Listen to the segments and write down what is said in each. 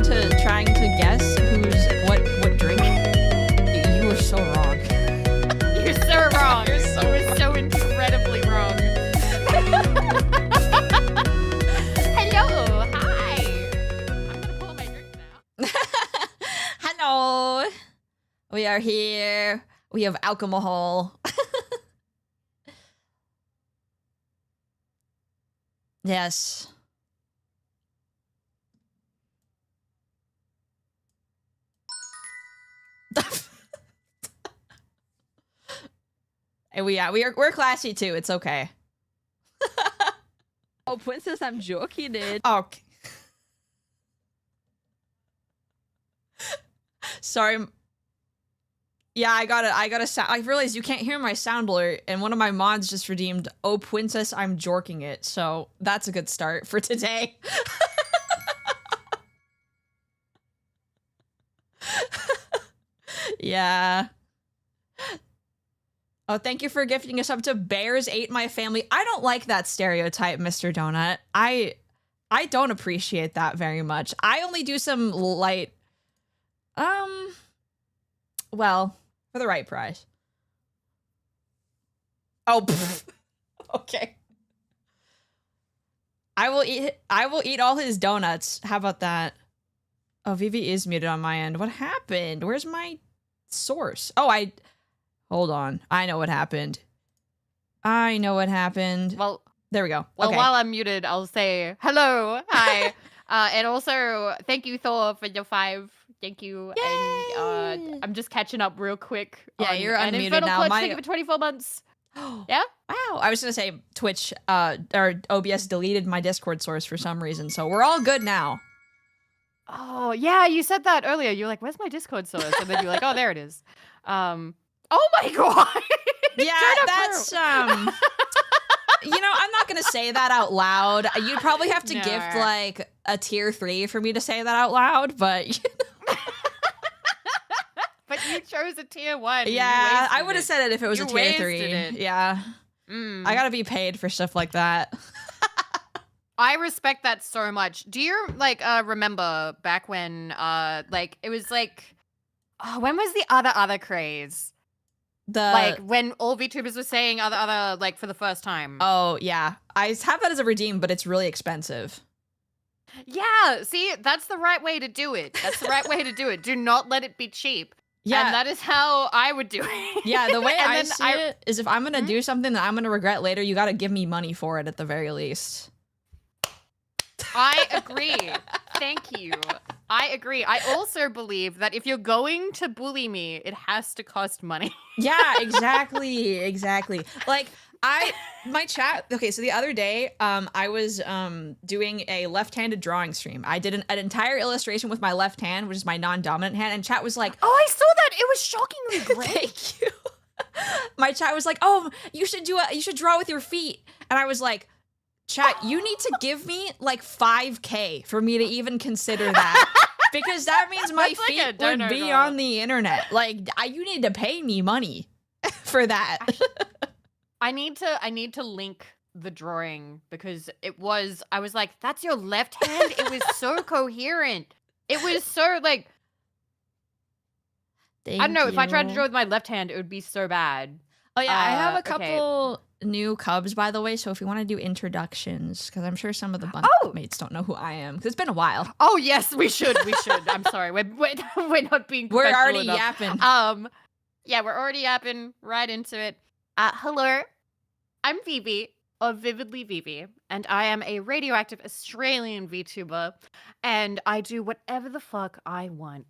trying to guess who's what drink? You were so wrong. You're so wrong. You're so You were so incredibly wrong. Hello. Hi. I'm gonna pull my drink now. Hello. We are here. We have alcohol. Yes. And we're classy too. It's okay. Oh, princess, I'm joking it. Okay. Sorry. Yeah, I got a sound. I realized you can't hear my sound alert, and one of my mods just redeemed, "Oh, princess, I'm jorking it." So that's a good start for today. Yeah. Oh, thank you for gifting us up to Bears Ate My Family. I don't like that stereotype, Mr. Donut. I don't appreciate that very much. I only do some light, well, for the right price. Oh, pfft. Okay. I will eat all his donuts. How about that? Oh, Vivi is muted on my end. What happened? Where's my source? Oh, hold on. I know what happened. I know what happened. Well, there we go. Well, okay. while I'm muted, I'll say hello, hi, and also thank you, Thor, for your 5. Thank you. Yay! And I'm just catching up real quick. Yeah, on, you're and unmuted Infernal now. Clutch, My- thank you for 24 months. Yeah? Wow. I was gonna say Twitch, or OBS deleted my Discord source for some reason, so we're all good now. Oh, yeah, you said that earlier. You're like, where's my Discord source? And then you're like, oh, there it is. Oh my god! Yeah, that's you know, I'm not gonna say that out loud. You'd probably have to No. gift like a tier 3 for me to say that out loud, but you know. But you chose a tier 1. Yeah, I would have said it if it was You a tier 3. wasted it. Yeah. Mm. I gotta be paid for stuff like that. I respect that so much. Do you like remember back when like it was like when was the other craze? Like when all VTubers were saying other like for the first time. Oh yeah. I have that as a redeem, but it's really expensive. Yeah, see, that's the right way to do it. That's the right way to do it. Do not let it be cheap. Yeah. And that is how I would do it. Yeah, the way And I then see it is if I'm gonna do something that I'm gonna regret later, you gotta give me money for it at the very least. I agree. Thank you. I agree. I also believe that if you're going to bully me, it has to cost money. Yeah, exactly. Exactly. Like my chat, okay, so the other day, I was doing a left-handed drawing stream. I did an entire illustration with my left hand, which is my non-dominant hand, and chat was like, Oh, I saw that. It was shockingly great. thank you. My chat was like, oh, you should draw with your feet. And I was like, chat, you need to give me like 5K for me to even consider that. Because that means my That's like a feet would donor be goal. on the internet. Like, you need to pay me money for that. I need to link the drawing because I was like, that's your left hand? It was so coherent. It was so like, I don't know, if I tried to draw with my left hand, it would be so bad. Oh yeah, I have a okay. couple new cubs, by the way, so if you want to do introductions, because I'm sure some of the mates don't know who I am, because it's been a while. Oh yes, we should. I'm sorry. We're not being We're professional already enough. yapping. Yeah, we're already yapping right into it. Hello, I'm Vivi of Vividly Vivi, and I am a radioactive Australian VTuber, and I do whatever the fuck I want.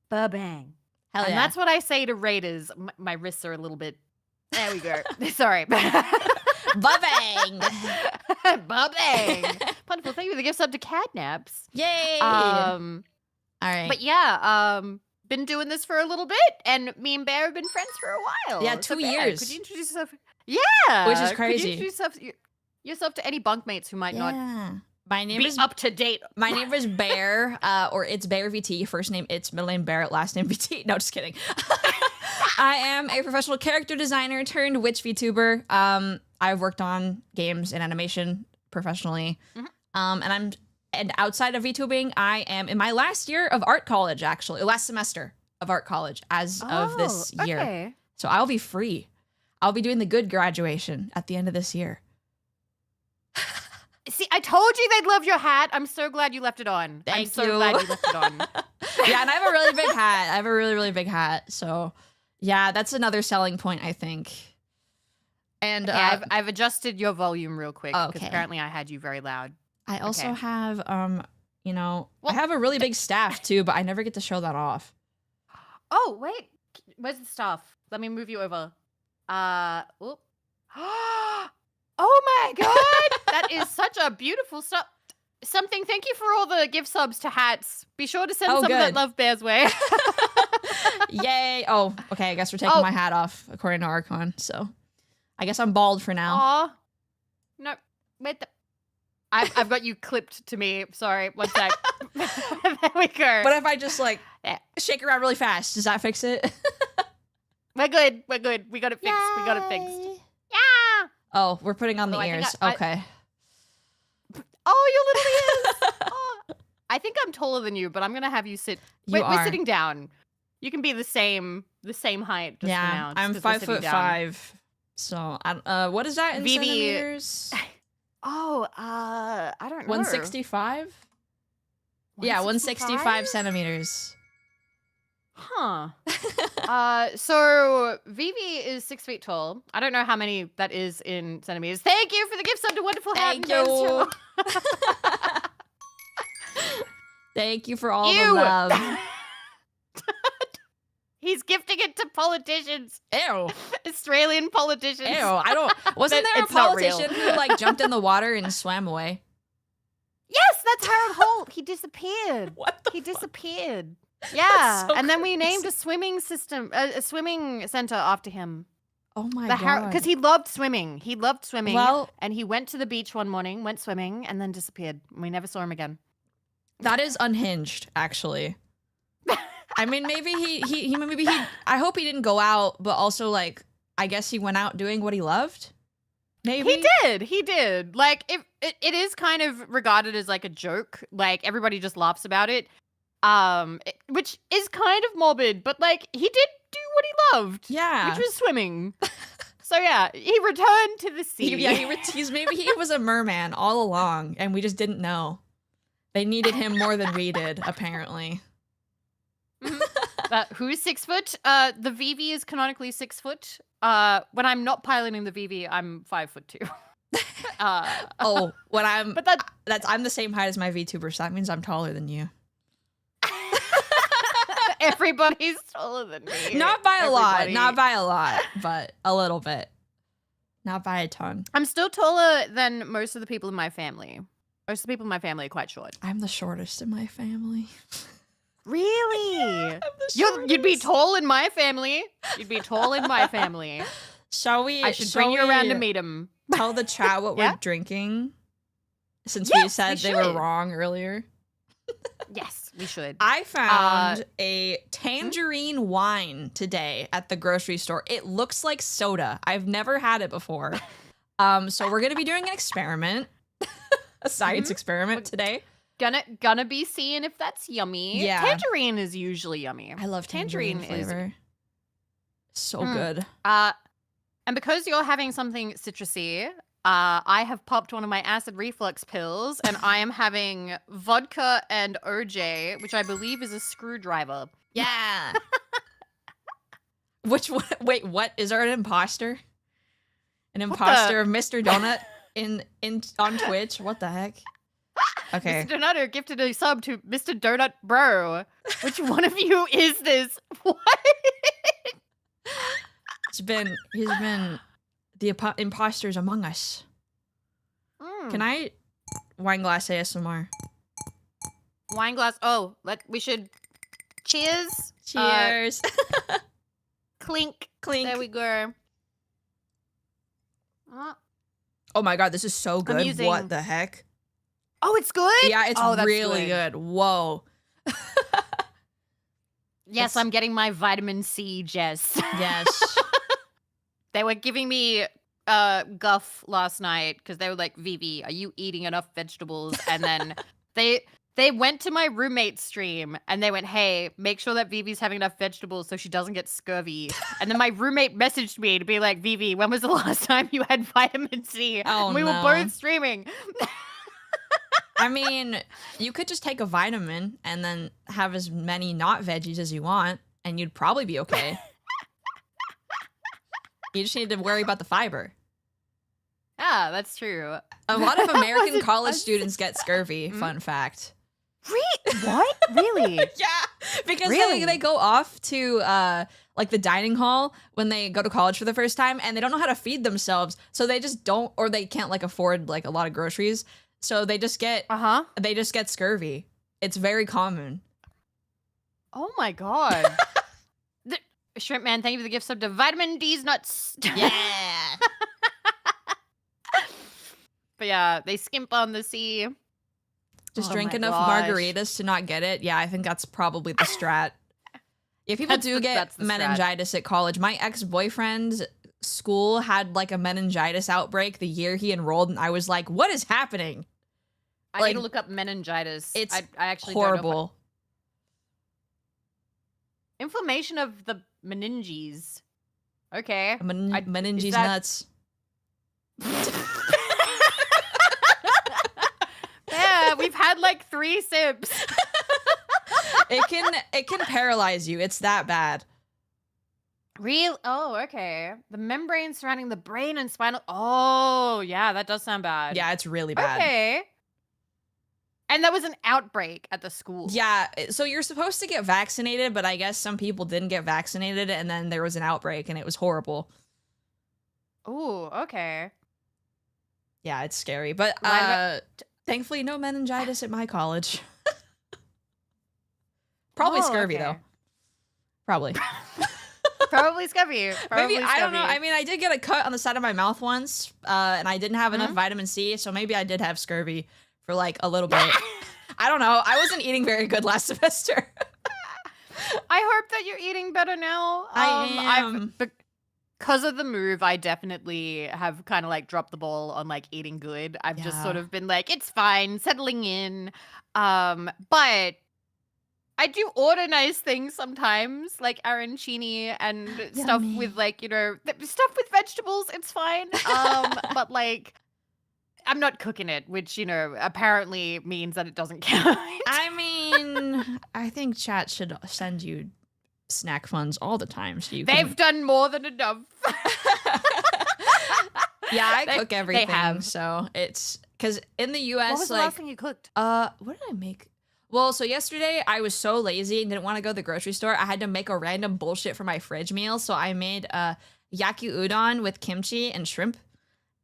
Ba-bang. Hell And yeah. that's what I say to raiders. My wrists are a little bit... There we go. Sorry. Ba-bang! Ba-bang! Wonderful. Thank you for the gift sub to Catnaps. Yay! All right. But yeah, been doing this for a little bit, and me and Bear have been friends for a while. Yeah, So 2 Bear, years. Could you introduce yourself? Yeah! Which is Could crazy. you introduce yourself to any bunkmates who might not Yeah. My name be is up to date? My name is Bear, or itsbearVT. First name It's, middle name Barrett, last name VT. No, just kidding. I am a professional character designer turned witch VTuber. I've worked on games and animation professionally, and I'm And outside of VTubing, I am in my last year of art college, actually. Last semester of art college as of this year. Okay. So I'll be free. I'll be doing the good graduation at the end of this year. See, I told you they'd love your hat. I'm so glad you left it on. I'm so glad you left it on. Yeah, and I have a really big hat. I have a really, really big hat. So, yeah, that's another selling point, I think. And I've adjusted your volume real quick because Okay. apparently I had you very loud. I also Okay. have, you know, Well- I have a really big staff too, but I never get to show that off. Oh, wait. Where's the staff? Let me move you over. Oop. Oh my god! That is such a beautiful stuff. Something, thank you for all the gift subs to hats. Be sure to send Oh, some of that good. love Bear's way. Yay! Oh, okay. I guess we're taking Oh. my hat off according to Archon. So, I guess I'm bald for now. Aw. No. Wait. I've got you clipped to me. Sorry. One sec. There we go. What if I just like Yeah. shake around really fast? Does that fix it? We're good. We're good. We got it fixed. We got it fixed. Yay. Yeah. Oh, we're putting on the Oh, I think ears. I- Okay. Oh, your little ears. Oh. I think I'm taller than you, but I'm gonna have you sit. You Wait, are. we're sitting down. You can be the same height. Just for Yeah, now, just I'm 'cause we're sitting 5'5". down. So, what is that in VV centimeters? Oh, I don't know. 165? Yeah, 165 centimeters. Huh. So Vivi is 6 feet tall. I don't know how many that is in centimeters. Thank you for the gift sub to Wonderful Hat. Thank and you. Dance Thank you for all Ew. the love. He's gifting it to politicians, Ew. Australian politicians. Ew. I don't. Wasn't there a It's not real. politician who like jumped in the water and swam away? Yes, that's Harold Holt. He disappeared. What the He disappeared. Yeah, so and then we crazy. named a swimming system, a swimming center after him. Oh my god. Because he loved swimming. He loved swimming. Well, And he went to the beach one morning, went swimming, and then disappeared. We never saw him again. that is unhinged, actually. I mean, maybe maybe he. I hope he didn't go out, but also like, I guess he went out doing what he loved. Maybe He did. Like, it is kind of regarded as like a joke. Like, everybody just laughs about it. Which is kind of morbid, but like, he did do what he loved. Yeah. Which was swimming. So yeah, he returned to the sea. Maybe he was a merman all along, and we just didn't know. They needed him more than we did, apparently. Who's 6 foot? The VV is canonically 6 foot. When I'm not piloting the VV, I'm 5'2". Oh, when I'm But I'm the same height as my VTuber, so that means I'm taller than you. everybody's taller than me. Not by a lot, Everybody. not by a lot, but a little bit. Not by a ton. I'm still taller than most of the people in my family. Most of the people in my family are quite short. I'm the shortest in my family. Really? I'm the You'd be shortest. tall in my family. You'd be tall in my family. Shall we? I should shall bring you around to we meet him. Tell the chat what Yeah? we're drinking, since Yes, we said we they were should. wrong earlier. Yes, we should. I found a tangerine wine today at the grocery store. It looks like soda. I've never had it before. So we're gonna be doing an experiment, a science experiment today. Gonna be seeing if that's yummy. Yeah. Tangerine is usually yummy. I love tangerine Tangerine is- flavor. So Mm. good. And because you're having something citrusy, I have popped one of my acid reflux pills, and I am having vodka and OJ, which I believe is a screwdriver. Yeah. Which one? Wait, what? Is there an imposter? An What imposter of Mr. Donut in on Twitch? What the heck? Okay. Mr. Donutter gifted a sub to Mr. Donut Bro. Which one of you is this? What? He's been the imposters among us. Can I wine glass ASMR? Wine glass. Oh, we should. Cheers. Cheers. Clink. Clink. There we go. Oh my god, this is so good. using- What the heck? Oh, it's good? Yeah, it's Oh, that's really good. Whoa. Yes, It's- I'm getting my vitamin C, Jess. Yes. They were giving me guff last night because they were like, Vivi, are you eating enough vegetables? And then They went to my roommate's stream and they went, "Hey, make sure that Vivi's having enough vegetables so she doesn't get scurvy." And then my roommate messaged me to be like, "Vivi, when was the last time you had vitamin C?" Oh, and we were no. both streaming. I mean, you could just take a vitamin and then have as many not veggies as you want, and you'd probably be okay. You just need to worry about the fiber. Ah, that's true. A lot of American wasn't- college I was- students get scurvy, fun fact. What? Really? Yeah, because Really? they go off to like the dining hall when they go to college for the first time, and they don't know how to feed themselves, so they just don't, or they can't like afford like a lot of groceries, so they just get scurvy. It's very common. Oh my god. Shrimp Man, thank you for the gift sub to Vitamin D's nuts. Yeah. But yeah, they skimp on the sea. Just Oh drink my enough gosh. margaritas to not get it. Yeah, I think that's probably the strat. If people do get that's the strat. meningitis at college, my ex-boyfriend's school had like a meningitis outbreak the year he enrolled, and I was like, what is happening? I Like, need to look up meningitis. It's I actually don't know horrible. inflammation of the meninges. Okay. Meninges is that- nuts. Yeah, we've had like 3 sips. It can paralyze you. It's that bad. Real? Oh, okay. The membrane surrounding the brain and spinal. Oh, yeah, that does sound bad. Yeah, it's really bad. Okay. And that was an outbreak at the school. Yeah, so you're supposed to get vaccinated, but I guess some people didn't get vaccinated, and then there was an outbreak, and it was horrible. Ooh, okay. Yeah, it's scary. But thankfully, no meningitis at my college. Probably Oh, scurvy, okay. though. Probably. Probably scurvy. Probably Maybe, I don't know. scurvy. I mean, I did get a cut on the side of my mouth once, and I didn't have enough vitamin C, so maybe I did have scurvy for like a little bit. I don't know. I wasn't eating very good last semester. I hope that you're eating better now. I am. Because of the move, I definitely have kind of like dropped the ball on like eating good. I've just Yeah. sort of been like, it's fine, settling in. But I do order nice things sometimes, like arancini and stuff Yummy. with like, stuff with vegetables. It's fine. But like, I'm not cooking it, which, apparently means that it doesn't count. I mean, I think chat should send you snack funds all the time, so you They've can... done more than enough. Yeah, I They- cook they everything, have. so it's because in the US, What was the like, last thing you cooked? what did I make? Well, so yesterday I was so lazy and didn't want to go to the grocery store. I had to make a random bullshit for my fridge meal, so I made yaki udon with kimchi and shrimp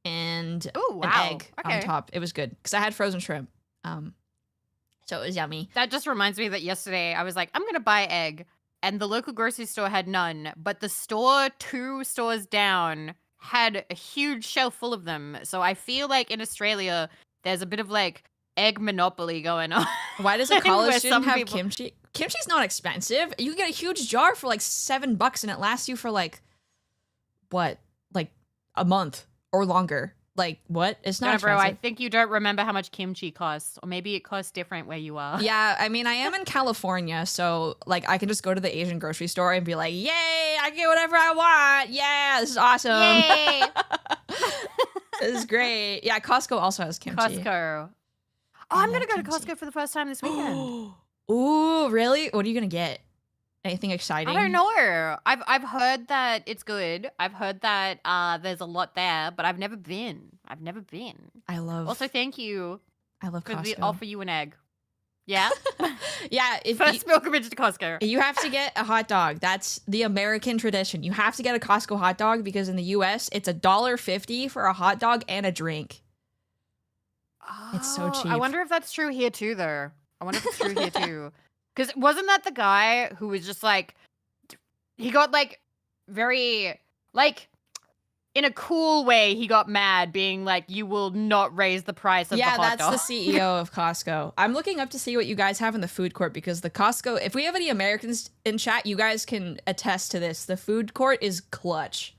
and Ooh, an wow. egg Okay. on top. It was good because I had frozen shrimp. So it was yummy. That just reminds me that yesterday I was like, I'm going to buy egg. And the local grocery store had none. But the store 2 stores down had a huge shelf full of them. So I feel like in Australia, there's a bit of like egg monopoly going on. Why does a Where college some student have people- kimchi? Kimchi's not expensive. You can get a huge jar for like $7 and it lasts you for like, what? Like a month or longer. Like, what? It's not No, bro, I expensive. think you don't remember how much kimchi costs. Or maybe it costs different where you are. Yeah, I mean, I am in California, so like I can just go to the Asian grocery store and be like, "Yay, I get whatever I want! Yeah, this is awesome! Yay! This is great!" Yeah, Costco also has kimchi. Costco. Oh, I I'm going to love go to kimchi. Costco for the first time this weekend. Ooh, really? What are you gonna get? Anything exciting? I don't know. I've heard that it's good. I've heard that there's a lot there, but I've never been. I love. Also, thank you I love for Costco. the offer you an egg. Yeah. Yeah, if First pilgrimage to Costco. you have to get a hot dog. That's the American tradition. You have to get a Costco hot dog because in the U.S. it's $1.50 for a hot dog and a drink. It's so Oh, cheap. I wonder if that's true here too, though. I wonder if it's true here too. Because wasn't that the guy who was just like, he got like very, like, in a cool way, he got mad, being like, you will not raise the price of the hot that's dog. the CEO of Costco. I'm looking up to see what you guys have in the food court because the Costco, if we have any Americans in chat, you guys can attest to this. The food court is clutch.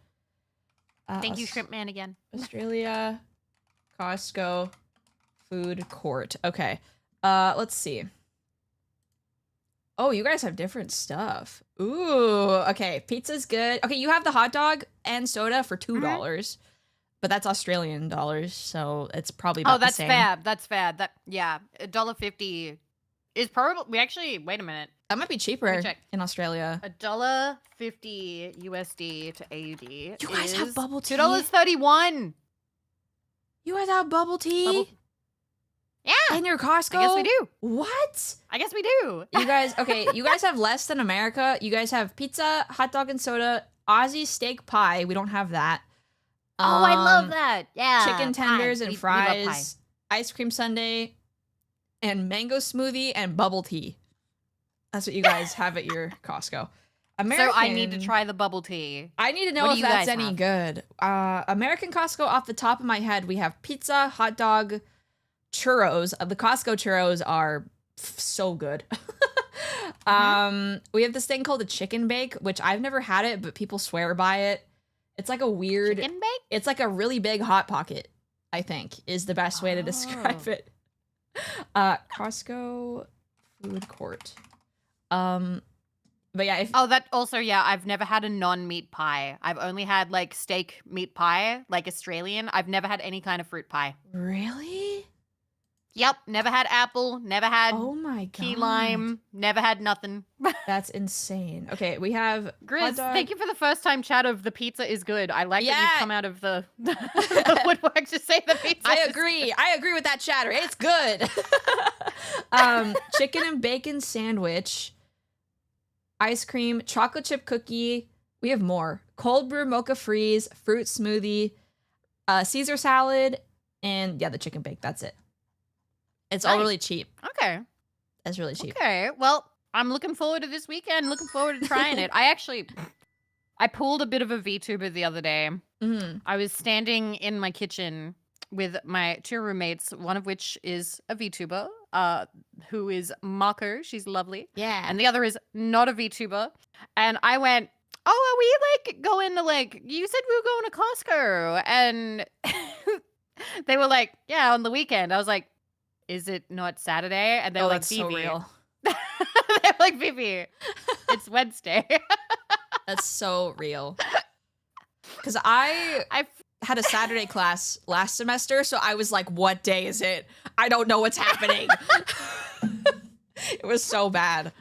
Thank you, Shrimp Man, again. Australia, Costco, food court. Okay. Let's see. Oh, you guys have different stuff. Ooh, okay. Pizza's good. Okay, you have the hot dog and soda for $2, but that's Australian dollars, so it's probably about the same. Fair. That's fair. That $1.50 is probably. We actually wait a minute. That might be cheaper check. in Australia. $1.50 USD to AUD. You guys have bubble tea? $2.31. You guys have bubble tea? Yeah. In your Costco? I guess we do. What? I guess we do. You guys, okay, you guys have less than America. You guys have pizza, hot dog and soda, Aussie steak pie. We don't have that. Oh, I love that. Yeah. Chicken tenders and we love fries, ice cream sundae, and mango smoothie and bubble tea. That's what you guys have at your Costco. So I need to try the bubble tea. I need to know if that's any good. American Costco, off the top of my head, we have pizza, hot dog, churros. The Costco churros are so good. We have this thing called a chicken bake, which I've never had it, but people swear by it. It's like a weird Chicken bake? It's like a really big hot pocket, I think, is the best way to describe it. Costco food court. But yeah, I've never had a non-meat pie. I've only had like steak meat pie, like Australian. I've never had any kind of fruit pie. Really? Yep, never had apple, never had Oh my god. key lime, never had nothing. That's insane. Okay, we have Grizz, thank you for the first time chat of the pizza is good. I like that you've come out of the woodwork to say the pizza. I agree with that chatter. It's good. Chicken and bacon sandwich, ice cream, chocolate chip cookie. We have more. Cold brew mocha freeze, fruit smoothie, Caesar salad, and yeah, the chicken bake. That's it. It's all really cheap. Okay. It's really cheap. Okay. Well, I'm looking forward to this weekend. Looking forward to trying it. I pulled a bit of a VTuber the other day. Mm-hmm. I was standing in my kitchen with my 2 roommates, one of which is a VTuber, who is Mako. She's lovely. Yeah. And the other is not a VTuber. And I went, oh, are we like going to like, you said we were going to Costco. And they were like, yeah, on the weekend. I was like, is it not Saturday? And they were like, that's so real. They were like, Phoebe, it's Wednesday. That's so real. Because I had a Saturday class last semester, so I was like, what day is it? I don't know what's happening. It was so bad.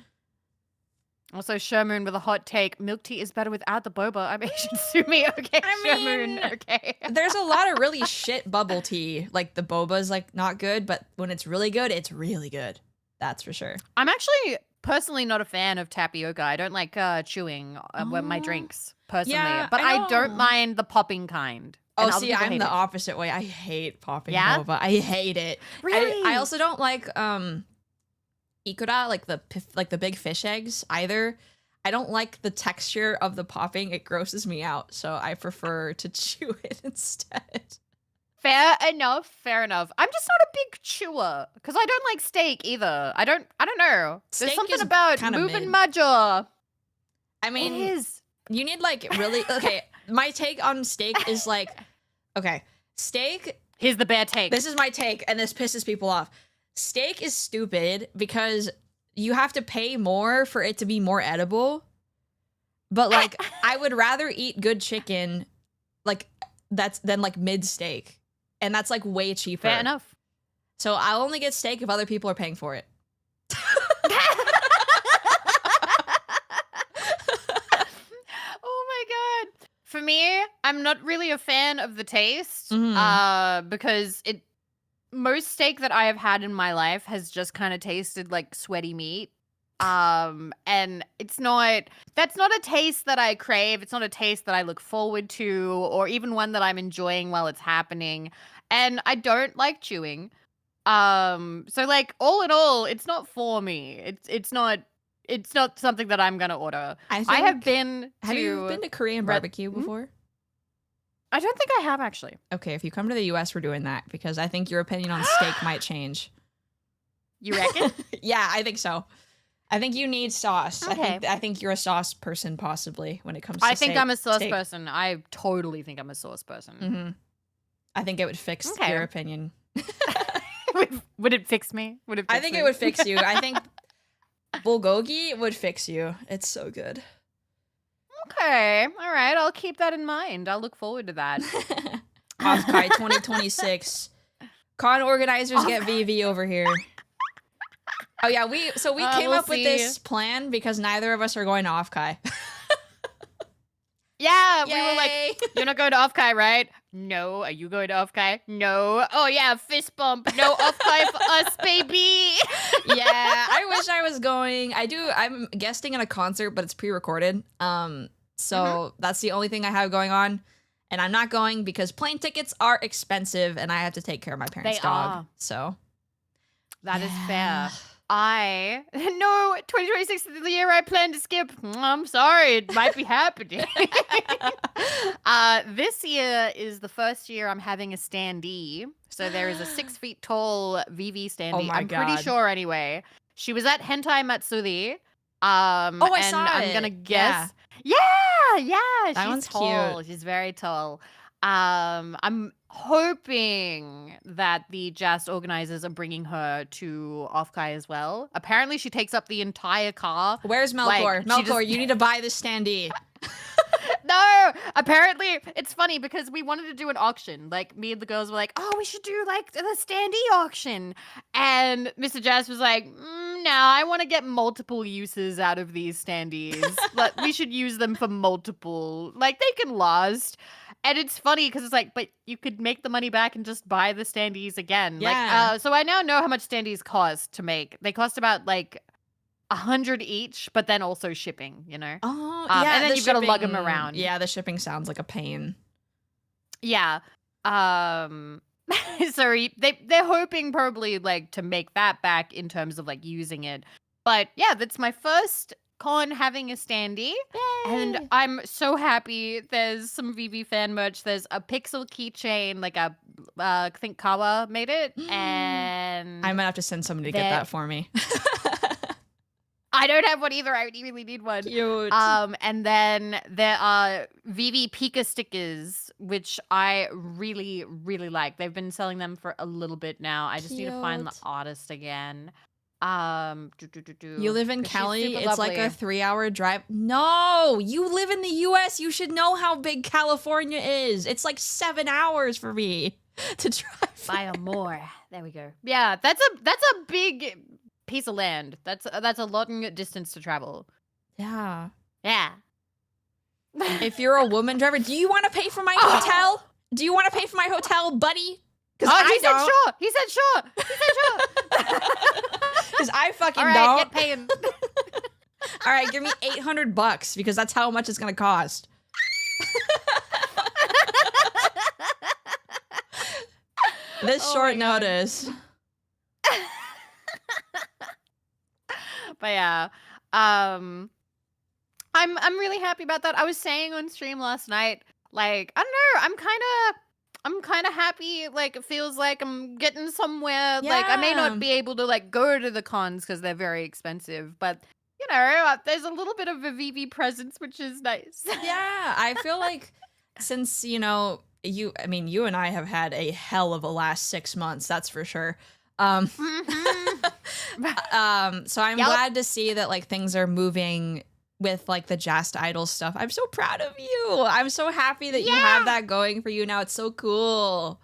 Also, Shermoon with a hot take. Milk tea is better without the boba. I mean, you should sue me. Okay, Shermoon. Okay. There's a lot of really shit bubble tea. Like, the boba's, like, not good, but when it's really good, it's really good. That's for sure. I'm actually personally not a fan of tapioca. I don't like chewing my drinks, personally. Yeah, but I I don't know. mind the popping kind. Oh, And other see, people I'm hate the it. opposite way. I hate popping Yeah? boba. I hate it. Really? I also don't like ikura, like the big fish eggs either. I don't like the texture of the popping. It grosses me out, so I prefer to chew it instead. Fair enough. I'm just not a big chewer because I don't like steak either. I don't know. There's Steak something is about kinda moving mid. my jaw. I mean, It is. you need like really okay. My take on steak is like, okay, steak. Here's the bear take. This is my take, and this pisses people off. Steak is stupid because you have to pay more for it to be more edible. But like, I would rather eat good chicken, like than like mid steak, and that's like way cheaper. Fair enough. So I'll only get steak if other people are paying for it. Oh my god. For me, I'm not really a fan of the taste because most steak that I have had in my life has just kind of tasted like sweaty meat. And that's not a taste that I crave. It's not a taste that I look forward to or even one that I'm enjoying while it's happening. And I don't like chewing. So like all in all, it's not for me. It's not something that I'm gonna order. I have been to. Have you been to Korean barbecue before? I don't think I have actually. Okay, if you come to the US, we're doing that because I think your opinion on steak might change. You reckon? Yeah, I think so. I think you need sauce. Okay. I think you're a sauce person possibly when it comes to I think I'm a sauce steak. person. I totally think I'm a sauce person. Mm-hmm. I think it would fix Okay. your opinion. Would it fix me? Would it? I Fix think me? it would fix you. I think bulgogi would fix you. It's so good. Okay, all right. I'll keep that in mind. I'll look forward to that. Offkai 2026. Con organizers get VV over here. Oh yeah, we came we'll up with this plan because neither of us are going to Offkai. Yeah, we were like, Yay! you're not going to Offkai, right? No. Are you going to Offkai? No. Oh yeah, fist bump. No Offkai for us, baby. Yeah, I wish I was going. I'm guesting in a concert, but it's pre-recorded. So that's the only thing I have going on. And I'm not going because plane tickets are expensive and I have to take care of my parents' They dog. are. So That is fair. No, 2026 is the year I plan to skip. I'm sorry, it might be happening. This year is the first year I'm having a standee. So there is a 6 feet tall VV standee. Oh my I'm pretty God. sure anyway. She was at Hentai Matsuri. I and saw I'm it. gonna guess. Yeah, That she's one's tall. cute. She's very tall. I'm hoping that the Just organizers are bringing her to Offkai as well. Apparently, she takes up the entire car. Where's Melkor? Like, she Melkor, just- you need to buy this standee. No, apparently it's funny because we wanted to do an auction. Like me and the girls were like, "Oh, we should do like the standee auction," and Mr. Jazz was like, "No, I want to get multiple uses out of these standees. Like we should use them for multiple. Like they can last." And it's funny because it's like, but you could make the money back and just buy the standees again. Yeah. Like, so I now know how much standees cost to make. They cost about like 100 each, but then also shipping. You know. Oh, And then the you've gotta lug 'em shipping- around. Yeah, the shipping sounds like a pain. Yeah. So they're hoping probably like to make that back in terms of like using it. But yeah, that's my first con having a standee. And I'm so happy. There's some VV fan merch. There's a pixel keychain, like I think Kawa made it. And I might have to send somebody to get that for me. I don't have one either. I really need one. Cute. And then there are VV Pika stickers, which I really, really like. They've been selling them for a little bit now. I just need to find the Cute. artist again. You live in 'Cause she's Cali? super It's like a lovely. 3-hour drive. No, you live in the US. You should know how big California is. It's like 7 hours for me to drive. Buy more. There we go. Yeah, that's a big piece of land. That's a long distance to travel. Yeah. Yeah. If you're a woman driver, do you want to pay for my hotel? Do you want to pay for my hotel, buddy? Because Oh, I he said don't. sure. He said sure. He said sure. Because I fucking All right, don't. get paying. All right, give me $800 because that's how much it's gonna cost. This Oh short my God. notice. But yeah, I'm really happy about that. I was saying on stream last night, like I don't know, I'm kind of happy. Like it feels like I'm getting somewhere. Like I may Yeah. not be able to like go to the cons because they're very expensive, but you know, there's a little bit of a VV presence, which is nice. Yeah, I feel like since, you and I have had a hell of a last 6 months, that's for sure. Mhm. So I'm Yep. glad to see that like things are moving with like the Just Idol stuff. I'm so proud of you. I'm so happy that you have that going for you now. It's so cool.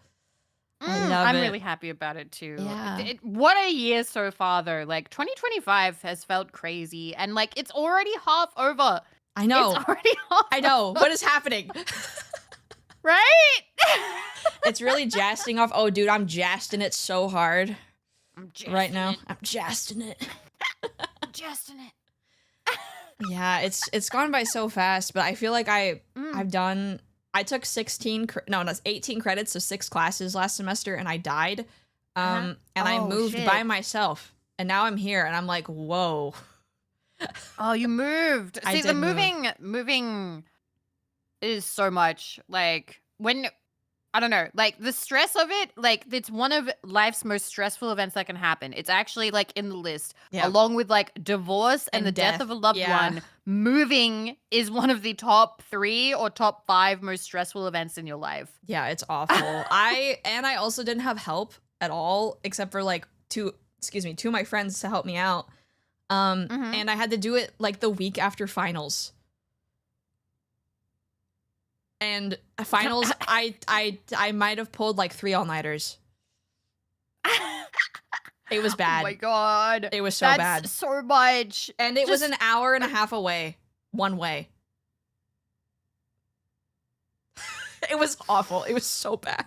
I love I'm it. really happy about it too. Yeah. What a year so far, though. Like 2025 has felt crazy, and like it's already half over. I know. It's already half. I know. What is happening? Right? It's really jasting off. Oh, dude, I'm jasting it so hard I'm right jasting now. it. I'm jasting it. I'm jasting it. Yeah, it's gone by so fast, but I feel like I took 18 credits, so 6 classes last semester, and I died. And I Oh, moved shit. by myself, and now I'm here, and I'm like, whoa. Oh, you moved. I See, the did move. moving is so much. Like when I don't know, like the stress of it, like it's one of life's most stressful events that can happen. It's actually like in the list, Yeah. along with like divorce and And the death death. of a loved Yeah. one. Moving is one of the top 3 or top 5 most stressful events in your life. Yeah, it's awful. I also didn't have help at all, except for like two of my friends to help me out. And I had to do it like the week after finals. And finals, I might have pulled like 3 all-nighters. It was bad. Oh my god. It was so That's bad. so much. And it was an hour and a half away, one way. It was awful. It was so bad.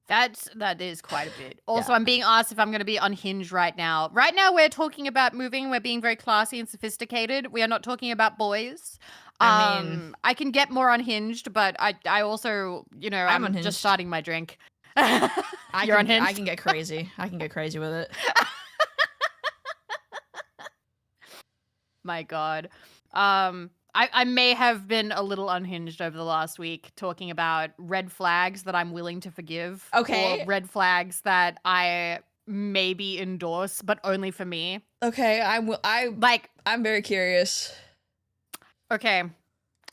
That is quite a bit. Also, I'm being asked if I'm going to be unhinged right now. Right now, we're talking about moving. We're being very classy and sophisticated. We are not talking about boys. I mean, I can get more unhinged, but I also, you know, I'm unhinged. just starting my drink. You're unhinged? I can get crazy. I can get crazy with it. My God. I may have been a little unhinged over the last week talking about red flags that I'm willing to forgive. Okay. Or red flags that I maybe endorse, but only for me. Okay, I'm very curious. Okay.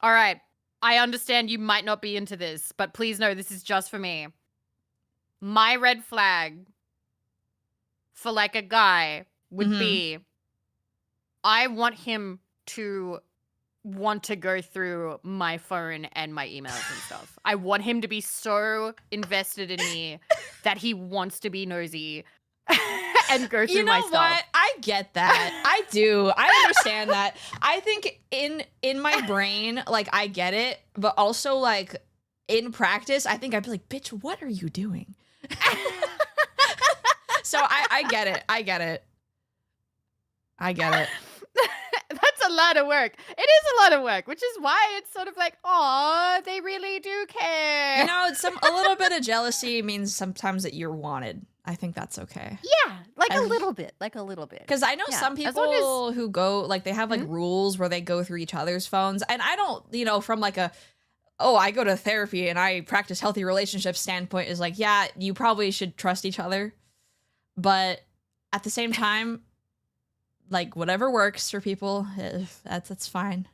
All right. I understand you might not be into this, but please know this is just for me. My red flag for like a guy would be I want him to want to go through my phone and my emails and stuff. I want him to be so invested in me that he wants to be nosy and go through my stuff. You know what? I get that. I do. I understand that. I think in my brain, like, I get it, but also, like, in practice, I think I'd be like, bitch, what are you doing? So I get it. I get it. I get it. That's a lot of work. It is a lot of work, which is why it's sort of like, oh, they really do care. You know, a little bit of jealousy means sometimes that you're wanted. I think that's okay. Yeah, like a little bit. Because I know some people who go, like, they have, like, rules where they go through each other's phones. And I don't, you know, from, like, I go to therapy and I practice healthy relationships standpoint is like, yeah, you probably should trust each other. But at the same time, like, whatever works for people, that's fine.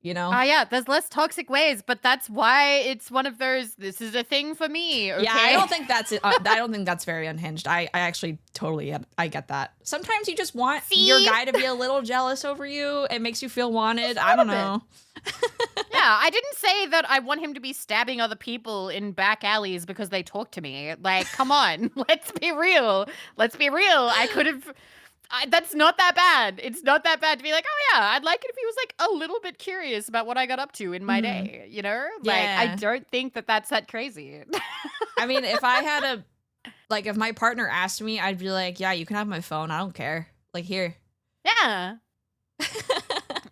You know? Yeah, there's less toxic ways, but that's why it's one of those, this is a thing for me, okay? Yeah, I don't think that's I don't think that's very unhinged. I actually totally I get that. Sometimes you just want your guy to be a little jealous over you. It makes you feel wanted. I don't know. Yeah, I didn't say that I want him to be stabbing other people in back alleys because they talk to me. Like, come on, let's be real. I could have... that's not that bad. It's not that bad to be like, oh yeah, I'd like it if he was like a little bit curious about what I got up to in my day, you know? Like, I don't think that that's that crazy. I mean, if I had if my partner asked me, I'd be like, yeah, you can have my phone. I don't care. Like, here. Yeah.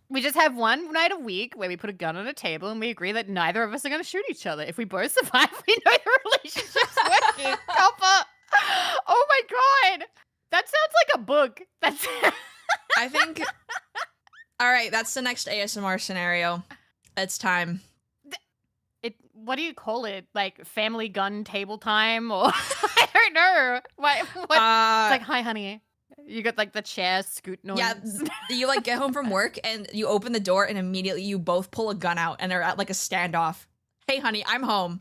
We just have one night a week where we put a gun on a table and we agree that neither of us are going to shoot each other. If we both survive, we know the relationship's working. Copper. Oh my God. That sounds like a book. That's. I think. All right, that's the next ASMR scenario. It's time. What do you call it? Like family gun table time, or I don't know. What? It's like, hi, honey. You got like the chair scoot noise. Yeah, you like get home from work and you open the door and immediately you both pull a gun out and are at like a standoff. Hey, honey, I'm home.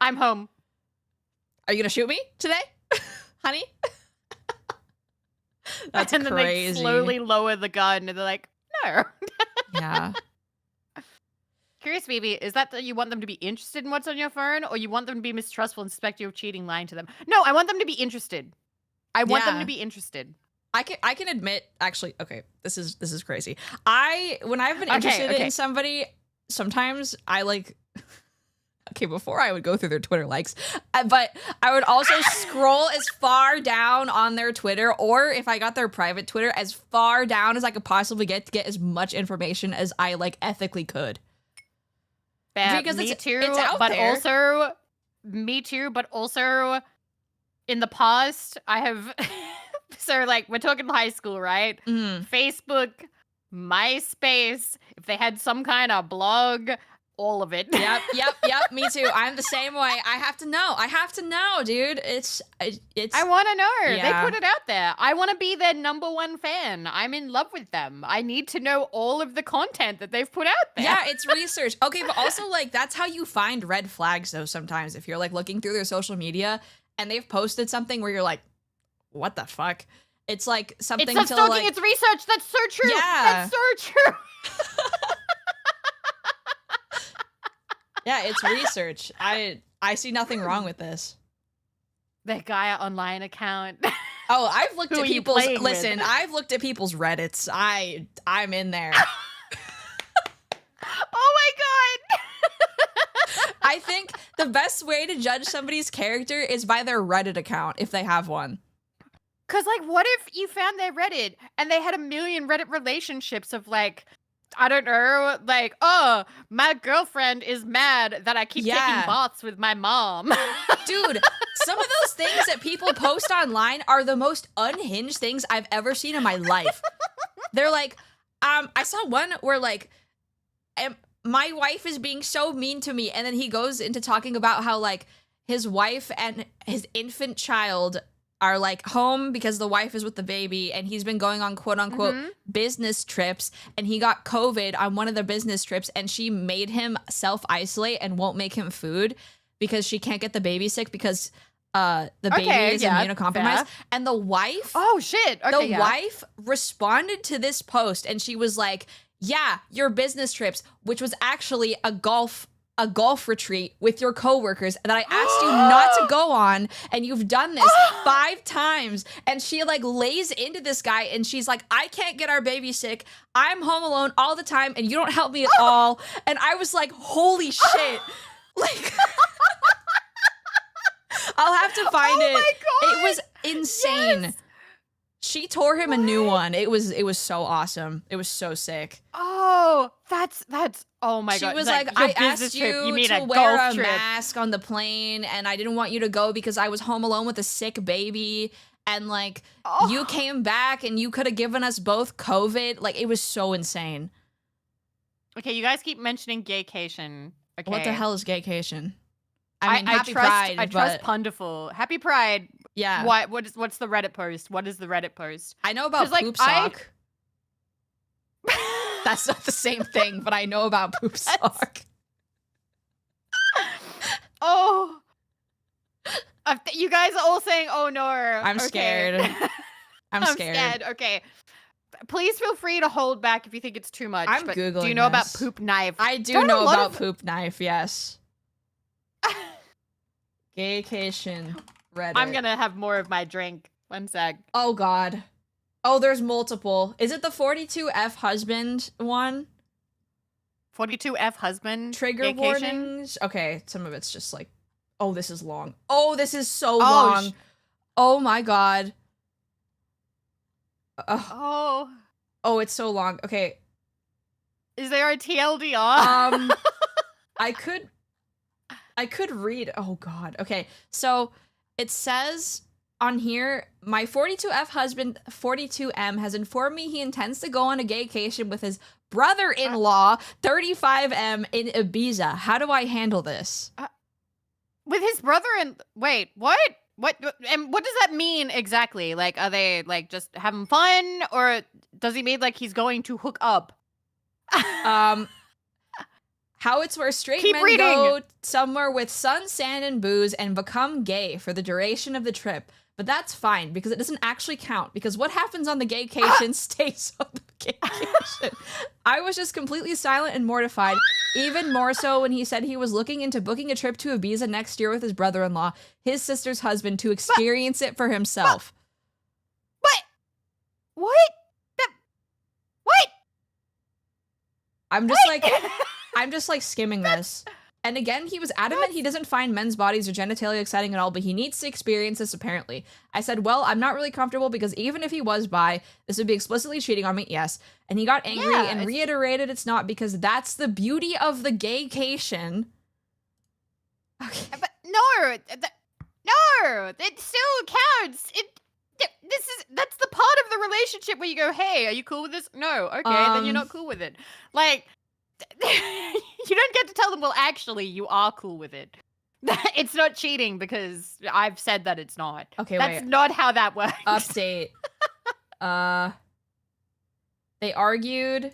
I'm home. Are you gonna shoot me today, honey? That's and then crazy. They slowly lower the gun and they're like, no. Yeah. Curious, Phoebe, is that you want them to be interested in what's on your phone, or you want them to be mistrustful and suspect you of cheating, lying to them? No, I want them to be interested. I want them to be interested. I can admit, actually, okay, this is crazy. When I've been interested in somebody, sometimes I like. Okay, before I would go through their Twitter likes, but I would also scroll as far down on their Twitter, or if I got their private Twitter, as far down as I could possibly get to get as much information as I like ethically could. Because me too, but also in the past, I have. So like we're talking high school, right? Facebook, MySpace. If they had some kind of blog all of it. Yep. Me too. I'm the same way. I have to know, dude. It's. I want to know. Yeah. They put it out there. I want to be their #1 fan. I'm in love with them. I need to know all of the content that they've put out there. Yeah, it's research. Okay, but also like that's how you find red flags though sometimes if you're like looking through their social media and they've posted something where you're like, what the fuck? It's like something It's not to stalking, like it's research. That's so true. Yeah. That's so true. Yeah, it's research. I see nothing wrong with this. That Gaia online account. Oh, I've looked Who at are you people's playing with? listen, I've looked at people's Reddits. I'm in there. Oh my god. I think the best way to judge somebody's character is by their Reddit account if they have one. Cause like, what if you found their Reddit and they had a million Reddit relationships of like, I don't know, like, oh, my girlfriend is mad that I keep taking baths with my mom. Dude, some of those things that people post online are the most unhinged things I've ever seen in my life. They're like, I saw one where like, my wife is being so mean to me, and then he goes into talking about how like his wife and his infant child are like home because the wife is with the baby, and he's been going on quote unquote business trips, and he got COVID on one of the business trips, and she made him self-isolate and won't make him food because she can't get the baby sick because the baby is immunocompromised. Fair. And the wife Oh shit. Okay, the wife responded to this post and she was like, yeah, your business trips, which was actually a golf retreat with your coworkers that I asked you not to go on, and you've done this 5 times. And she like lays into this guy and she's like, I can't get our baby sick. I'm home alone all the time and you don't help me at all. And I was like, holy shit. Like I'll have to find it. My God. It was insane. Yes. She tore him a new one. It was so awesome. It was so sick. Oh, that's oh my god. She was like, like, your I business asked trip, you mean to a wear golf a trip. mask on the plane, and I didn't want you to go because I was home alone with a sick baby, and like you came back and you could have given us both COVID. Like it was so insane. Okay, you guys keep mentioning gaycation. Okay. What the hell is gaycation? I mean, happy trust, Pride, I trust but Pundiful. Happy Pride. yeah. What's the Reddit post? What is the Reddit post? I know about 'Cause, like, poop sock. That's not the same thing, but I know about poop sock. Oh. You guys are all saying, oh no. I'm Okay. scared. I'm scared. Okay. Please feel free to hold back if you think it's too much. I'm but Googling do you know about this. poop knife? I do Don't know a lot about of- poop knife, yes. Gaycation Reddit. I'm gonna have more of my drink. One sec. Oh god. Oh, there's multiple. Is it the 42F husband one? 42F husband. Trigger gaycation? warnings? Okay, some of it's just like, oh, this is long. Oh, this is so Oh, long. Oh my god. Oh. Oh, it's so long. Okay. Is there a TLDR? I could read. Oh god. Okay. So it says on here, my 42F husband 42M has informed me he intends to go on a gaycation with his brother-in-law 35M in Ibiza. How do I handle this? With his brother and wait, what? What and what does that mean exactly? Like, are they like just having fun, or does he mean like he's going to hook up? How it's where straight Keep men reading. go somewhere with sun, sand, and booze and become gay for the duration of the trip. But that's fine because it doesn't actually count, because what happens on the gaycation stays on the gaycation. I was just completely silent and mortified, even more so when he said he was looking into booking a trip to Ibiza next year with his brother-in-law, his sister's husband, to experience it for himself. What? What? What? I'm just like skimming this. And again, he was adamant he doesn't find men's bodies or genitalia exciting at all, but he needs to experience this apparently. I said, well, I'm not really comfortable because even if he was bi, this would be explicitly cheating on me, yes. And he got angry and reiterated it's not, because that's the beauty of the gaycation. Okay. But no, it still counts. That's the part of the relationship where you go, hey, are you cool with this? No, okay, then you're not cool with it. Like, You don't get to tell them, well, actually, you are cool with it. It's not cheating because I've said that it's not. Okay, That's wait. not how that works. Update. They argued.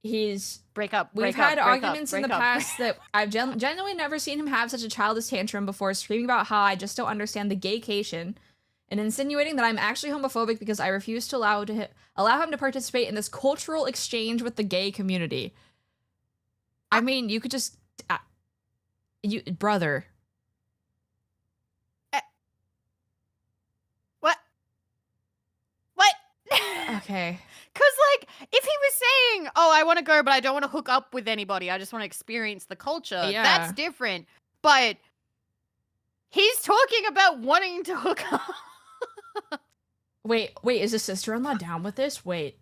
We've had arguments in the past that I've genuinely never seen him have such a childish tantrum before, screaming about how I just don't understand the gaycation, and insinuating that I'm actually homophobic because I refuse to allow him to participate in this cultural exchange with the gay community. I mean, you could just, brother. What? Okay. Because, like, if he was saying, oh, I want to go, but I don't want to hook up with anybody, I just want to experience the culture, Yeah. that's different. But he's talking about wanting to hook up. Wait, is the sister-in-law down with this? Wait.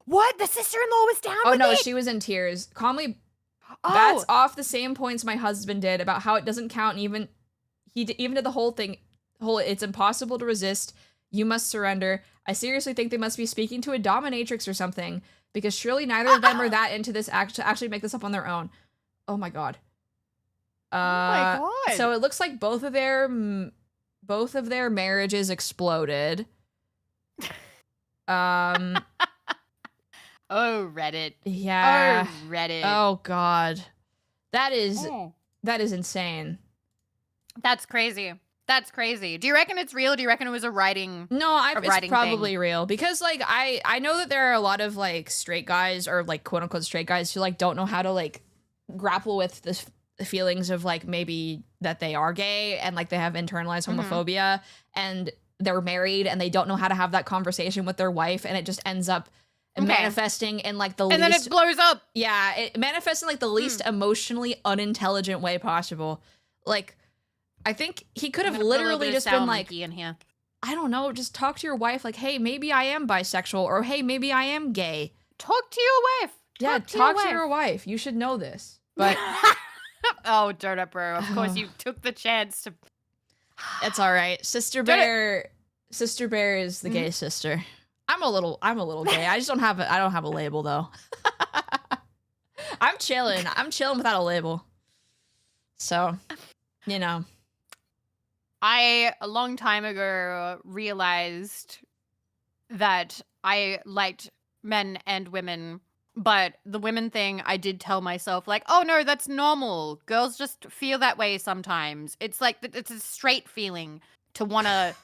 What? The sister-in-law was down Oh, with no, it? she was in tears. Calmly, Oh. that's off the same points my husband did about how it doesn't count, and he did the whole thing, it's impossible to resist. You must surrender. I seriously think they must be speaking to a dominatrix or something, because surely neither of them are that into this to actually make this up on their own. Oh my god. Oh my god. So it looks like both of their marriages exploded. Oh, Reddit. Yeah. Oh, Reddit. Oh god. That is insane. That's crazy. That's crazy. Do you reckon it's real? Do you reckon it was a writing? No, it's writing probably thing? real, because like I know that there are a lot of like straight guys, or like quote unquote straight guys, who like don't know how to like grapple with the feelings of like maybe that they are gay, and like they have internalized homophobia, and they're married and they don't know how to have that conversation with their wife, and it just ends up manifesting in like the least, and then it blows up. Yeah, it manifests in like the least emotionally unintelligent way possible. Like, I think he could have literally just been like, in here. I don't know, just talk to your wife like, hey, maybe I am bisexual, or hey, maybe I am gay. Talk to your wife. Talk to your wife. You should know this. But oh, Donut Bro, of course you took the chance to. It's all right. Sister Bear is the gay sister. I'm a little gay. I just don't have a label though. I'm chilling without a label. So, you know. I, a long time ago, realized that I liked men and women, but the women thing, I did tell myself, like, oh no, that's normal. Girls just feel that way sometimes. It's like, it's a straight feeling to want to,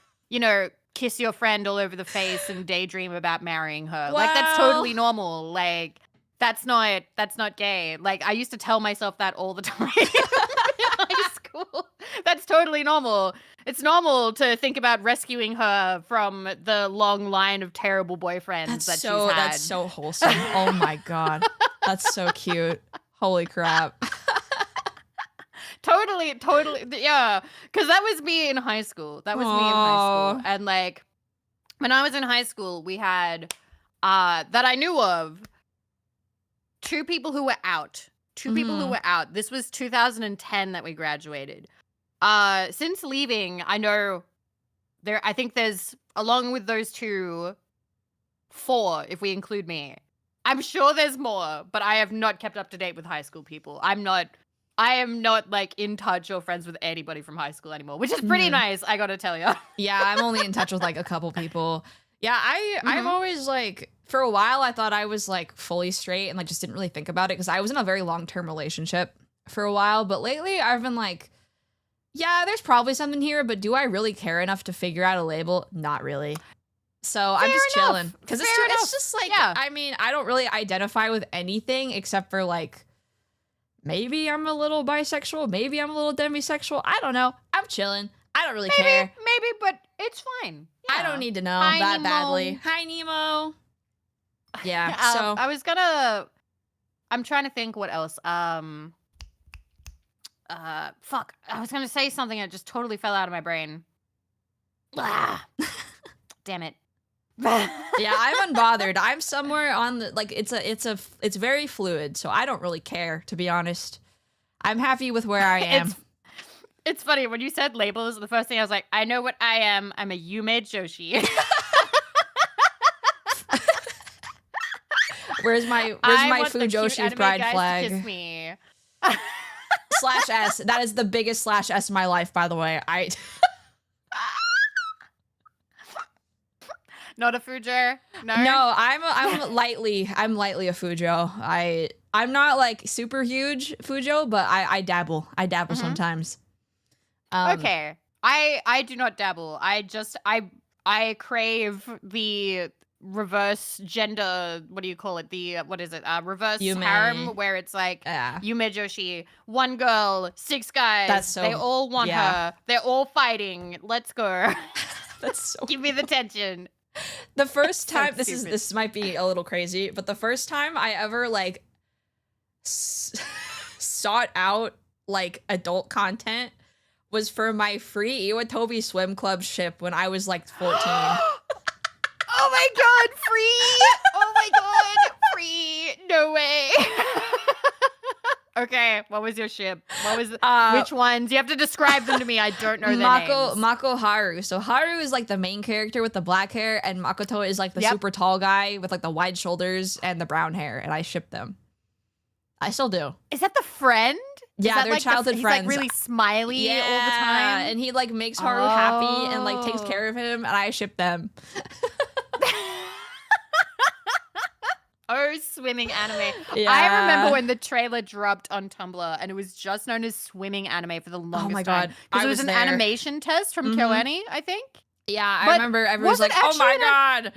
kiss your friend all over the face and daydream about marrying her. Well, like, that's totally normal. Like, that's not gay. Like, I used to tell myself that all the time in high school. That's totally normal. It's normal to think about rescuing her from the long line of terrible boyfriends she's had. That's so wholesome. Oh my god. That's so cute. Holy crap. Totally, yeah. Because that was me in high school. And like, when I was in high school, we had, that I knew of, two people who were out. This was 2010 that we graduated. Since leaving, I think there's, along with those two, 4, if we include me. I'm sure there's more, but I have not kept up to date with high school people. I am not like in touch or friends with anybody from high school anymore, which is pretty nice, I gotta tell you. Yeah, I'm only in touch with like a couple people. Yeah, I've always like, for a while I thought I was like fully straight and like just didn't really think about it because I was in a very long-term relationship for a while, but lately I've been like, yeah, there's probably something here, but do I really care enough to figure out a label? Not really. So I'm just chilling. Because it's just like, I mean, I don't really identify with anything except for like, maybe I'm a little bisexual, maybe I'm a little demisexual. I don't know. I'm chilling. I don't really care. Maybe, but it's fine. Yeah. I don't need to know that badly. Hi, Nemo. Yeah, so. I'm trying to think what else. Fuck. I was gonna say something that just totally fell out of my brain. Damn it. Yeah, I'm unbothered. I'm somewhere on the, like, it's very fluid, so I don't really care, to be honest. I'm happy with where I am. It's funny, when you said labels, the first thing I was like, I know what I am. I'm a Yume Joshi. Where's my want the cute Fujoshi anime pride guys to flag? kiss me. /S. That is the biggest /S in my life, by the way. Not a Fujo? No? No, I'm lightly a Fujo. I'm not like super huge Fujo, but I dabble. I dabble sometimes. Okay. I do not dabble. I crave the reverse gender, what do you call it? What is it? Reverse Yume. harem, where it's like Yume Joshi, one girl, 6 guys. They all want her. They're all fighting. Let's go. That's so Give me the tension. The first So time stupid. this might be a little crazy, but the first time I ever like sought out like adult content was for my free Iwatobi Swim Club ship when I was like 14. Oh my god, free! Oh my god, free! No way. Okay, what was your ship? What was which ones? You have to describe them to me. I don't know their names. Mako Haru. So Haru is like the main character with the black hair, and Makoto is like the super tall guy with like the wide shoulders and the brown hair, and I ship them. I still do. Is that the friend? Yeah, they're like childhood he's friends. Like really smiley all the time. And he like makes Haru happy and like takes care of him, and I ship them. Oh, swimming anime. Yeah. I remember when the trailer dropped on Tumblr and it was just known as swimming anime for the longest time. Oh my god. Because it was an there. animation test from KyoAni, I think. Yeah, I But remember everyone's was it like, oh my actually god.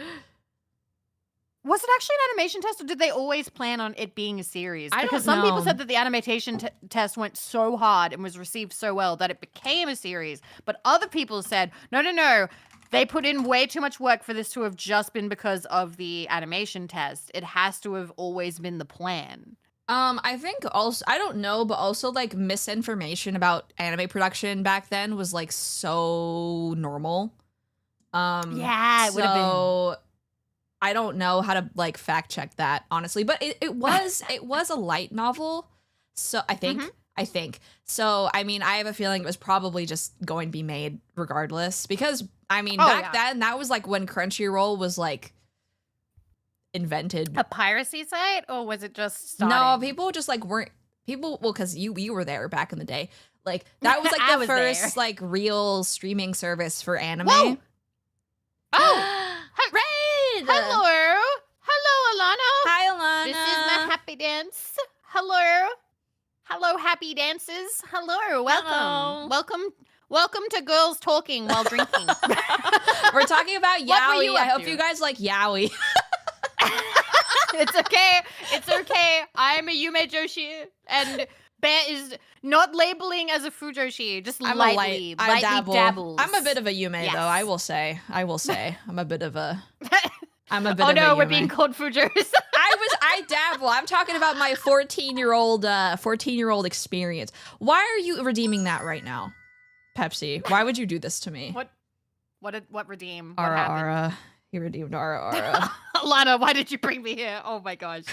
Was it actually an animation test, or did they always plan on it being a series? I Because don't some people know. said that the animation test went so hard and was received so well that it became a series. But other people said, no. They put in way too much work for this to have just been because of the animation test. It has to have always been the plan. I think also, I don't know, but also like misinformation about anime production back then was like so normal. Yeah, it would have been. So I don't know how to like fact check that, honestly, but it was a light novel. So I think so. I mean, I have a feeling it was probably just going to be made regardless, because I mean, back then that was like when Crunchyroll was like invented. A piracy site, or was it just starting? No, people just like weren't people. Well, because you were there back in the day. Like that was like I the was first there. like real streaming service for anime. Whoa! Oh, Raid! hello, Alana. Hi, Alana. This is my happy dance. Hello, happy dances. Hello, welcome. Hello. Welcome to Girls Talking While Drinking. We're talking about What were yaoi. you I up hope to? you guys like yaoi. It's okay. I'm a Yume Joshi, and Bear is not labeling as a Fujoshi, just I'm lightly I dabble. dabbles. I'm a bit of a Yume Yes. though. I will say. I'm a bit of a. I'm a bit Oh of a no, we're Yume. being called Fujos. I dabble. I'm talking about my 14-year-old experience. Why are you redeeming that right now, Pepsi? Why would you do this to me? What redeem? What Ara happened? Ara. He redeemed Ara Ara. Lana, why did you bring me here? Oh my gosh.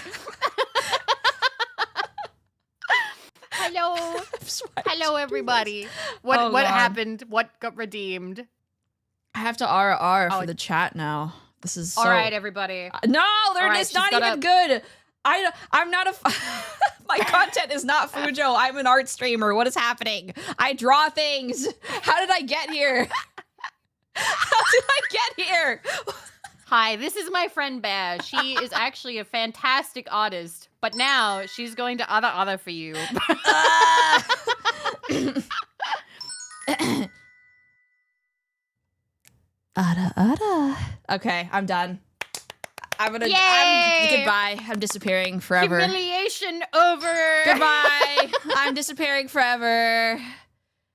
Hello. Hello, everybody. What Oh, God. happened? What got redeemed? I have to Ara Ara for Oh. the chat now. This is so... All right, everybody. No, they're All right, it's she's not got even good. I'm not a... My content is not Fujo. I'm an art streamer. What is happening? I draw things. How did I get here? How did I get here? Hi, this is my friend Bear. She is actually a fantastic artist, but now she's going to other for you. Ara Ara. Okay, I'm done. Yay! Goodbye. I'm disappearing forever. Humiliation over. Goodbye. I'm disappearing forever.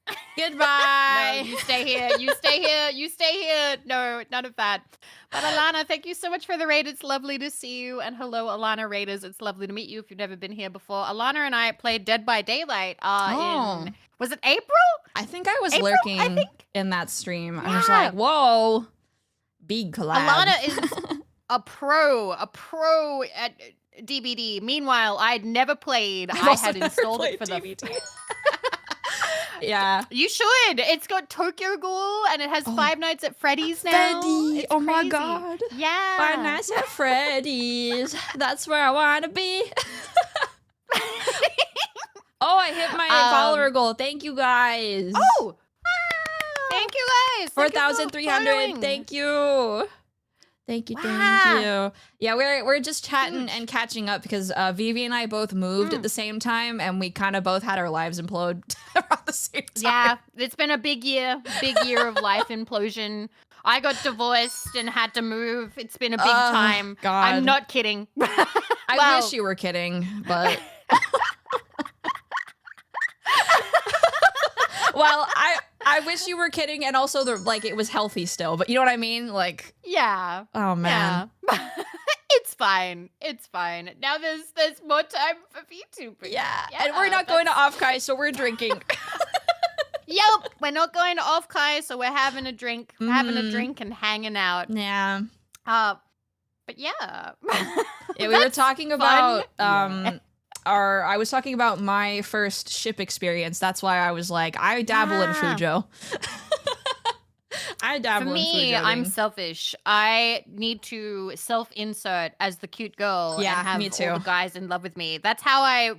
No, Goodbye. you stay here. You stay here. You stay here. No, none of that. But Alana, thank you so much for the raid. It's lovely to see you. And hello, Alana Raiders. It's lovely to meet you if you've never been here before. Alana and I played Dead by Daylight in, was it April? I think I was April, lurking I think? in that stream. I was Yeah. like, whoa. Big collab. Alana is a pro at DBD. Meanwhile, I'd never played. I also had never installed played it for DBD. Yeah. You should. It's got Tokyo Ghoul and it has Five Nights at Freddy's now. Freddy. It's Oh my crazy. god. Yeah. Five Nights at Freddy's. That's where I want to be. Oh, I hit my follower goal. Thank you guys. Oh. Thank you guys. Thank you for 4,300. following. Thank you. Thank you. Thank you. Yeah, we're just chatting and catching up because Vivi and I both moved at the same time, and we kind of both had our lives implode around the same time. Yeah, it's been a big year of life implosion. I got divorced and had to move. It's been a big time. God. I'm not kidding. I wish you were kidding, but well, I wish you were kidding, and also like it was healthy still. But you know what I mean? Like, yeah. oh man, Yeah. It's fine. It's fine. Now there's more time for VTubing. yeah. And we're not going to Offkai, so we're drinking. Yep, we're not going to Offkai, so we're having a drink, and hanging out. Yeah. But yeah. Yeah, we were talking about I was talking about my first ship experience. That's why I was like, I dabble in Fujo. I dabble For me, in Fujo. I'm selfish. I need to self-insert as the cute girl Yeah, and have me too. all the guys in love with me. That's how I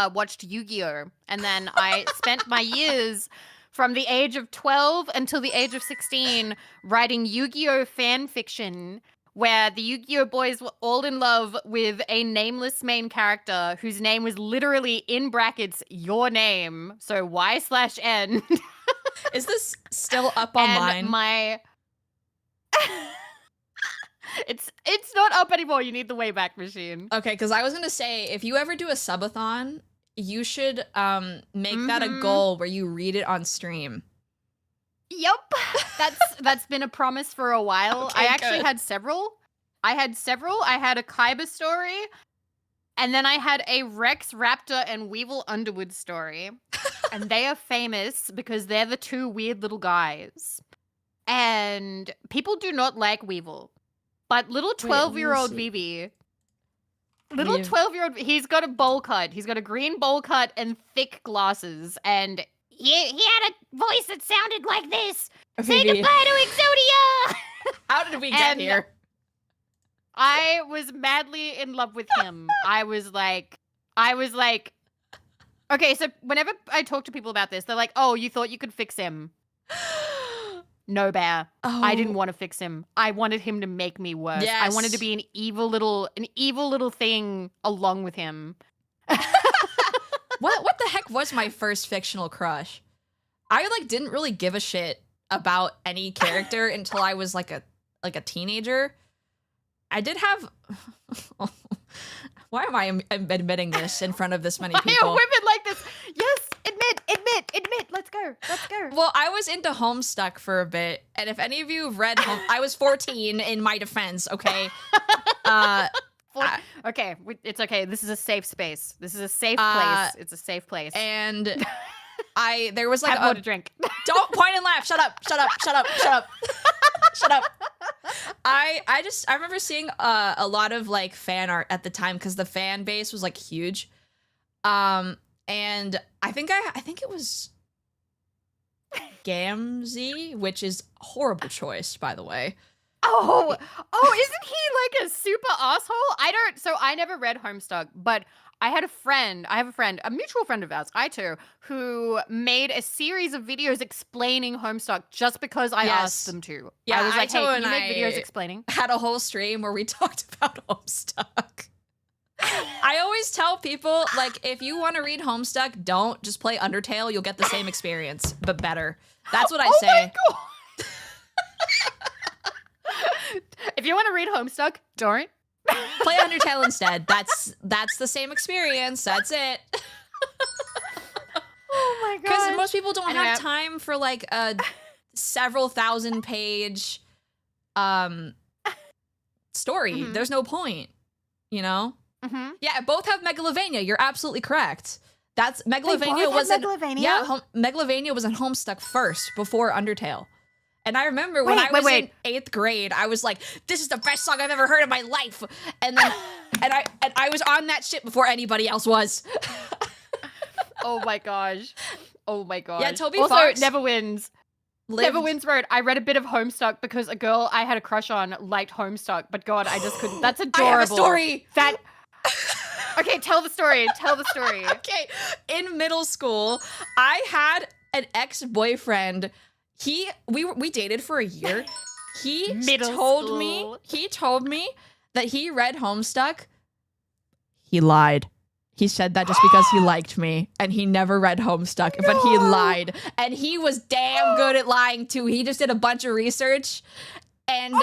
watched Yu-Gi-Oh! And then I spent my years from the age of 12 until the age of 16 writing Yu-Gi-Oh! Fan fiction where the Yu-Gi-Oh! Boys were all in love with a nameless main character whose name was literally in brackets your name. So Y/N. Is this still up online? And my it's not up anymore. You need the Wayback Machine. Okay, because I was gonna say if you ever do a subathon, you should make that a goal where you read it on stream. Yep. That's been a promise for a while. Okay, I actually good. had several. I had a Kaiba story, and then I had a Rex, Raptor, and Weevil Underwood story. And they are famous because they're the two weird little guys. And people do not like Weevil. But little 12-year-old Vivi, he's got a bowl cut. He's got a green bowl cut and thick glasses. And he had a voice that sounded like this. Say Vivi, goodbye to Exodia! how did we get here? I was madly in love with him. I was like, okay, so whenever I talk to people about this, they're like, oh, you thought you could fix him. No, Bear. Oh. I didn't want to fix him. I wanted him to make me worse. I wanted to be an evil little thing along with him. What the heck was my first fictional crush? I like didn't really give a shit about any character until I was like a teenager. I did have why am I admitting this in front of this many people? Why are women like this? Yes, admit. Let's go. Well, I was into Homestuck for a bit, and if any of you have read I was 14 in my defense, okay? Okay, it's okay. This is a safe space. This is a safe place. It's a safe place. And there was like have more to drink. Don't point and laugh. Shut up. Shut up. I remember seeing a lot of like fan art at the time because the fan base was like huge. And I think it was Gamzee, which is a horrible choice, by the way. Oh, isn't he like a super asshole? So I never read Homestuck, but I have a friend, a mutual friend of ours, I2, who made a series of videos explaining Homestuck just because I asked them to. Yeah, I was like, hey, can you and make videos explaining? Had a whole stream where we talked about Homestuck. I always tell people, like, if you want to read Homestuck, don't just play Undertale. You'll get the same experience, but better. That's what I say. My God. If you want to read Homestuck, don't. Play Undertale instead. That's the same experience. That's it. Oh my God. Because most people don't have time for like a several thousand page story. There's no point, you know? Yeah, both have Megalovania. You're absolutely correct. That's Megalovania was Megalovania was in Homestuck first before Undertale. And I remember when I was in 8th grade, I was like, "This is the best song I've ever heard in my life." And then, and I was on that shit before anybody else was. Oh my gosh. Oh my god. Yeah, Toby also, Fox Never Wins. Never Wins wrote, I read a bit of Homestuck because a girl I had a crush on liked Homestuck, but God, I just couldn't. That's adorable. I have a story. That. Okay, tell the story. Tell the story. Okay, in middle school, I had an ex-boyfriend. We dated for a year. He told me that he read Homestuck. He lied. He said that just because he liked me, and he never read Homestuck, but he lied. And he was damn good at lying too. He just did a bunch of research, and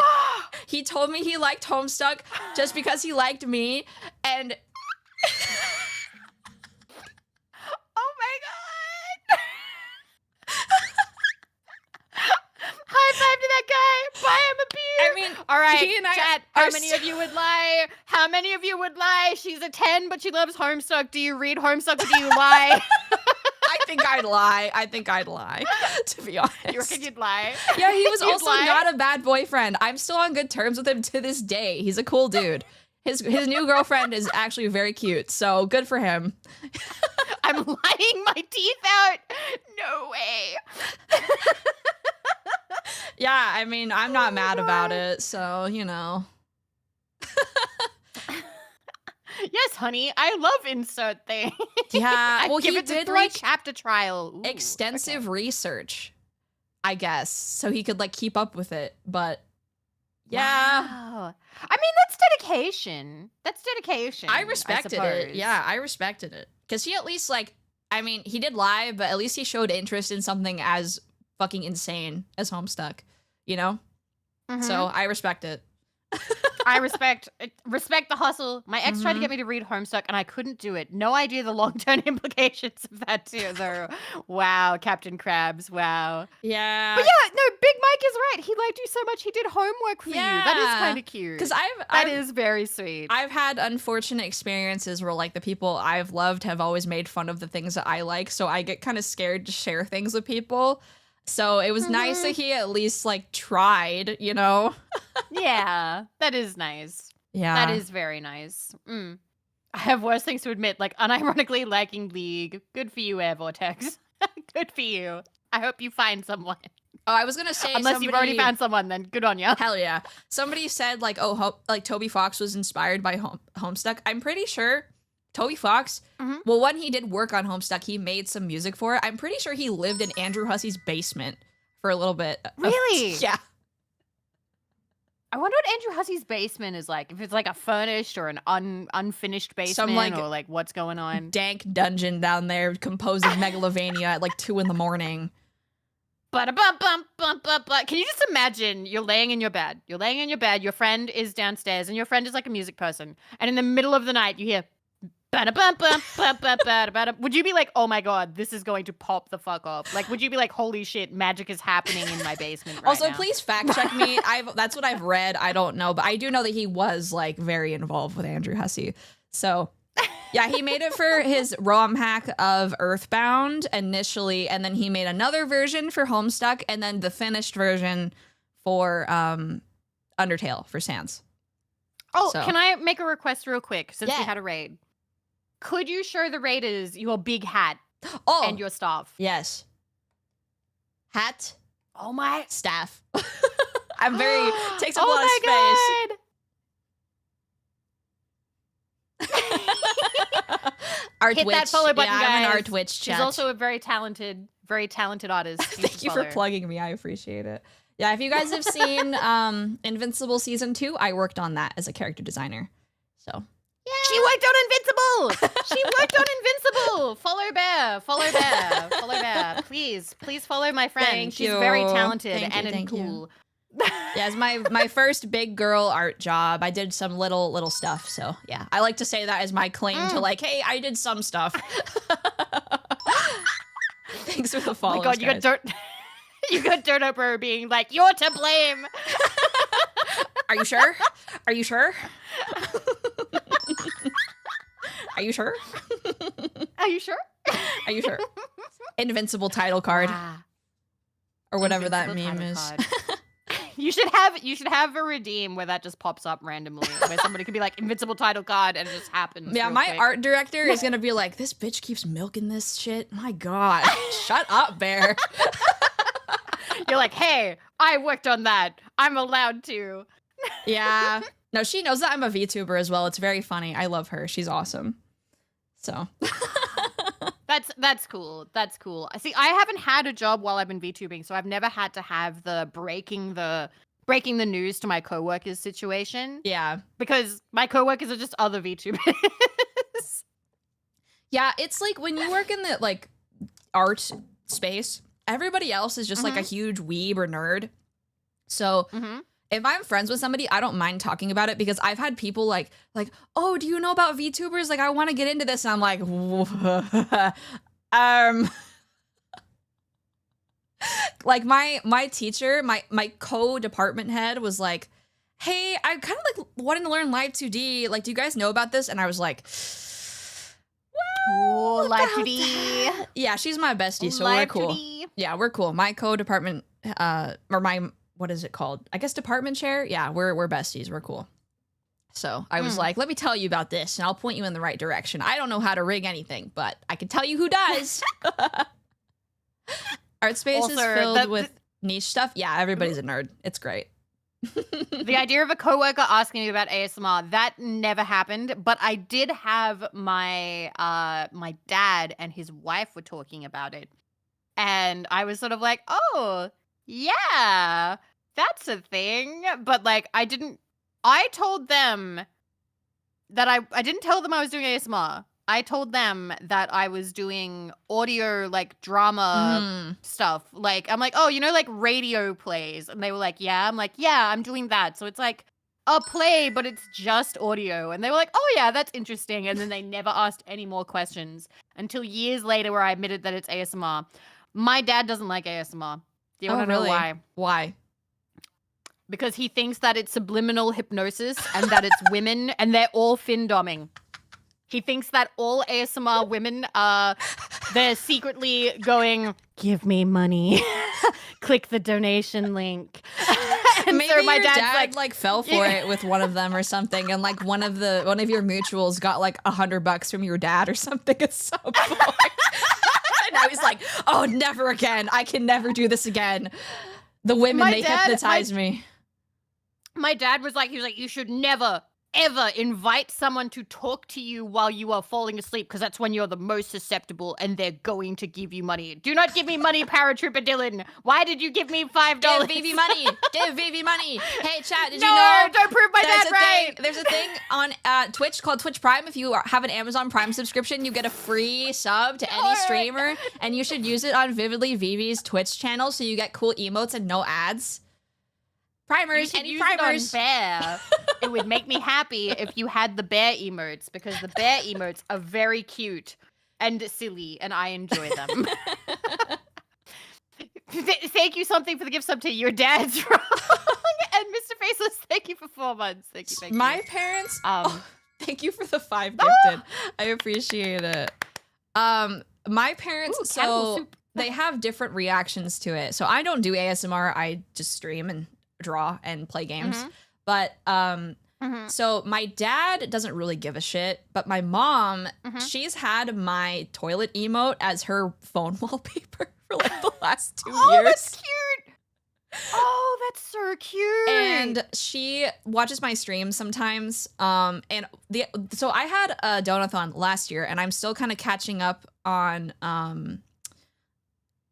he told me he liked Homestuck just because he liked me, and oh my god! High five to that guy! Buy him a beer! I mean, all right, he and I chat, how many of you would lie? How many of you would lie? She's a 10, but she loves Homestuck. Do you read Homestuck or do you lie? I think I'd lie, to be honest. You reckon you'd lie? Yeah, he was You'd also lie? not a bad boyfriend. I'm still on good terms with him to this day. He's a cool dude. His new girlfriend is actually very cute, so good for him. I'm lying my teeth out. No way. Yeah, I mean, I'm not mad about it, so, you know. Yes, honey, I love insert thing. Yeah, I'd well, give he it to did, 3 like, chapter trial. Ooh, extensive okay. research, I guess, so he could, like, keep up with it, but, yeah. Wow. I mean, that's dedication. That's dedication. I respected it. suppose. Yeah, I respected it. Because he at least, like, I mean, he did lie, but at least he showed interest in something as fucking insane as Homestuck, you know? Mhm. So I respect it. I respect the hustle. My ex tried to get me to read Homestuck, and I couldn't do it. No idea the long-term implications of that, too, though. Wow, Captain Krabs, wow. Yeah. But yeah, no, Big Mike is right. He liked you so much, he did homework for you. That is Yeah. kind of cute. Because That is very sweet. I've had unfortunate experiences where, like, the people I've loved have always made fun of the things that I like, so I get kind of scared to share things with people. So it was nice that he at least, like, tried, you know? Yeah, that is nice. Yeah. That is very nice. I have worse things to admit, like unironically liking League. Good for you, Air Vortex. Good for you. I hope you find someone. Oh, I was gonna say Unless you've already found someone, then good on you. Hell yeah. Somebody said, like, oh, like, Toby Fox was inspired by Homestuck. I'm pretty sure Toby Fox, well, when he did work on Homestuck, he made some music for it. I'm pretty sure he lived in Andrew Hussey's basement for a little bit. Really? Yeah. I wonder what Andrew Hussey's basement is like. If it's like a furnished or an unfinished basement, like, or like what's going on. Dank dungeon down there composed of megalovania at like 2 a.m. Can you just imagine you're laying in your bed. You're laying in your bed. Your friend is downstairs, and your friend is like a music person. And in the middle of the night, you hear. Would you be like, oh my god, this is going to pop the fuck off? Like, would you be like, holy shit, magic is happening in my basement right Also, now? please fact check me. That's what I've read. I don't know, but I do know that he was like very involved with Andrew Hussey. So yeah, he made it for his ROM hack of Earthbound initially, and then he made another version for Homestuck, and then the finished version for Undertale for Sans. Oh, So. can I make a request real quick since we Yeah. had a raid? Could you show the raiders your big hat Oh, and your staff? yes. Hat, Oh my. staff. I'm very takes up a Oh lot of space. god. Art Hit witch. that follow button, yeah, guys. I'm an art witch. She's chat. also a very talented artist. Thank you for plugging me. I appreciate it. Yeah, if you guys have seen Invincible Season 2, I worked on that as a character designer. So, yeah. She worked on Invincible. She worked on Invincible. Follow Bear. Follow Bear. Follow Bear. Please follow my friend. Thank She's you. very talented Thank you, and thank you. cool. Yeah, it's my first big girl art job. I did some little stuff. So, yeah. I like to say that as my claim to like, hey, I did some stuff. Thanks for the follow. Oh my god, you got dirt. You got Dirt Bro being like, you're to blame. Are you sure? Are you sure? Are you sure? Are you sure? Are you sure? Invincible title card. Ah, Or whatever that Invincible meme title is. card. You should have a redeem where that just pops up randomly, where somebody could be like invincible title card and it just happens. Yeah, real my quick. art director is gonna be like, this bitch keeps milking this shit. My God, shut up, Bear. You're like, hey, I worked on that. I'm allowed to. Yeah. No, she knows that I'm a VTuber as well. It's very funny. I love her. She's awesome. So. That's cool. That's cool. See, I haven't had a job while I've been VTubing, so I've never had to have the breaking the news to my coworkers situation. Yeah. Because my coworkers are just other VTubers. Yeah, it's like when you work in the like art space, everybody else is just like a huge weeb or nerd. So if I'm friends with somebody, I don't mind talking about it because I've had people like, oh, do you know about VTubers? Like, I want to get into this. And I'm like, like my teacher, my co-department head was like, hey, I kind of like wanting to learn Live 2D. Like, do you guys know about this? And I was like, Oh, Live about 2D. that? Yeah, she's my bestie, so Live we're cool. 2D. Yeah, we're cool. My co-department, or my, what is it called? I guess department chair. Yeah, we're besties. We're cool. So I was like, let me tell you about this, and I'll point you in the right direction. I don't know how to rig anything, but I can tell you who does. Art space is Also, filled with niche stuff. Yeah, everybody's a nerd. It's great. The idea of a coworker asking me about ASMR, that never happened, but I did have my my dad and his wife were talking about it. And I was sort of like, "Oh, yeah, that's a thing." But like I told them that I didn't tell them I was doing ASMR. I told them that I was doing audio, like, drama stuff. Like, I'm like, oh, you know, like, radio plays. And they were like, yeah. I'm like, yeah, I'm doing that. So it's like a play, but it's just audio. And they were like, oh, yeah, that's interesting. And then they never asked any more questions until years later where I admitted that it's ASMR. My dad doesn't like ASMR. Do you want to know why? Why? Because he thinks that it's subliminal hypnosis and that it's women and they're all fin-doming. He thinks that all ASMR women they're secretly going, give me money, click the donation link. And maybe so my your dad's dad like fell for it with one of them or something, and like one of your mutuals got like $100 from your dad or something at some point. And now he's like, oh, never again. I can never do this again. The women, they hypnotize me. My dad was like, you should never, ever invite someone to talk to you while you are falling asleep because that's when you're the most susceptible and they're going to give you money. Do not give me money, Paratrooper Dylan. Why did you give me $5? Give Vivi money. Give Vivi money. Hey, chat, did you No, know? don't prove my dad right. There's a thing on Twitch called Twitch Prime. If you have an Amazon Prime subscription, you get a free sub to any streamer, and you should use it on Vividly Vivi's Twitch channel so you get cool emotes and no ads. Primers, any primers. It on bear. It would make me happy if you had the bear emotes because the bear emotes are very cute and silly and I enjoy them. Thank you something for the gift sub to your dad's wrong. And Mr. Faceless, thank you for 4 months. Thank you. My parents, thank you for the 5 gifted. I appreciate it. My parents, so they have different reactions to it. So I don't do ASMR. I just stream and draw and play games. But so my dad doesn't really give a shit, but my mom, she's had my toilet emote as her phone wallpaper for like the last 2 years. Oh, that's cute. Oh, that's so cute. And she watches my streams sometimes. So I had a donathon last year and I'm still kind of catching up on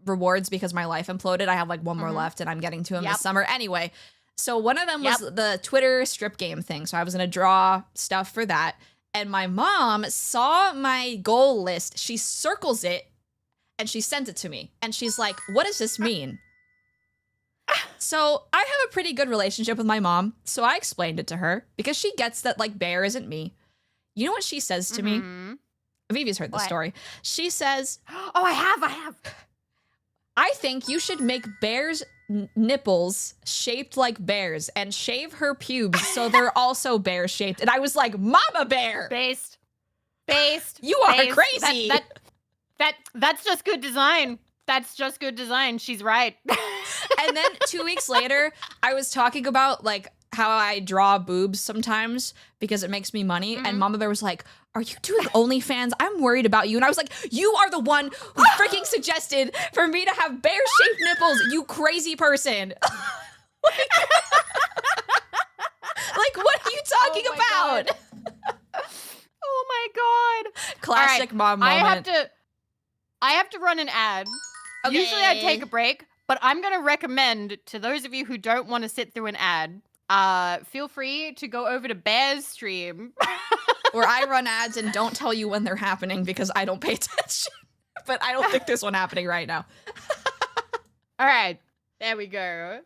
rewards because my life imploded. I have like 1 more left and I'm getting to them this summer. Anyway, so one of them was the Twitter strip game thing. So I was going to draw stuff for that. And my mom saw my goal list. She circles it and she sent it to me. And she's like, what does this mean? So I have a pretty good relationship with my mom. So I explained it to her because she gets that like bear isn't me. You know what she says to me? Vivi's heard the story. She says, oh, I have. I think you should make bears' nipples shaped like bears and shave her pubes so they're also bear shaped. And I was like, Mama Bear! Based. You are crazy! That's just good design. That's just good design. She's right. And then 2 weeks later, I was talking about like how I draw boobs sometimes because it makes me money. And Mama Bear was like, are you doing OnlyFans? I'm worried about you. And I was like, you are the one who freaking suggested for me to have bear-shaped nipples, you crazy person. Like, what are you talking about? Oh my god. Classic mom moment. I have to run an ad. Okay. Usually I take a break, but I'm going to recommend to those of you who don't want to sit through an ad, feel free to go over to Bear's stream. Where I run ads and don't tell you when they're happening because I don't pay attention. But I don't think there's one happening right now. All right. There we go.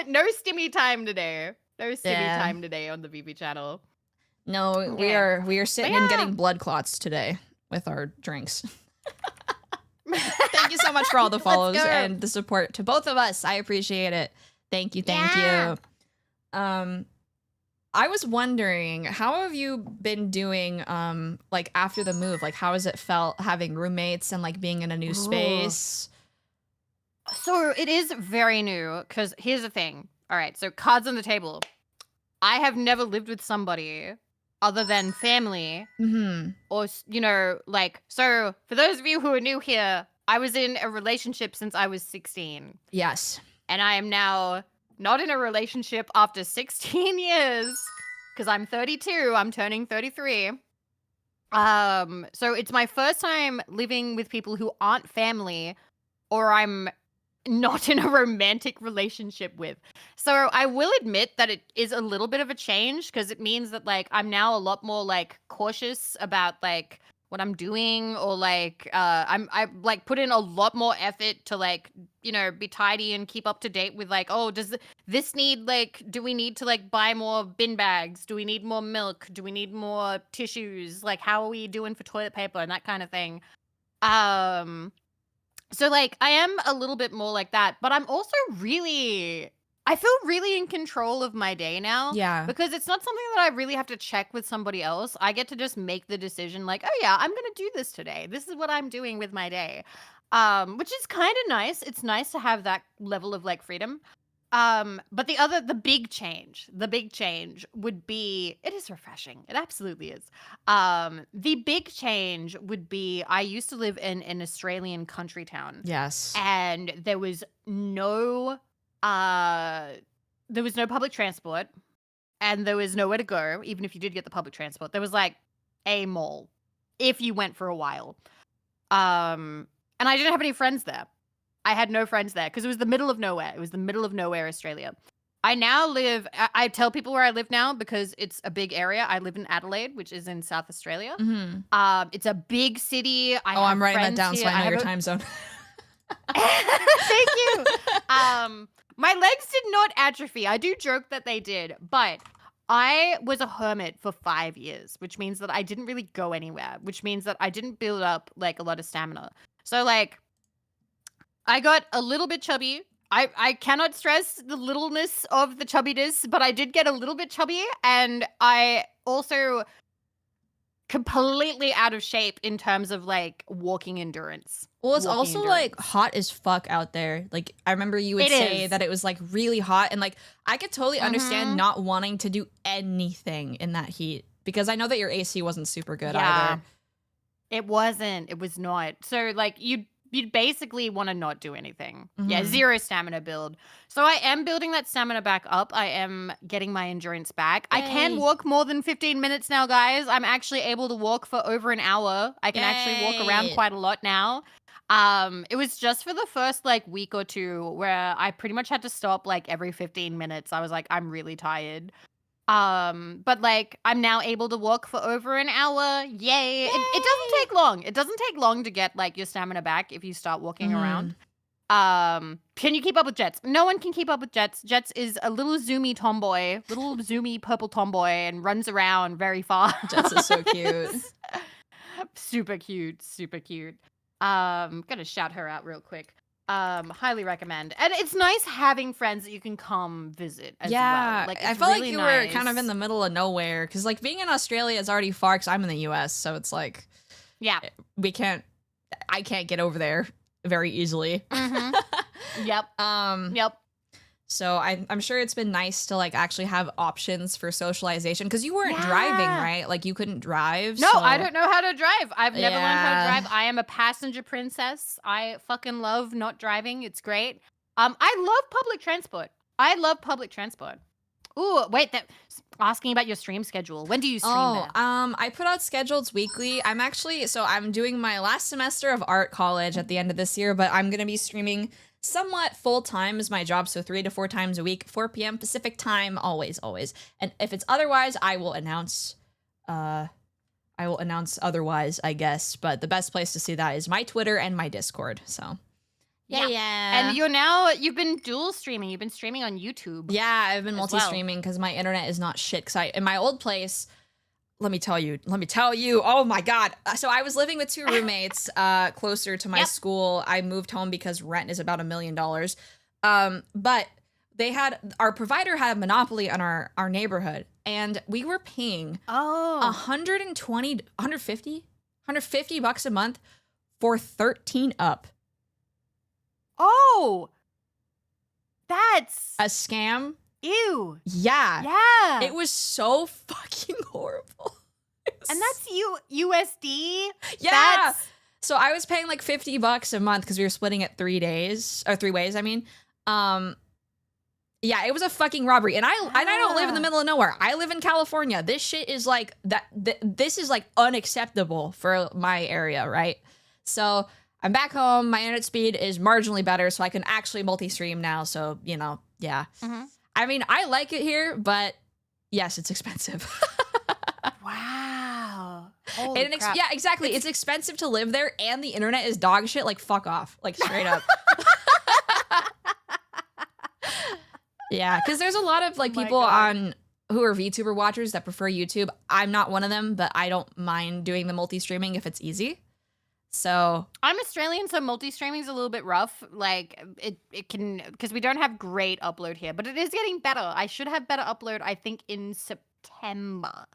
No stimmy time today. No stimmy time today on the VB channel. No, we are sitting and getting blood clots today with our drinks. Thank you so much for all the follows and the support to both of us. I appreciate it. Thank you. I was wondering, how have you been doing like after the move? Like how has it felt having roommates and like being in a new space? So it is very new because here's the thing. All right, so cards on the table. I have never lived with somebody other than family or, you know, like, so for those of you who are new here, I was in a relationship since I was 16. Yes. And I am now not in a relationship after 16 years because I'm 32. I'm turning 33. So it's my first time living with people who aren't family or I'm not in a romantic relationship with. So I will admit that it is a little bit of a change because it means that like I'm now a lot more like cautious about like what I'm doing or like I like put in a lot more effort to like, you know, be tidy and keep up to date with like, oh, does this need like, do we need to like buy more bin bags? Do we need more milk? Do we need more tissues? Like how are we doing for toilet paper and that kind of thing? So like I am a little bit more like that, but I'm also I feel really in control of my day now. Yeah. Because it's not something that I really have to check with somebody else. I get to just make the decision like, oh yeah, I'm going to do this today. This is what I'm doing with my day. Which is kind of nice. It's nice to have that level of like freedom. But the big change would be, it is refreshing. It absolutely is. The big change would be, I used to live in an Australian country town. Yes. And there was no public transport and there was nowhere to go. Even if you did get the public transport, there was like a mall if you went for a while. And I didn't have any friends there. I had no friends there because it was the middle of nowhere. It was the middle of nowhere, Australia. I now I tell people where I live now because it's a big area. I live in Adelaide, which is in South Australia. It's a big city. I'm writing that down so I know your time zone. Thank you. My legs did not atrophy. I do joke that they did, but I was a hermit for 5 years, which means that I didn't really go anywhere, which means that I didn't build up like a lot of stamina. So like I got a little bit chubby. I cannot stress the littleness of the chubbiness, but I did get a little bit chubby, and I also completely out of shape in terms of like walking endurance. Well, it's also like hot as fuck out there. Like I remember you would say that it was like really hot, and like I could totally understand not wanting to do anything in that heat because I know that your AC wasn't super good either. It wasn't. It was not. So like you'd basically want to not do anything. Yeah, zero stamina build. So I am building that stamina back up. I am getting my endurance back. Yay. I can walk more than 15 minutes now, guys. I'm actually able to walk for over an hour. I can actually walk around quite a lot now. It was just for the first like week or two where I pretty much had to stop like every 15 minutes. I was like, I'm really tired. But like I'm now able to walk for over an hour. Yay. It doesn't take long. It doesn't take long to get like your stamina back if you start walking around. Can you keep up with Jets? No one can keep up with Jets. Jets is a little zoomy tomboy, little zoomy purple tomboy, and runs around very fast. Jets is so cute. Super cute, super cute. Gonna shout her out real quick. Highly recommend. And it's nice having friends that you can come visit as well. Like, I felt really like you were kind of in the middle of nowhere because like being in Australia is already far because I'm in the US, so it's like I can't get over there very easily. Yep. Yep. So I'm sure it's been nice to like actually have options for socialization because you weren't driving, right? Like you couldn't drive. No, so. I don't know how to drive. I've never learned how to Yeah. drive. I am a passenger princess. I fucking love not driving. It's great. I love public transport. I love public transport. Ooh, wait, asking about your stream schedule. When do you stream there? I put out schedules weekly. I'm doing my last semester of art college at the end of this year, but I'm going to be streaming somewhat full time is my job, so 3 to 4 times a week, 4 p.m. Pacific time, always. And if it's otherwise, I will announce otherwise, I guess. But the best place to see that is my Twitter and my Discord. So yeah. And you've been dual streaming. You've been streaming on YouTube. Yeah, I've been as multi-streaming because my internet is not shit. Because in my old place, let me tell you, oh my God. So I was living with 2 roommates closer to my school. I moved home because rent is about $1 million. But our provider had a monopoly on our neighborhood, and we were paying $150 a month for 13 up. Oh, that's a scam. Ew. Yeah. Yeah. It was so fucking horrible. And that's USD? Yeah. So I was paying like $50 a month because we were splitting it 3 ways. I mean, yeah, it was a fucking robbery. And I don't live in the middle of nowhere. I live in California. This shit is like this is like unacceptable for my area, right? So I'm back home. My internet speed is marginally better, so I can actually multi-stream now. So, yeah. I mean, I like it here, but yes, it's expensive. Wow. Yeah, exactly. It's expensive to live there, and the internet is dog shit. Like, fuck off. Like, straight up. Yeah, because there's a lot of like people who are VTuber watchers that prefer YouTube. I'm not one of them, but I don't mind doing the multi-streaming if it's easy. So I'm Australian, so multi-streaming is a little bit rough. Like it can, because we don't have great upload here, but it is getting better. I should have better upload, I think, in September.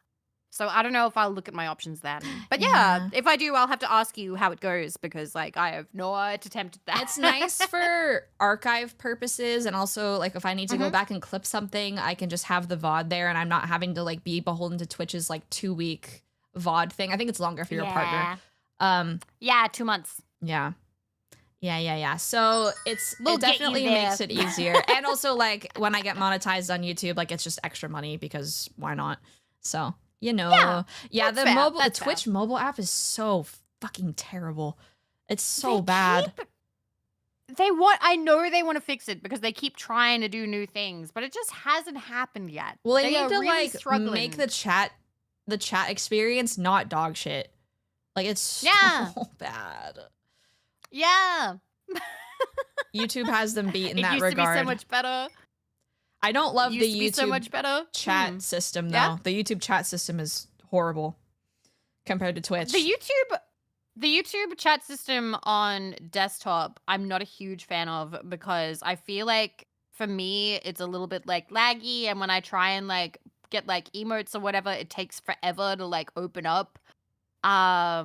So I don't know if I'll look at my options then. But yeah, if I do, I'll have to ask you how it goes because like I have not attempted that. It's nice for archive purposes, and also like if I need to go back and clip something, I can just have the VOD there, and I'm not having to like be beholden to Twitch's like 2-week VOD thing. I think it's longer for your partner. Yeah, 2 months. Yeah. So it definitely makes it easier. And also like when I get monetized on YouTube, like it's just extra money because why not? So, the Twitch mobile app is so fucking terrible. It's so bad. I know they want to fix it because they keep trying to do new things, but it just hasn't happened yet. Well, they need to really like struggling. make the chat experience not dog shit. Like, it's so bad. Yeah. YouTube has them beat in that regard. It used to be so much better. I don't love the YouTube so much better. chat system, though. Yeah? The YouTube chat system is horrible compared to Twitch. The YouTube chat system on desktop, I'm not a huge fan of because I feel like, for me, it's a little bit, like, laggy. And when I try and, like, get, like, emotes or whatever, it takes forever to, like, open up. I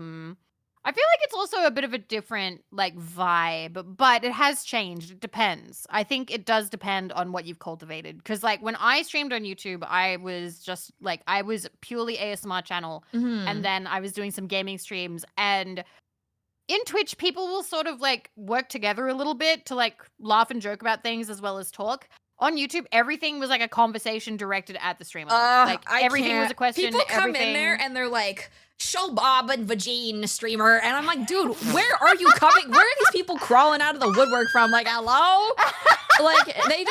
feel like it's also a bit of a different like vibe, but it has changed. It depends. I think it does depend on what you've cultivated. Because like when I streamed on YouTube, I was just like I was purely ASMR channel, and then I was doing some gaming streams. And in Twitch, people will sort of like work together a little bit to like laugh and joke about things as well as talk. On YouTube, everything was like a conversation directed at the streamer. Like everything was a question. People come in there and they're like, "Show Bob and Vagine streamer," and I'm like, "Dude, where are you coming? Where are these people crawling out of the woodwork from? Like, hello?" Like they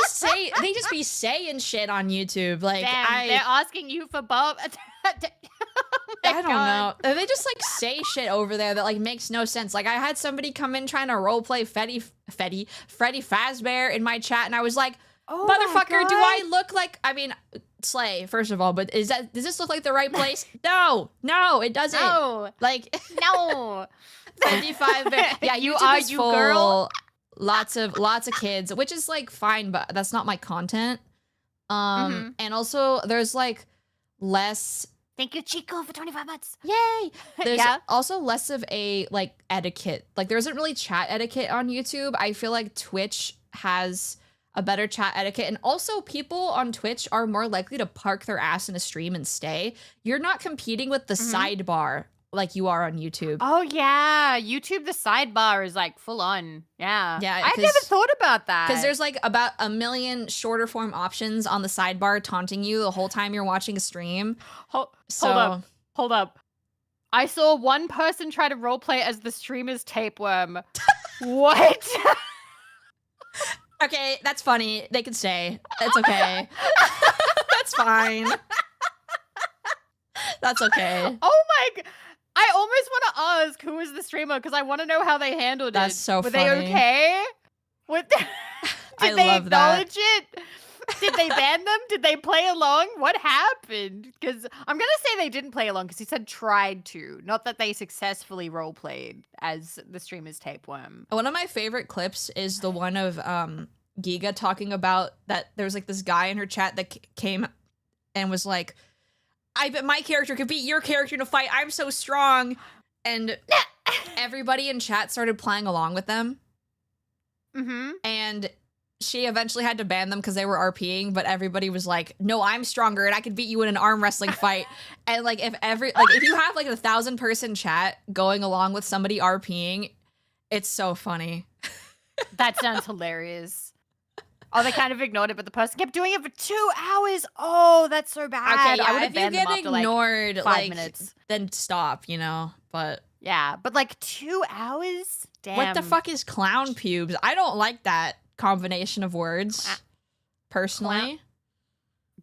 just be saying shit on YouTube. Like, they're asking you for Bob. I don't know. They just like say shit over there that like makes no sense. Like I had somebody come in trying to roleplay Freddy Fazbear in my chat, and I was like, motherfucker, do I look like, I mean, Slay, first of all, but does this look like the right place? No, it doesn't. No. Like, no. 55. Yeah, YouTube is full. Girl. Lots of kids, which is like fine, but that's not my content. And also there's like less Thank you, Chico, for 25 months. Yay! There's Yeah. also less of a like etiquette. Like there isn't really chat etiquette on YouTube. I feel like Twitch has a better chat etiquette, and also people on Twitch are more likely to park their ass in a stream and stay. You're not competing with the sidebar like you are on YouTube. Oh yeah, YouTube the sidebar is like full on. Yeah. Yeah, I never thought about that. Because there's like about a million shorter form options on the sidebar taunting you the whole time you're watching a stream. Hold up. I saw one person try to roleplay as the streamer's tapeworm. What? Okay, that's funny. They can stay. It's okay. That's fine. That's okay. Oh my god. I almost want to ask who was the streamer because I want to know how they handled it. That's so Were funny. they okay? Did I they love that. acknowledge it? Did they ban them? Did they play along? What happened? Because I'm going to say they didn't play along because he said tried to. Not that they successfully roleplayed as the streamer's tapeworm. One of my favorite clips is the one of Giga talking about that there's like this guy in her chat that came and was like, I bet my character could beat your character in a fight. I'm so strong. And everybody in chat started playing along with them. Mm-hmm. And she eventually had to ban them because they were RPing, but everybody was like, no, I'm stronger and I could beat you in an arm wrestling fight. And like if you have like a 1,000-person chat going along with somebody RPing, it's so funny. That sounds hilarious. Oh, they kind of ignored it, but the person kept doing it for 2 hours. Oh, that's so bad. Okay, I yeah, would have if you banned them get after ignored, like 5 like, minutes. then stop, you know? But Yeah, but like 2 hours? Damn. what the fuck is clown pubes? I don't like that combination of words, personally.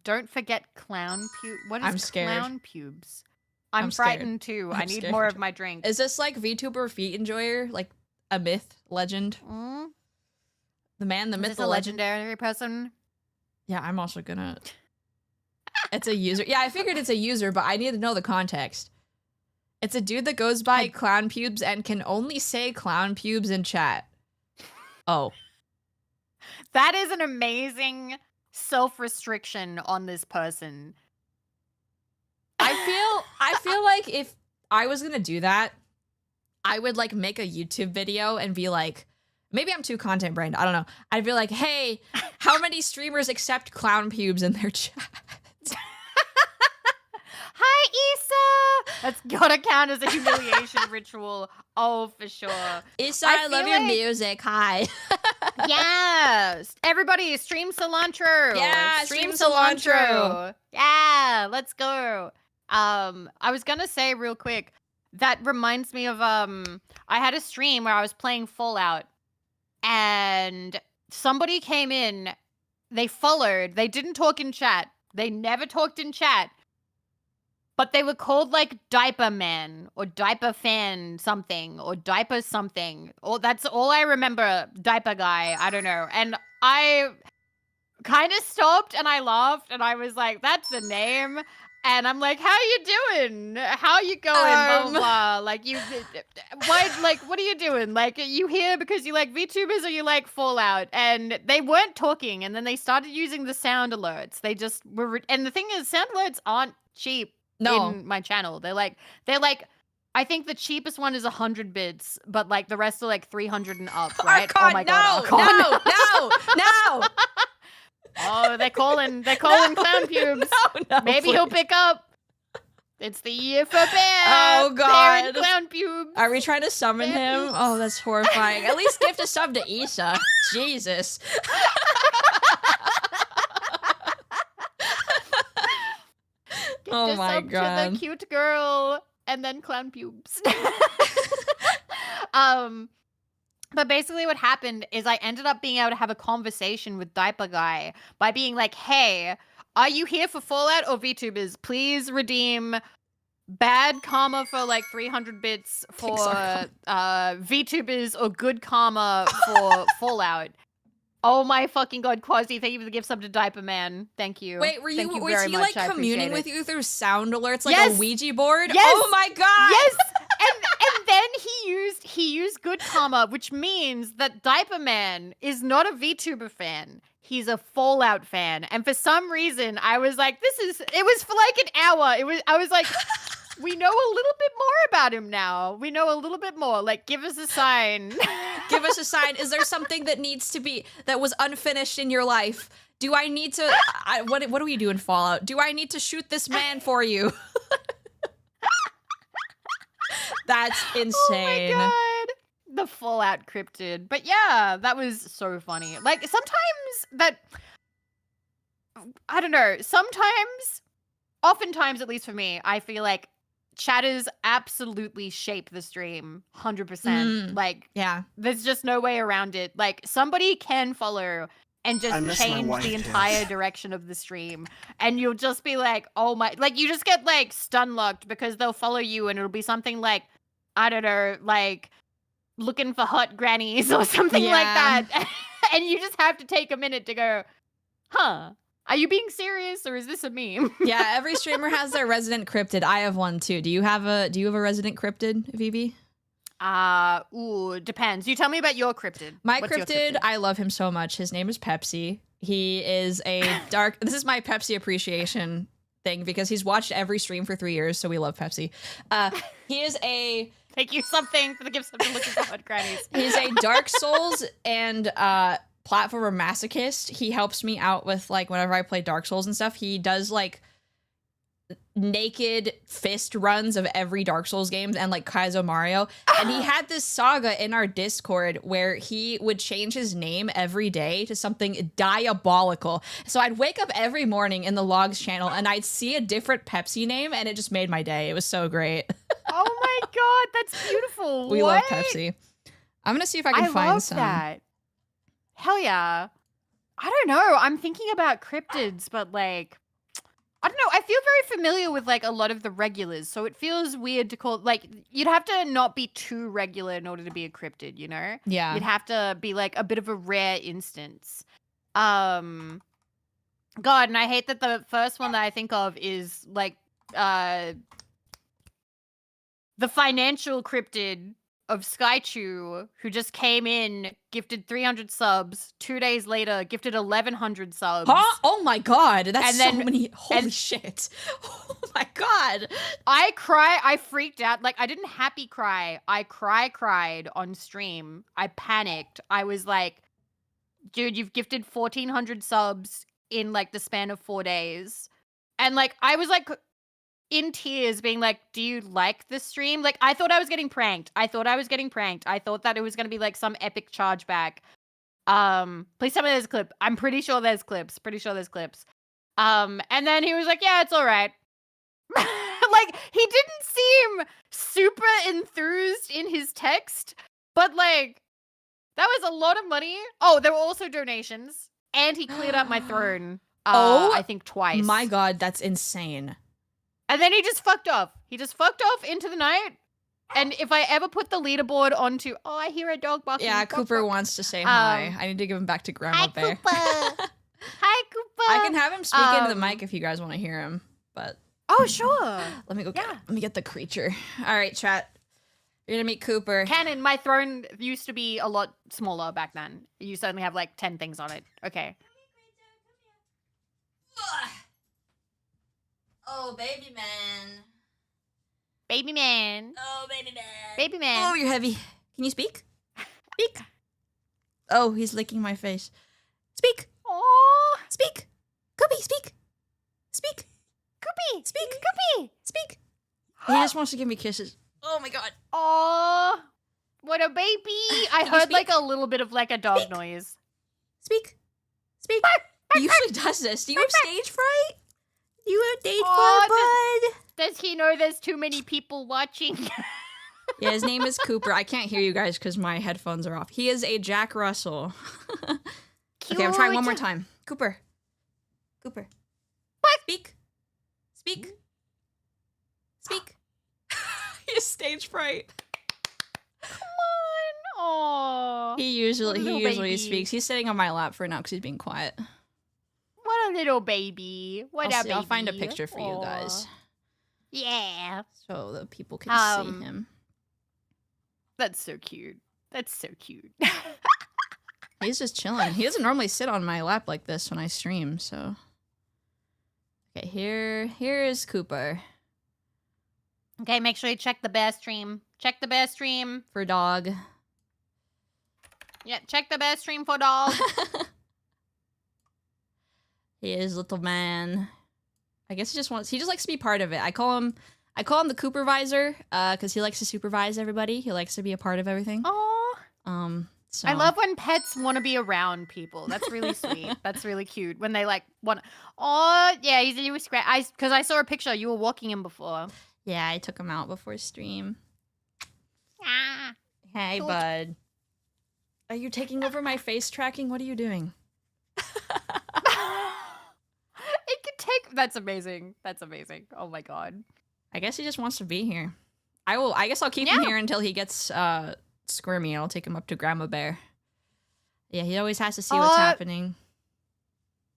Don't forget clown pubes. What is I'm scared. clown pubes? I'm scared. frightened too. I I'm need scared. more of my drink. Is this like VTuber feet enjoyer? Like a myth, legend? Mm? The man, the Is myth, this the a legend? legendary person? Yeah, I'm also gonna... It's a user. Yeah, I figured it's a user, but I need to know the context. It's a dude that goes by clown pubes and can only say clown pubes in chat. Oh. That is an amazing self-restriction on this person. I feel like if I was gonna do that, I would like make a YouTube video and be like, maybe I'm too content brained. I don't know. I'd be like, hey, how many streamers accept clown pubes in their chat? Hi, Issa! That's gotta count as a humiliation ritual. Oh, for sure. Issa, I I love feel your like- music. Hi. Yes! Everybody, stream cilantro! Yeah, stream cilantro. Yeah, let's go. I was gonna say real quick, that reminds me of, I had a stream where I was playing Fallout, and somebody came in, they followed, they didn't talk in chat, they never talked in chat, but they were called like Diaper Man or Diaper Fan something or Diaper something. Oh, that's all I remember. Diaper Guy. I don't know. And I kind of stopped and I laughed and I was like, that's a name. And I'm like, how you doing? How you going? Blah, blah, blah. Like you, why? Like, what are you doing? Like, are you here because you like VTubers or you like Fallout? And they weren't talking. And then they started using the sound alerts. They just were. And the thing is, sound alerts aren't cheap. No. In my channel. They're like, I think the cheapest one is 100 bits, but like the rest are like 300 and up, right? Archon, oh my god, Archon. no. Oh, they're calling clown pubes. No, Maybe please. he'll pick up. It's the year for bear. Oh, Bear and God. clown pubes. Are we trying to summon him? Oh, that's horrifying. At least gift a sub to Issa. Jesus. Oh Just my up to god. the cute girl and then clown pubes. But basically what happened is I ended up being able to have a conversation with Diaper Guy by being like, hey, are you here for Fallout or VTubers? Please redeem bad karma for like 300 bits for VTubers or good karma for Fallout. Oh my fucking god, Quasi, thank you for the gift sub to Diaper Man. Thank you. Wait, Thank you was very he much. like I communing appreciate with it. you through sound alerts like Yes! a Ouija board? Yes! Oh my god! Yes! And then he used good karma, which means that Diaper Man is not a VTuber fan. He's a Fallout fan. And for some reason, I was like, it was for like an hour. I was like, we know a little bit more about him now. We know a little bit more. Like, give us a sign. Give us a sign. Is there something that needs to be, that was unfinished in your life? Do I need to, what do we do in Fallout? Do I need to shoot this man for you? That's insane. Oh my god. The Fallout cryptid. But yeah, that was so funny. Like, I don't know, oftentimes, at least for me, I feel like chatters absolutely shape the stream 100%. Like, yeah, there's just no way around it. Like, somebody can follow and just change the entire direction of the stream. And you'll just be like, oh my, like, you just get like stun locked because they'll follow you and it'll be something like, I don't know, like looking for hot grannies or something like that. And you just have to take a minute to go, huh? Are you being serious or is this a meme? Yeah, every streamer has their resident cryptid. I have one too. Do you have a resident cryptid, Vivi? Depends. You tell me about your cryptid. What's your cryptid, I love him so much. His name is Pepsi. He is a dark, this is my Pepsi appreciation thing because he's watched every stream for 3 years, so we love Pepsi. He is a... Thank you something for the gift of looking for hot grannies. He's a Dark Souls and platformer masochist. He helps me out with like whenever I play Dark Souls and stuff. He does like naked fist runs of every Dark Souls games and like Kaizo Mario. And he had this saga in our Discord where he would change his name every day to something diabolical. So I'd wake up every morning in the logs channel and I'd see a different Pepsi name and it just made my day. It was so great. Oh my god, that's beautiful. We love Pepsi. I'm gonna see if I can find some. That. Hell yeah. I don't know. I'm thinking about cryptids, but like, I don't know. I feel very familiar with like a lot of the regulars, so it feels weird to call, like, you'd have to not be too regular in order to be a cryptid, you know? Yeah. You'd have to be like a bit of a rare instance. God, and I hate that the first one that I think of is like the financial cryptid of Skychew, who just came in, gifted 300 subs. 2 days later, gifted 1,100 subs. Huh? Oh my god, that's And so then- many. Holy shit. Oh my god. I freaked out. Like, I didn't happy cry. I cried on stream. I panicked. I was like, dude, you've gifted 1,400 subs in like the span of 4 days. And like, I was like in tears being like, do you like the stream? Like, I thought I was getting pranked. I thought that it was going to be like some epic chargeback. Please tell me there's a clip. I'm pretty sure there's clips. And then he was like, yeah, it's all right. Like, he didn't seem super enthused in his text, but like, that was a lot of money. Oh, there were also donations, and he cleared up my throne. I think twice. My god, that's insane. And then he just fucked off. He just fucked off into the night. And if I ever put the leaderboard onto, oh, I hear a dog barking. Yeah, Bark, Cooper bark. wants to say hi. I need to give him back to Grandma Hi, Bear. Cooper. Hi, Cooper. I can have him speak into the mic if you guys want to hear him, but Oh, sure. let me go Yeah. let me get the creature. All right, chat. You're gonna meet Cooper. Canon, my throne used to be a lot smaller back then. You used to only have like 10 things on it. Okay. Oh, baby man. Baby man. Oh, baby man. Baby man. Oh, you're heavy. Can you speak? Speak. Oh, he's licking my face. Speak. Oh, Speak. Cooper, speak. Speak. Koopy. Speak. Koopy. Speak. He just wants to give me kisses. Oh my god. Oh, what a baby. I Can you heard like speak? a little bit of like a dog Speak. noise. Speak. Speak. He usually does this. Do you have stage fright? Do you have stage Oh, fright, Does he know there's too many people watching? bud? Yeah, his name is Cooper. I can't hear you guys because my headphones are off. He is a Jack Russell. Okay, I'm trying one more Cute. time. Cooper. Cooper. Speak. Speak. Speak. He has stage fright. Oh, He usually baby. speaks. He's sitting on my lap for now because he's being quiet. what a little baby. What a baby. I'll find a picture for you guys Aw. Yeah. so that people can see Um, him. That's so cute. That's so cute. He's just chilling. He doesn't normally sit on my lap like this when I stream, so. Okay, here's Cooper. Okay, make sure you check the bear stream. Check the bear stream. For dog. Yeah, check the bear stream for dog. He is little man. I guess he just likes to be part of it. I call him the Coopervisor, because he likes to supervise everybody. He likes to be a part of everything. Aww. So. I love when pets want to be around people. That's really sweet. That's really cute. When they like want. Oh yeah, he's a little scratch. Because I saw a picture. You were walking him before. Yeah, I took him out before stream. Ah. Hey, Cute. bud. Are you taking over my face tracking? What are you doing? It could take. That's amazing. That's amazing. Oh my god. I guess he just wants to be here. I guess I'll keep him here until he gets squirmy. I'll take him up to Grandma Bear. Yeah, he always has to see what's happening.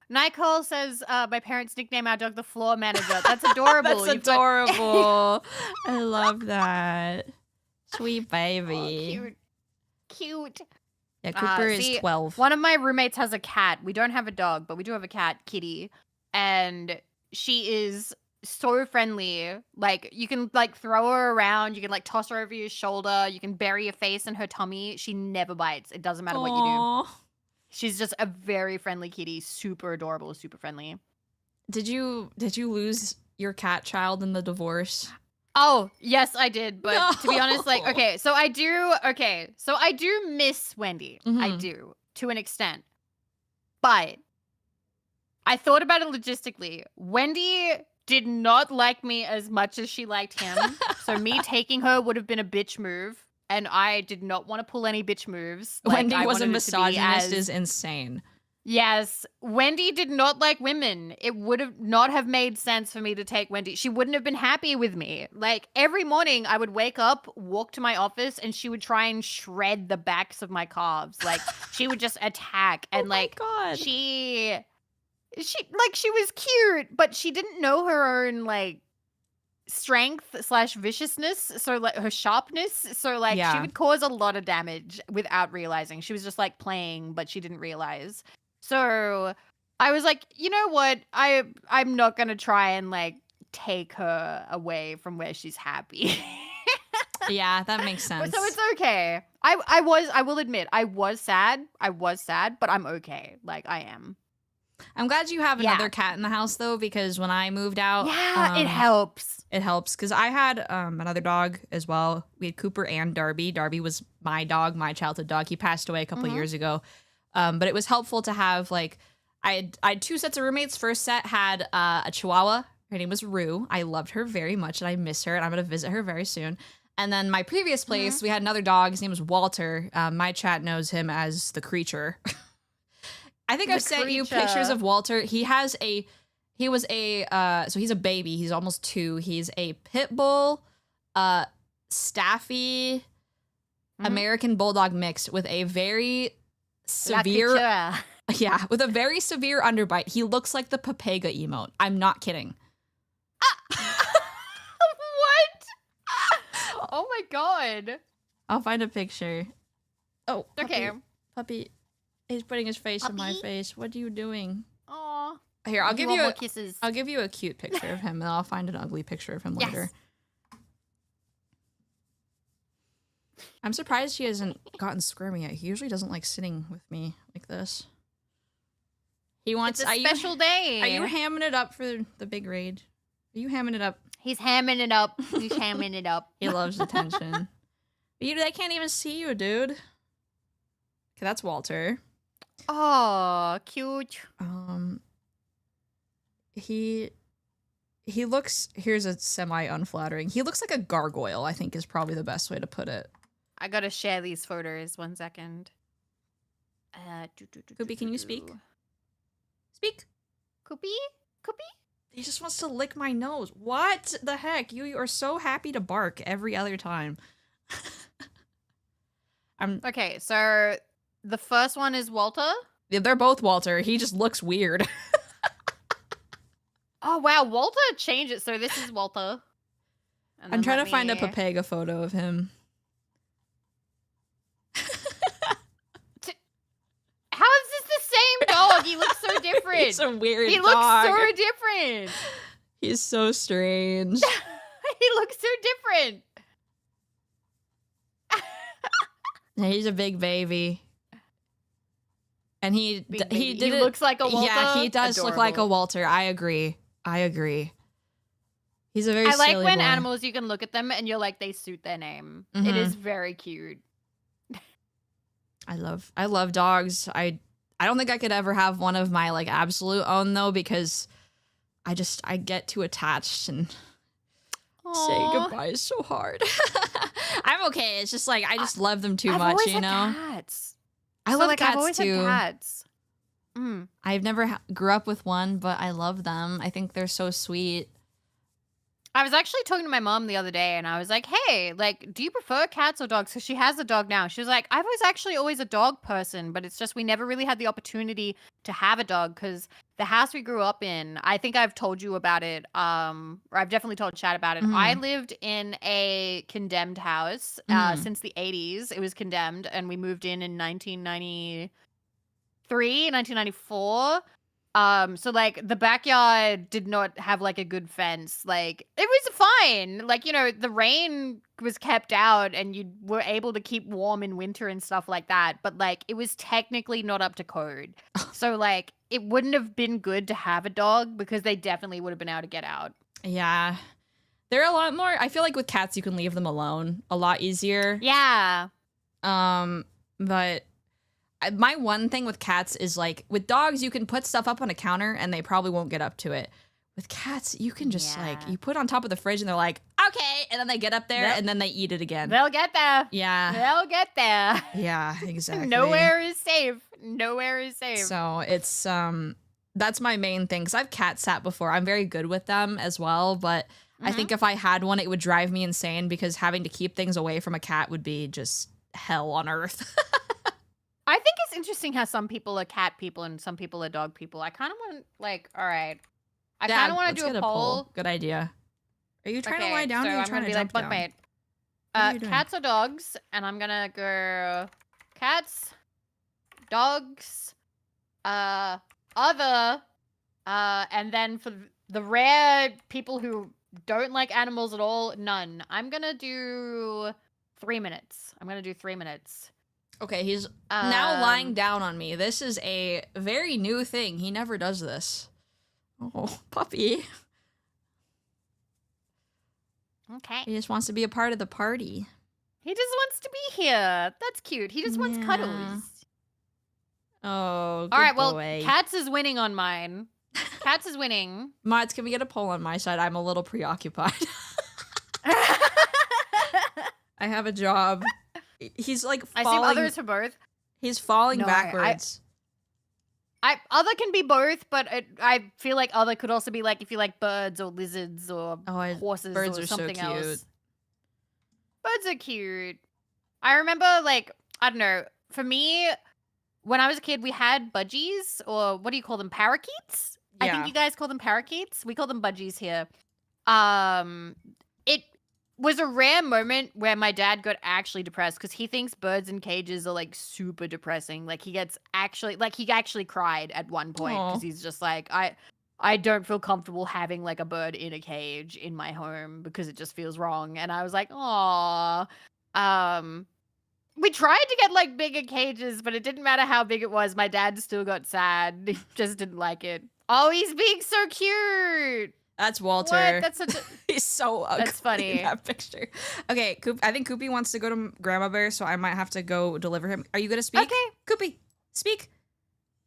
Nicole says, my parents nickname our dog the floor manager. That's adorable. That's adorable. I love that. Sweet baby. Oh, cute. Cute. Yeah, Cooper is 12. One of my roommates has a cat. We don't have a dog, but we do have a cat, Kitty. And she is so friendly. Like, you can, like, throw her around. You can, like, toss her over your shoulder. You can bury your face in her tummy. She never bites. It doesn't matter what you do. She's just a very friendly kitty. Super adorable, super friendly. Did you lose your cat child in the divorce? Oh, yes, I did. But No. to be honest, like, so I do miss Wendy. I do, to an extent. But I thought about it logistically. Wendy did not like me as much as she liked him. So me taking her would have been a bitch move. And I did not want to pull any bitch moves. Like, Wendy I was a wanted it to be misogynist is insane. Yes, Wendy did not like women. It would have not have made sense for me to take Wendy. She wouldn't have been happy with me. Like, every morning I would wake up, walk to my office, and she would try and shred the backs of my calves. Like, she would just attack. And oh like, my God. she was cute, but she didn't know her own, like, strength/viciousness, so like her sharpness, so like she would cause a lot of damage without realizing. She was just like playing, but she didn't realize. So I was like, you know what, I'm not gonna try and like take her away from where she's happy. Yeah, that makes sense. So it's okay. I will admit I was sad, but I'm okay. Like, I am. I'm glad you have another cat in the house, though, because when I moved out... Yeah, it helps. It helps, because I had another dog as well. We had Cooper and Darby. Darby was my dog, my childhood dog. He passed away a couple years ago. But it was helpful to have, like... I had two sets of roommates. First set had a Chihuahua. Her name was Rue. I loved her very much, and I miss her, and I'm going to visit her very soon. And then my previous place, we had another dog. His name was Walter. My chat knows him as the Creature. I think I've sent you pictures of Walter. So he's a baby. He's almost 2. He's a pit bull, staffy, American bulldog mixed with a very severe, with a very severe underbite. He looks like the Papega emote. I'm not kidding. What? Oh my God. I'll find a picture. Oh, okay. Puppy. He's putting his face in my face. What are you doing? Aw. Here, I'll give you more kisses. I'll give you a cute picture of him, and I'll find an ugly picture of him later. I'm surprised he hasn't gotten squirmy yet. He usually doesn't like sitting with me like this. He wants it's a special day. Are you hamming it up for the big raid? Are you hamming it up? He's hamming it up. He's hamming it up. He loves attention. They can't even see you, dude. Okay, that's Walter. Oh, cute. He looks, here's a semi-unflattering. He looks like a gargoyle, I think is probably the best way to put it. I gotta share these photos. 1 second. Koopy, can you speak? Speak. Koopy? Koopy? He just wants to lick my nose. What the heck? You are so happy to bark every other time. Okay, so the first one is Walter. Yeah, they're both Walter. He just looks weird. Oh, wow. Walter changed it. So this is Walter. I'm trying to find a Papega photo of him. different. He's a weird He dog. looks so different. He's so strange. He looks so different. Yeah, he's a big baby. And he looks like a Walter. Yeah, he does look like a Adorable. Walter. I agree. He's a very I like silly when boy. animals, you can look at them and you're like, they suit their name. It is very cute. I love dogs. I don't think I could ever have one of my like absolute own though, because I get too attached and saying goodbye is so hard. I'm okay. It's just like I just love them too I've much, always you had know. Cats. I So, love like, cats I've always too. had cats. Mm. I've never grew up with one, but I love them. I think they're so sweet. I was actually talking to my mom the other day and I was like, hey, like, do you prefer cats or dogs? Because she has a dog now. She was like, I was actually always a dog person, but it's just we never really had the opportunity to have a dog because the house we grew up in, I think I've told you about it, or I've definitely told Chad about it. I lived in a condemned house since the 80s. It was condemned and we moved in 1994. So like the backyard did not have like a good fence. Like it was fine. Like, you know, the rain was kept out and you were able to keep warm in winter and stuff like that. But like it was technically not up to code. So like it wouldn't have been good to have a dog because they definitely would have been able to get out. Yeah. They're a lot more, I feel like with cats you can leave them alone a lot easier. Yeah. But my one thing with cats is like with dogs you can put stuff up on a counter and they probably won't get up to it. With cats you can just like you put on top of the fridge and they're like okay, and then they get up there and then they eat it again. They'll get there. Yeah. They'll get there. Yeah, exactly. Nowhere is safe. Nowhere is safe. So it's that's my main thing because I've cat sat before. I'm very good with them as well, but I think if I had one it would drive me insane because having to keep things away from a cat would be just hell on earth. I think it's interesting how some people are cat people and some people are dog people. I kind of want, like, all right. I kind of want to do a poll. Good idea. Are you trying to lie down so or are you I'm trying gonna to be jump like, down? bunkmate. What are you doing? Cats or dogs? And I'm going to go cats, dogs, other, and then for the rare people who don't like animals at all, none. I'm going to do 3 minutes. I'm going to do 3 minutes. Okay, he's now lying down on me. This is a very new thing. He never does this. Oh, puppy. Okay. He just wants to be a part of the party. He just wants to be here. That's cute. He just wants cuddles. Oh, good All right, well, boy. Cats is winning on mine. Cats is winning. Mods, can we get a poll on my side? I'm a little preoccupied. I have a job. He's like I falling. see others for both. He's falling No, backwards. Other can be both, but I feel like other could also be like if you like birds or lizards or horses birds or are so something cute. else. Birds are cute. I remember, like, I don't know. For me, when I was a kid, we had budgies, or what do you call them? Parakeets? I Yeah. think you guys call them parakeets. We call them budgies here. It was a rare moment where my dad got actually depressed because he thinks birds in cages are like super depressing. Like he actually cried at one point because he's just like, I don't feel comfortable having like a bird in a cage in my home because it just feels wrong. And I was like, aw. We tried to get like bigger cages, but it didn't matter how big it was. My dad still got sad. He just didn't like it. Oh, he's being so cute. That's Walter. What? That's such a... He's so ugly. That's funny. In that picture. Okay, I think Koopy wants to go to Grandma Bear, so I might have to go deliver him. Are you gonna speak? Okay. Koopy, speak.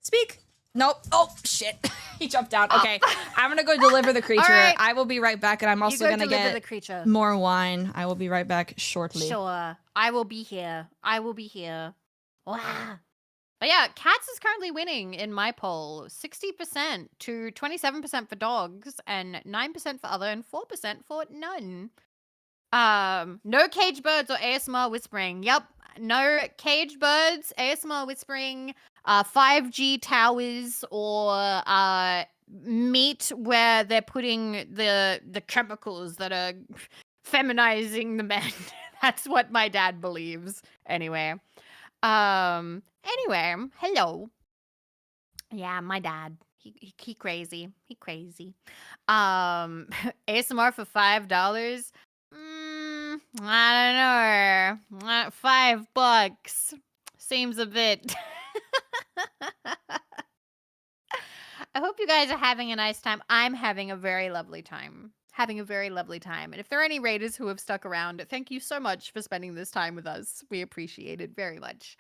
Speak. Nope. Oh shit. He jumped down. Okay. I'm gonna go deliver the creature. right. I will be right back, and I'm also gonna deliver get the creature. more wine. I will be right back shortly. Sure. I will be here. I will be here. Wow. But yeah, cats is currently winning in my poll. 60% to 27% for dogs and 9% for other and 4% for none. No cage birds or ASMR whispering. Yep. No cage birds, ASMR whispering, 5G towers, or meat where they're putting the chemicals that are feminizing the men. That's what my dad believes. Anyway, hello. Yeah, my dad. He crazy. He crazy. ASMR for $5. I don't know. $5 seems a bit. I hope you guys are having a nice time. I'm having a very lovely time. Having a very lovely time. And if there are any raiders who have stuck around, thank you so much for spending this time with us. We appreciate it very much.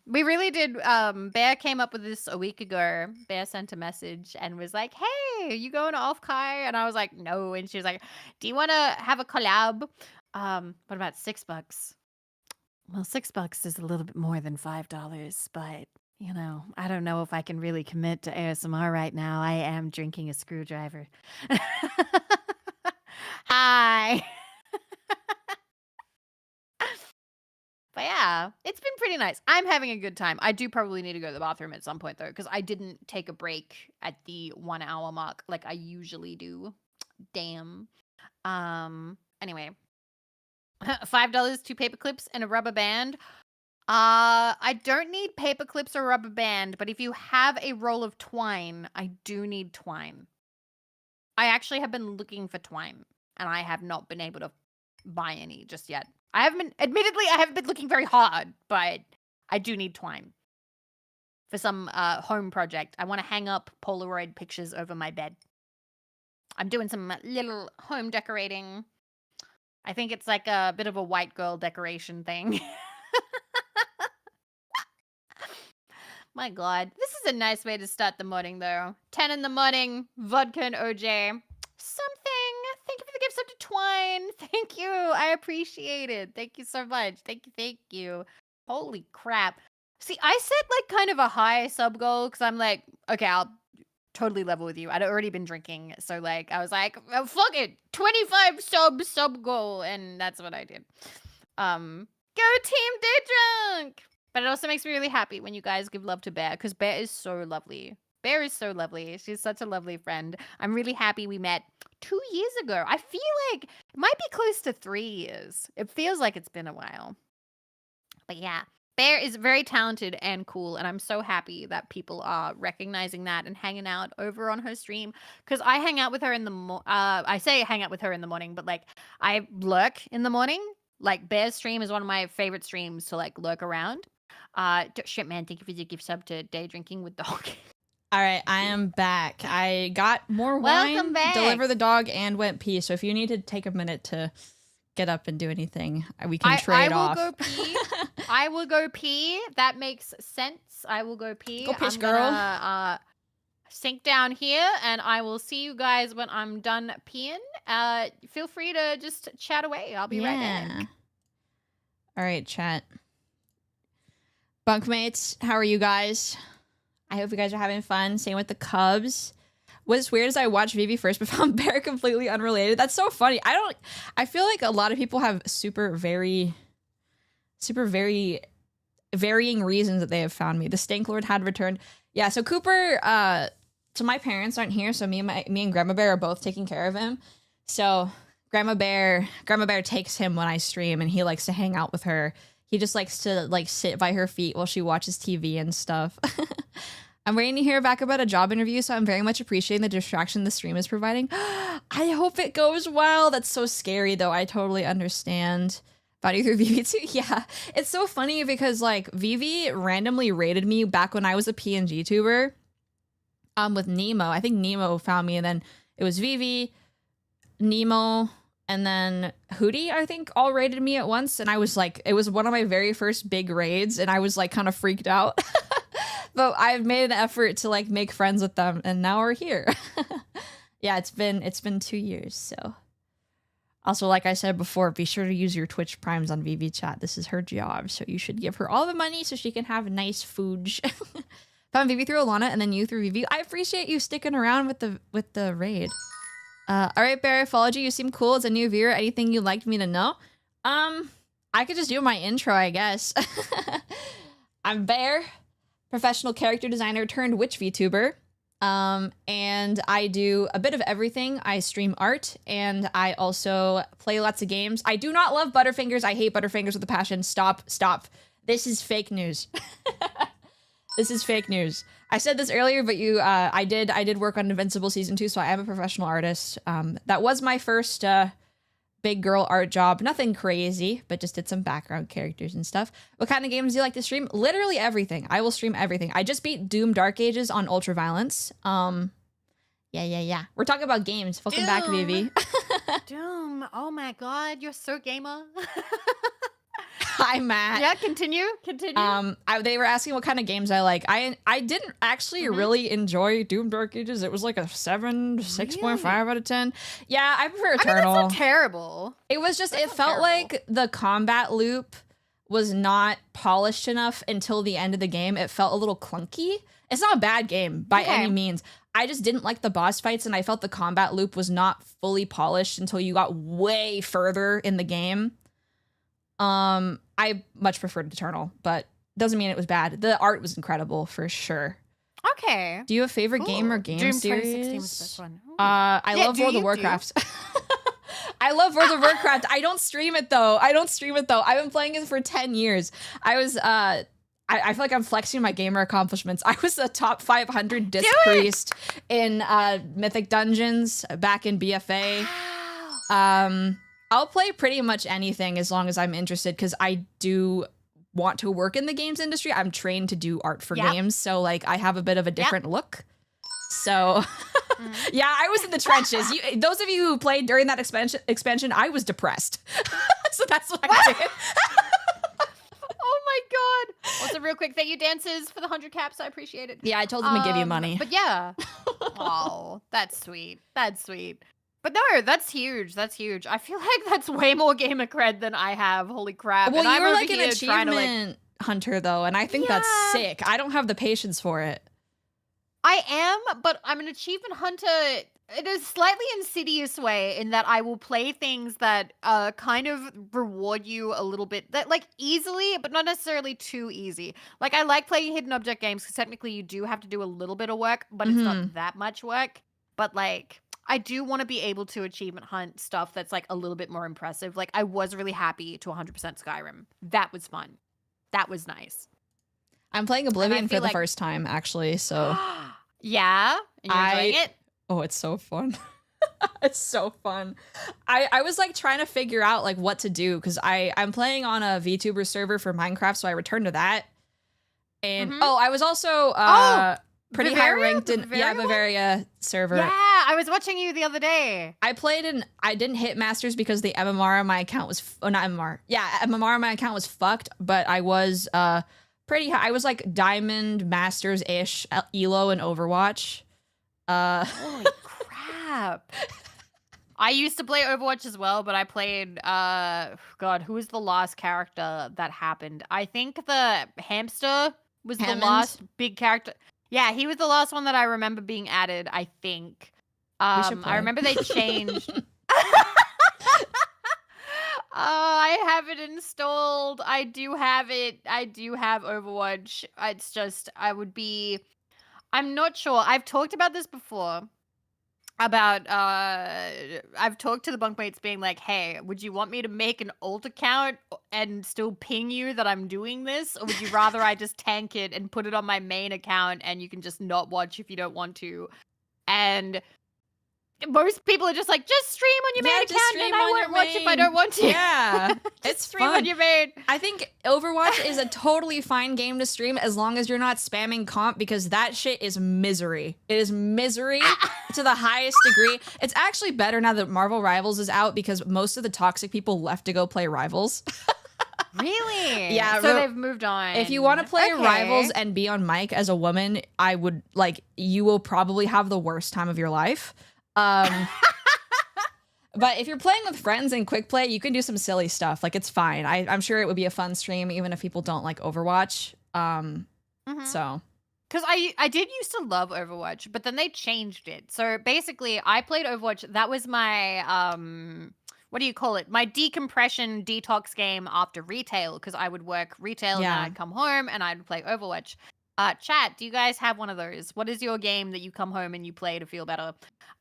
We really did. Bear came up with this a week ago. Bear sent a message and was like, hey, you going to Off Kai? And I was like, no. And she was like, do you want to have a collab? What about $6? Well, $6 is a little bit more than $5, but you know, I don't know if I can really commit to ASMR right now. I am drinking a screwdriver. Hi. But yeah, it's been pretty nice. I'm having a good time. I do probably need to go to the bathroom at some point though, because I didn't take a break at the 1 hour mark like I usually do. Damn. Anyway. $5, 2 paper clips, and a rubber band. I don't need paper clips or rubber band, but if you have a roll of twine, I do need twine. I actually have been looking for twine, and I have not been able to buy any just yet. Admittedly, I haven't been looking very hard, but I do need twine for some home project. I want to hang up Polaroid pictures over my bed. I'm doing some little home decorating. I think it's like a bit of a white girl decoration thing. My God. This is a nice way to start the morning, though. 10 in the morning, vodka and OJ. Something. Thank you for the gift sub to Twine. Thank you. I appreciate it. Thank you so much. Thank you. Thank you. Holy crap. See, I set like kind of a high sub goal because I'm like, okay, I'll totally level with you. I'd already been drinking. So like, I was like, oh, fuck it. 25 sub goal. And that's what I did. Go Team Day Drunk. But it also makes me really happy when you guys give love to Bear, because Bear is so lovely. Bear is so lovely. She's such a lovely friend. I'm really happy we met 2 years ago. I feel like it might be close to 3 years. It feels like it's been a while. But yeah, Bear is very talented and cool, and I'm so happy that people are recognizing that and hanging out over on her stream. Because I hang out with her in the I say hang out with her in the morning, but like I lurk in the morning. Like Bear's stream is one of my favorite streams to like lurk around. Shit, man, thank you for the gift sub to Day Drinking with Dog. All right, I am back. I got more Welcome wine, back. deliver the dog, and went pee. So if you need to take a minute to get up and do anything, we can trade off. I will go pee. I will go pee. That makes sense. I will go pee. Go piss, I'm girl. Gonna, sink down here, and I will see you guys when I'm done peeing. Feel free to just chat away. I'll be right back. All right, chat. Bunkmates, how are you guys? I hope you guys are having fun. Same with the Cubs. What's weird is I watched Vivi first, but found Bear completely unrelated. That's so funny. I feel like a lot of people have super very varying reasons that they have found me. The Stank Lord had returned. Yeah, so Cooper, so my parents aren't here, so me and Grandma Bear are both taking care of him. So Grandma Bear takes him when I stream, and he likes to hang out with her. He just likes to like sit by her feet while she watches TV and stuff. I'm waiting to hear back about a job interview, so I'm very much appreciating the distraction the stream is providing. I hope it goes well. That's so scary, though. I totally understand. About you through Vivi too. Yeah, it's so funny because like Vivi randomly raided me back when I was a PNG tuber. With Nemo. I think Nemo found me, and then it was Vivi, Nemo, and then Hootie, I think, all raided me at once. And I was like, it was one of my very first big raids, and I was like kind of freaked out. But I've made an effort to like make friends with them, and now we're here. Yeah, it's been 2 years, so. Also, like I said before, be sure to use your Twitch Primes on VV Chat. This is her job, so you should give her all the money so she can have nice food. Found Vivi through Alana, and then you through Vivi. I appreciate you sticking around with the raid. All right, Bear, I followed you. You seem cool. As a new viewer, anything you'd like me to know? I could just do my intro, I guess. I'm Bear, professional character designer turned witch VTuber. And I do a bit of everything. I stream art, and I also play lots of games. I do not love Butterfingers. I hate Butterfingers with a passion. Stop. This is fake news. This is fake news. I said this earlier, but I did work on Invincible Season 2, so I am a professional artist. That was my first big girl art job. Nothing crazy, but just did some background characters and stuff. What kind of games do you like to stream? Literally everything. I will stream everything. I just beat Doom Dark Ages on Ultraviolence. Yeah. We're talking about games. Welcome back, Vivi. Doom. Oh my god, you're so gamer. Hi, Matt. Yeah, continue. They were asking what kind of games I like. I didn't actually really enjoy Doom Dark Ages. It was like a 6.5 out of 10. Yeah, I prefer Eternal. I mean, that's not terrible. It was just, it felt like the combat loop was not polished enough until the end of the game. It felt a little clunky. It's not a bad game by any means. I just didn't like the boss fights, and I felt the combat loop was not fully polished until you got way further in the game. I much preferred Eternal, but doesn't mean it was bad. The art was incredible for sure. Okay. Do you have a favorite game or game Doom series? 2016 was the best one. I love World of Warcraft. I love World of Warcraft. I don't stream it though. I've been playing it for 10 years. I was I feel like I'm flexing my gamer accomplishments. I was the top 500 disc priest in Mythic Dungeons back in BFA. Wow. I'll play pretty much anything as long as I'm interested, because I do want to work in the games industry. I'm trained to do art for games, so like I have a bit of a different look. So yeah, I was in the trenches. Those of you who played during that expansion, I was depressed. So that's what I did. Oh my god. Also, real quick, thank you, dancers, for the 100 caps. I appreciate it. Yeah, I told them to give you money. But yeah. Oh, that's sweet. But no, that's huge. I feel like that's way more gamer cred than I have. Holy crap. Well, and you're like an achievement hunter, though, and I think that's sick. I don't have the patience for it. I am, but I'm an achievement hunter in a slightly insidious way, in that I will play things that kind of reward you a little bit, that like easily, but not necessarily too easy. Like, I like playing hidden object games because technically you do have to do a little bit of work, but it's not that much work. But like, I do want to be able to achievement hunt stuff that's like a little bit more impressive. Like, I was really happy to 100% Skyrim. That was fun. That was nice. I'm playing Oblivion for the first time, actually, so. Yeah? And you're enjoying it? Oh, it's so fun. It's so fun. I was like trying to figure out like what to do, because I'm playing on a VTuber server for Minecraft, so I returned to that. And I was also pretty high ranked in Bavaria server. Yeah, I was watching you the other day. I played I didn't hit Masters because the MMR on my account was not MMR. Yeah, MMR on my account was fucked, but I was pretty high. I was like Diamond Masters-ish Elo in Overwatch. Holy crap. I used to play Overwatch as well, but I played God, who was the last character that happened? I think the hamster was the last big character. Yeah, he was the last one that I remember being added, I think. I remember they changed. I have it installed. I do have it. I do have Overwatch. It's just, I'm not sure. I've talked about this before. I've talked to the bunkmates being like, hey, would you want me to make an alt account and still ping you that I'm doing this? Or would you rather I just tank it and put it on my main account and you can just not watch if you don't want to? And most people are just like, just stream on your main account and I won't watch if I don't want to. Yeah, it's stream fun. on your main. I think Overwatch is a totally fine game to stream as long as you're not spamming comp, because that shit is misery. It is misery to the highest degree. It's actually better now that Marvel Rivals is out, because most of the toxic people left to go play Rivals. Really? Yeah. So they've moved on. If you want to play Rivals and be on mic as a woman, I would you will probably have the worst time of your life. But if you're playing with friends in quick play, you can do some silly stuff. Like, it's fine. I'm sure it would be a fun stream, even if people don't like Overwatch. So. Because I did used to love Overwatch, but then they changed it. So basically, I played Overwatch. That was my, what do you call it? My decompression detox game after retail, because I would work retail and then I'd come home and I'd play Overwatch. Chat, do you guys have one of those? What is your game that you come home and you play to feel better?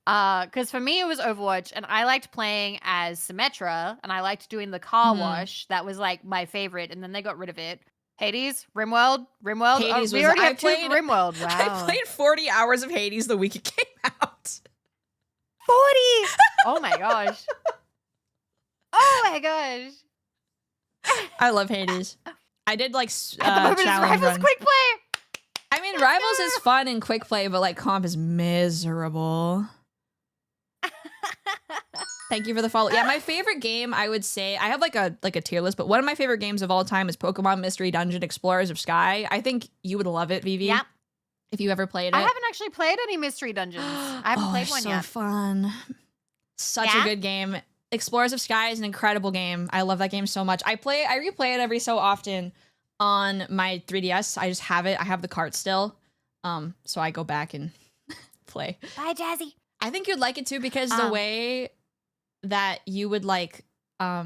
Because for me, it was Overwatch, and I liked playing as Symmetra, and I liked doing the car wash. That was like my favorite, and then they got rid of it. Hades, RimWorld. Hades we was- already I have played- two RimWorld. Wow. I played 40 hours of Hades the week it came out. 40. Oh my gosh. Oh my gosh. I love Hades. I did like At the moment, it's challenge Rivals runs. Quick Play. I mean, Rivals is fun and quick play, but like comp is miserable. Thank you for the follow. Yeah, my favorite game, I would say, I have like a tier list, but one of my favorite games of all time is Pokemon Mystery Dungeon Explorers of Sky. I think you would love it, Vivi. Yeah. If you ever played it. I haven't actually played any mystery dungeons. I haven't played one so yet. Fun. Such a Yeah? good game. Explorers of Sky is an incredible game. I love that game so much. I replay it every so often on my 3DS. I just have it. I have the cart still. So I go back and play. Bye, Jazzy. I think you'd like it too because the way that you would like how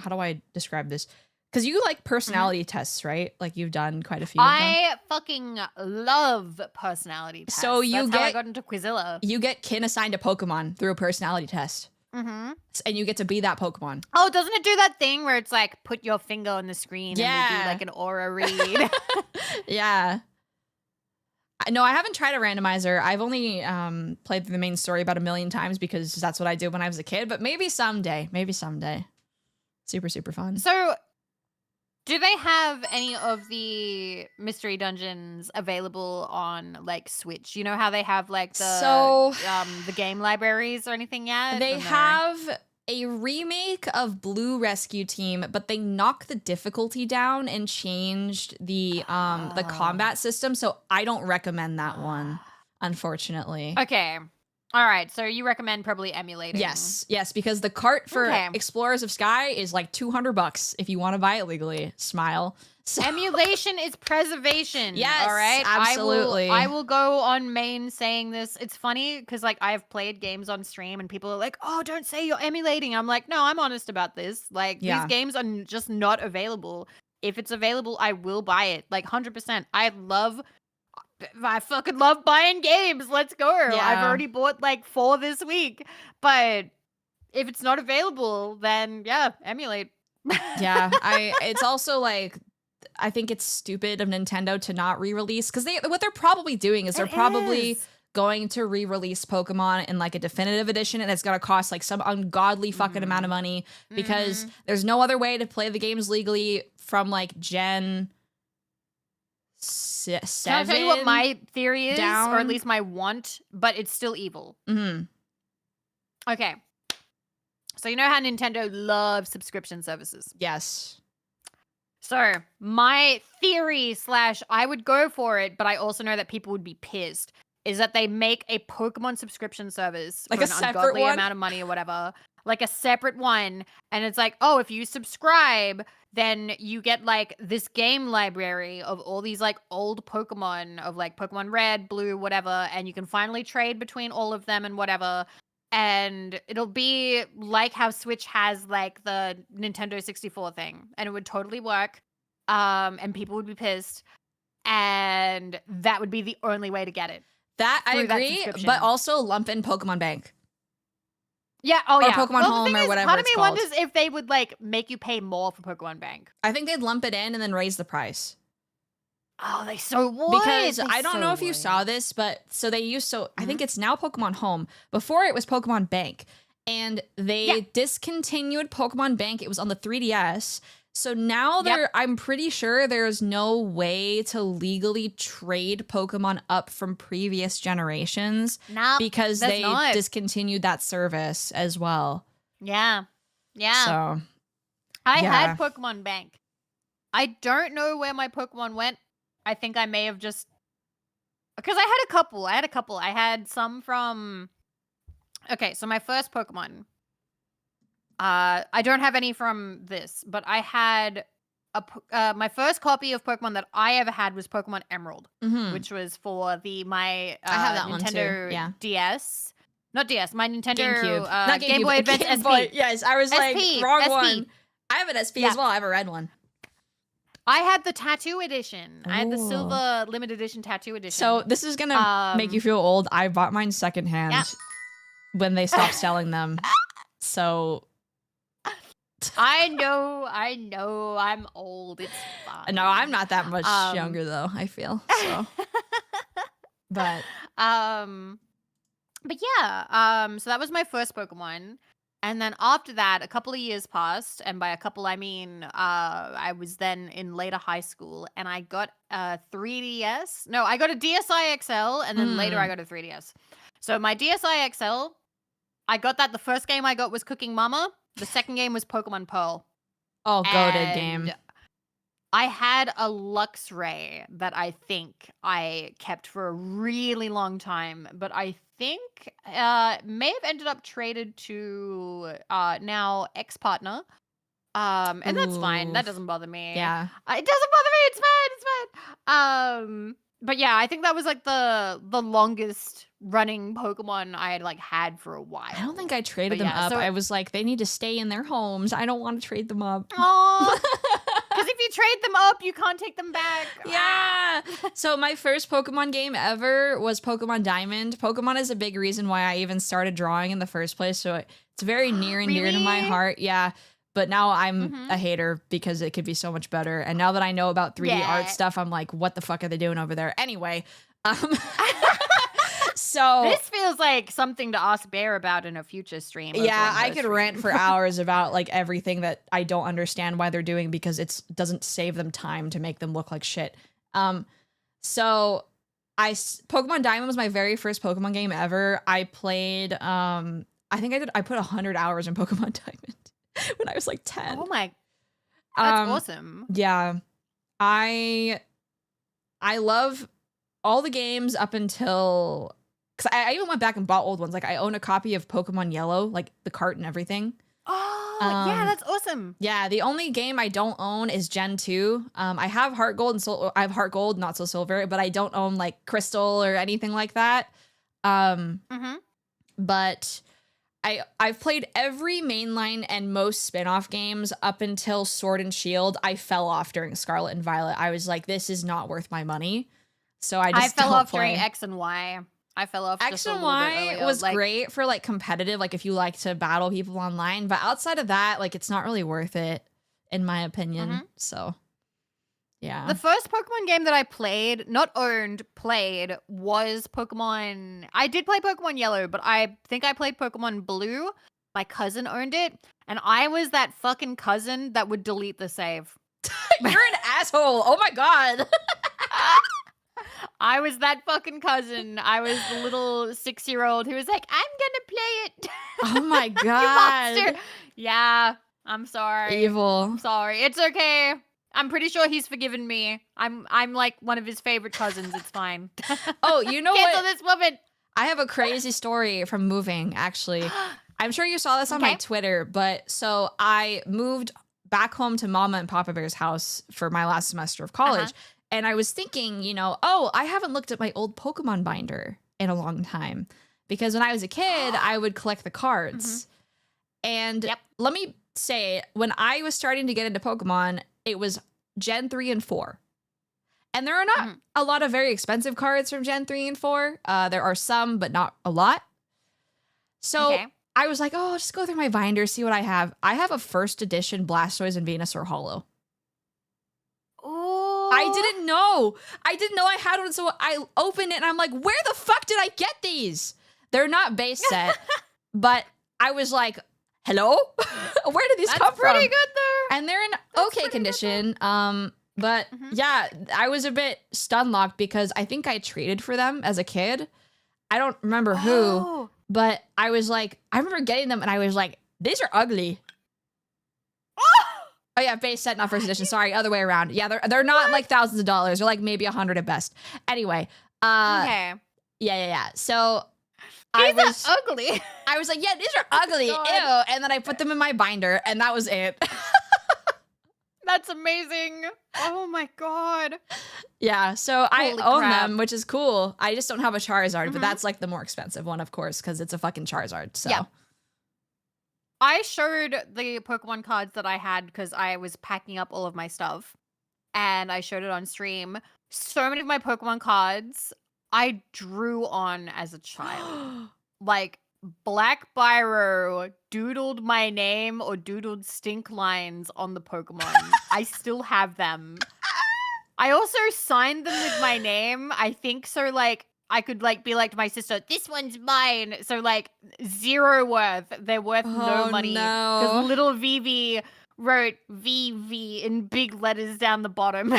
do I describe this? Because you like personality tests, right? Like you've done quite a few of them. I fucking love personality tests. So That's how I got into Quizilla. You get kin assigned a Pokemon through a personality test. Mm-hmm. And you get to be that Pokemon. Oh, doesn't it do that thing where it's like put your finger on the screen and we'll do like an aura read? Yeah. No, I haven't tried a randomizer. I've only played through the main story about 1 million times because that's what I did when I was a kid. But maybe someday. Maybe someday. Super, super fun. So, do they have any of the mystery dungeons available on like Switch? You know how they have like the game libraries or anything yet? They have a remake of Blue Rescue Team, but they knocked the difficulty down and changed the combat system. So I don't recommend that one, unfortunately. Okay. All right. So you recommend probably emulating. Yes, because the cart for Explorers of Sky is like $200 if you want to buy it legally. Smile. So emulation is preservation. Yes, all right. absolutely. I will go on main saying this. It's funny because like I've played games on stream and people are like, "Oh, don't say you're emulating." I'm like, "No, I'm honest about this. Like these games are just not available. If it's available, I will buy it. Like 100%. I fucking love buying games. Let's go. Yeah. I've already bought like 4 this week. But if it's not available, then yeah, emulate. Yeah, it's also like I think it's stupid of Nintendo to not re-release because what they're probably doing is they're probably going to re-release Pokemon in like a definitive edition, and it's gonna cost like some ungodly fucking amount of money because there's no other way to play the games legally from like Gen 7. Can I tell you what my theory is, down? or at least my want? But it's still evil. Okay. So you know how Nintendo loves subscription services? Yes. So my theory / I would go for it, but I also know that people would be pissed, is that they make a Pokemon subscription service like for a an separate ungodly one? amount of money or whatever. Like a separate one. And it's like, oh, if you subscribe, then you get like this game library of all these like old Pokemon of like Pokemon Red, Blue, whatever. And you can finally trade between all of them and whatever. And it'll be like how Switch has like the Nintendo 64 thing, and it would totally work. And people would be pissed, and that would be the only way to get it. That I Through that agree, subscription. but also lump in Pokemon Bank. Yeah. Oh, Or yeah. Pokemon the Home thing or is, whatever Part of it's me called. wonders if they would like make you pay more for Pokemon Bank. I think they'd lump it in and then raise the price. Oh, they so would. Because They I don't so know if you would. saw this, but so they used I think it's now Pokemon Home. Before it was Pokemon Bank. And they discontinued Pokemon Bank. It was on the 3DS. So now I'm pretty sure there's no way to legally trade Pokemon up from previous generations. Nope, because that's they not. discontinued that service as well. Yeah. Yeah. So I had Pokemon Bank. I don't know where my Pokemon went. I think I may have just... Because I had a couple. I had some from... Okay, so my first Pokemon. I don't have any from this, but I had... my first copy of Pokemon that I ever had was Pokemon Emerald, which was for my I have that Nintendo one too. Yeah. DS. Not DS, my Nintendo GameCube. Not Game Boy Advance Game SP. Boy. Yes, I was like, SP, wrong SP. one. I have an SP as well. I have a red one. I had the tattoo edition. I had the Ooh. silver limited edition tattoo edition. So this is going to make you feel old. I bought mine secondhand when they stopped selling them. So I know, I'm old. It's fine. No, I'm not that much Um, younger though, I feel. So, but But yeah, so that was my first Pokemon. And then after that, a couple of years passed, and by a couple I mean I was then in later high school, and I got a 3DS. No, I got a DSi XL, and then later I got a 3DS. So my DSi XL, I got that. The first game I got was Cooking Mama. The second game was Pokemon Pearl. oh, goated game. And I had a Luxray that I think I kept for a really long time, but I think may have ended up traded to now ex-partner. And that's fine. That Oof. doesn't bother me. Yeah. It doesn't bother me. It's fine. It's fine. But yeah, I think that was like the longest running Pokemon I had like had for a while. I don't think I traded But them yeah, up. so- I was like, they need to stay in their homes. I don't want to trade them up. Aw. Because if you trade them up, you can't take them back. Yeah. So my first Pokemon game ever was Pokemon Diamond. Pokemon is a big reason why I even started drawing in the first place. So it's very near and dear to my Really? heart. Yeah. But now I'm Mhm. a hater because it could be so much better. And now that I know about 3D art Yeah. stuff, I'm like, what the fuck are they doing over there? Anyway. So This feels like something to ask Bear about in a future stream. over yeah, on I her could stream. rant for hours about like everything that I don't understand why they're doing because it doesn't save them time to make them look like shit. So Pokemon Diamond was my very first Pokemon game ever. I played I put 100 hours in Pokemon Diamond when I was like 10. Oh my, that's Um, awesome. Yeah. I love all the games up until because I even went back and bought old ones. Like I own a copy of Pokemon Yellow, like the cart and everything. Oh, yeah, that's awesome. Yeah, the only game I don't own is Gen 2. I have Heart Gold and I have Heart Gold, not so Silver, but I don't own like Crystal or anything like that. Mm-hmm. But I've played every mainline and most spin-off games up until Sword and Shield. I fell off during Scarlet and Violet. I was like, this is not worth my money. So I just fell don't off play. during X and Y. I fell off X just a and little bit Y earlier. was like, great for like competitive, like if you like to battle people online. But outside of that, like it's not really worth it, in my opinion. Mhm. So yeah. The first Pokemon game that I played, not owned, played, was Pokemon. I did play Pokemon Yellow, but I think I played Pokemon Blue. My cousin owned it, and I was that fucking cousin that would delete the save. You're an asshole. Oh my god. I was that fucking cousin. I was the little 6-year-old who was like, I'm gonna play it. Oh my You god. monster. Yeah, I'm sorry. Evil. I'm sorry. It's okay. I'm pretty sure he's forgiven me. I'm like one of his favorite cousins. It's fine. Oh, you know Cancel what? this woman. I have a crazy story from moving, actually. I'm sure you saw this on my Okay. Twitter, but so I moved back home to Mama and Papa Bear's house for my last semester of college. Uh-huh. And I was thinking, oh, I haven't looked at my old Pokemon binder in a long time. Because when I was a kid, I would collect the cards. And Yep. let me say, when I was starting to get into Pokemon, it was Gen 3 and 4. And there are not a lot of very expensive cards from Gen 3 and 4. There are some, but not a lot. So Okay. I was like, oh, just go through my binder, see what I have. I have a first edition Blastoise and Venusaur Holo. Ooh. I didn't know. I didn't know I had one, so I opened it and I'm like, where the fuck did I get these? They're not base set, but I was like, hello? Where did these That's come pretty from? good there. And they're in okay pretty good condition. But yeah, I was a bit stun locked because I think I traded for them as a kid. I don't remember who, Oh. but I was like, I remember getting them and I was like, these are ugly. Oh yeah, base set, not first edition. Sorry, other way around. Yeah, they're not like thousands of dollars. They're like maybe 100 at best. Anyway, Okay. yeah. So These I was are ugly. I was like, yeah, these are ugly. God. Ew. And then I put them in my binder and that was it. That's amazing. Oh my god. Yeah, so I Holy own crap. them, which is cool. I just don't have a Charizard, Mhm. but that's like the more expensive one, of course, because it's a fucking Charizard. So Yeah. I showed the Pokemon cards that I had because I was packing up all of my stuff, and I showed it on stream. So many of my Pokemon cards I drew on as a child. Like Black Biro doodled my name or doodled stink lines on the Pokemon. I still have them. I also signed them with my name. I think so. Like I could like be like to my sister, this one's mine. So like zero worth. They're worth no money because no. little Vivi wrote VV in big letters down the bottom.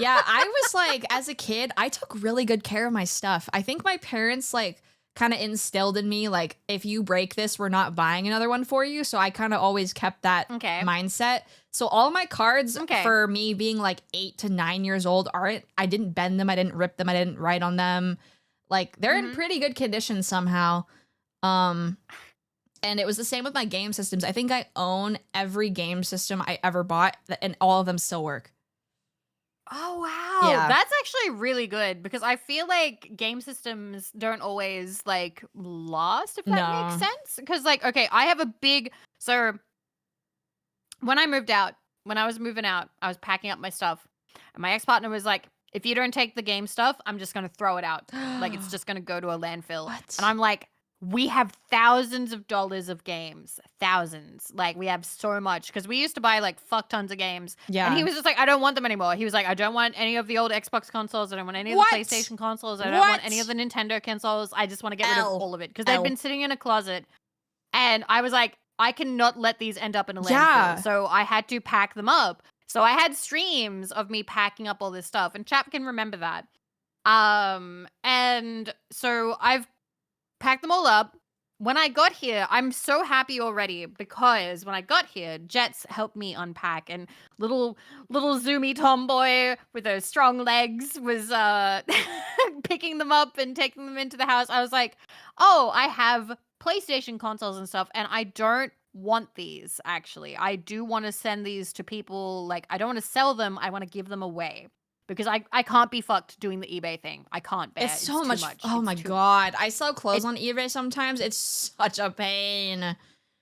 Yeah, I was like, as a kid, I took really good care of my stuff. I think my parents like kind of instilled in me like, if you break this, we're not buying another one for you. So I kind of always kept that mindset. So all my cards for me being like 8 to 9 years old aren't, I didn't bend them, I didn't rip them, I didn't write on them. Like they're in pretty good condition somehow. And it was the same with my game systems. I think I own every game system I ever bought, and all of them still work. Oh, wow. Yeah. That's actually really good because I feel like game systems don't always like last, if that makes sense. Because like, okay, I have a big, so when I moved out, when I was moving out, I was packing up my stuff and my ex-partner was like, if you don't take the game stuff, I'm just going to throw it out. Like it's just going to go to a landfill. What? And I'm like, we have thousands of dollars of games. Thousands. Like, we have so much. Because we used to buy, like, fuck tons of games. Yeah. And he was just like, I don't want them anymore. He was like, I don't want any of the old Xbox consoles. I don't want any of What? the PlayStation consoles. I don't want any of the Nintendo consoles. I just want to get rid of all of it. Because they've been sitting in a closet. And I was like, I cannot let these end up in a landfill. Yeah. So I had to pack them up. So I had streams of me packing up all this stuff. And Chap can remember that. And so I've packed them all up. When I got here, I'm so happy already because when I got here, Jets helped me unpack, and little zoomy tomboy with those strong legs was picking them up and taking them into the house. I was like, oh, I have PlayStation consoles and stuff, and I don't want these, actually. I do want to send these to people. Like, I don't want to sell them. I want to give them away. Because I can't be fucked doing the eBay thing. I can't bear. It's so much. Oh my God. I sell clothes on eBay sometimes. It's such a pain.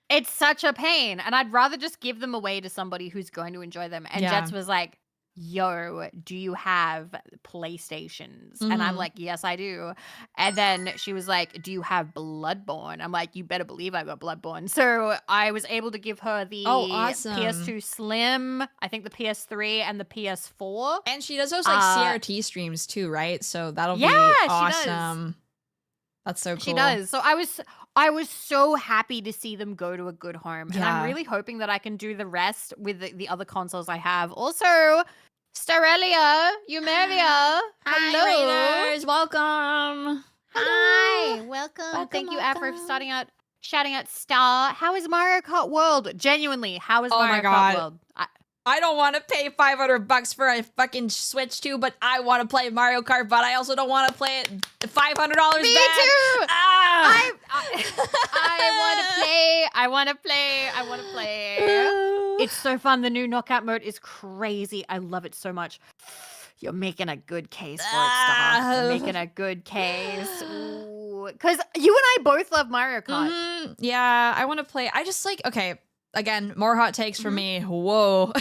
It's such a pain. And I'd rather just give them away to somebody who's going to enjoy them. And Jets was like, yo, do you have PlayStations? And I'm like, yes, I do. And then she was like, do you have Bloodborne? I'm like, you better believe I got Bloodborne. So I was able to give her the PS2 Slim, I think the PS3 and the PS4. And she does those like CRT streams too, right? So that'll be awesome. That's so cool. She does. So I was so happy to see them go to a good home. And I'm really hoping that I can do the rest with the other consoles I have. Also, Starelia, Eumeria, hello. Hi, Raiders. Welcome. Hi. Welcome. Thank you, Afro, for shouting out Star. How is Mario Kart World? Genuinely, how is Mario Kart World? I don't want to pay $500 for a fucking Switch 2, but I want to play Mario Kart, but I also don't want to play it $500 back. Me too! Ah! I want to play. It's so fun. The new knockout mode is crazy. I love it so much. You're making a good case for it, Star. You're making a good case. Because you and I both love Mario Kart. Yeah, I want to play. I just like, okay, again, more hot takes from me. Whoa.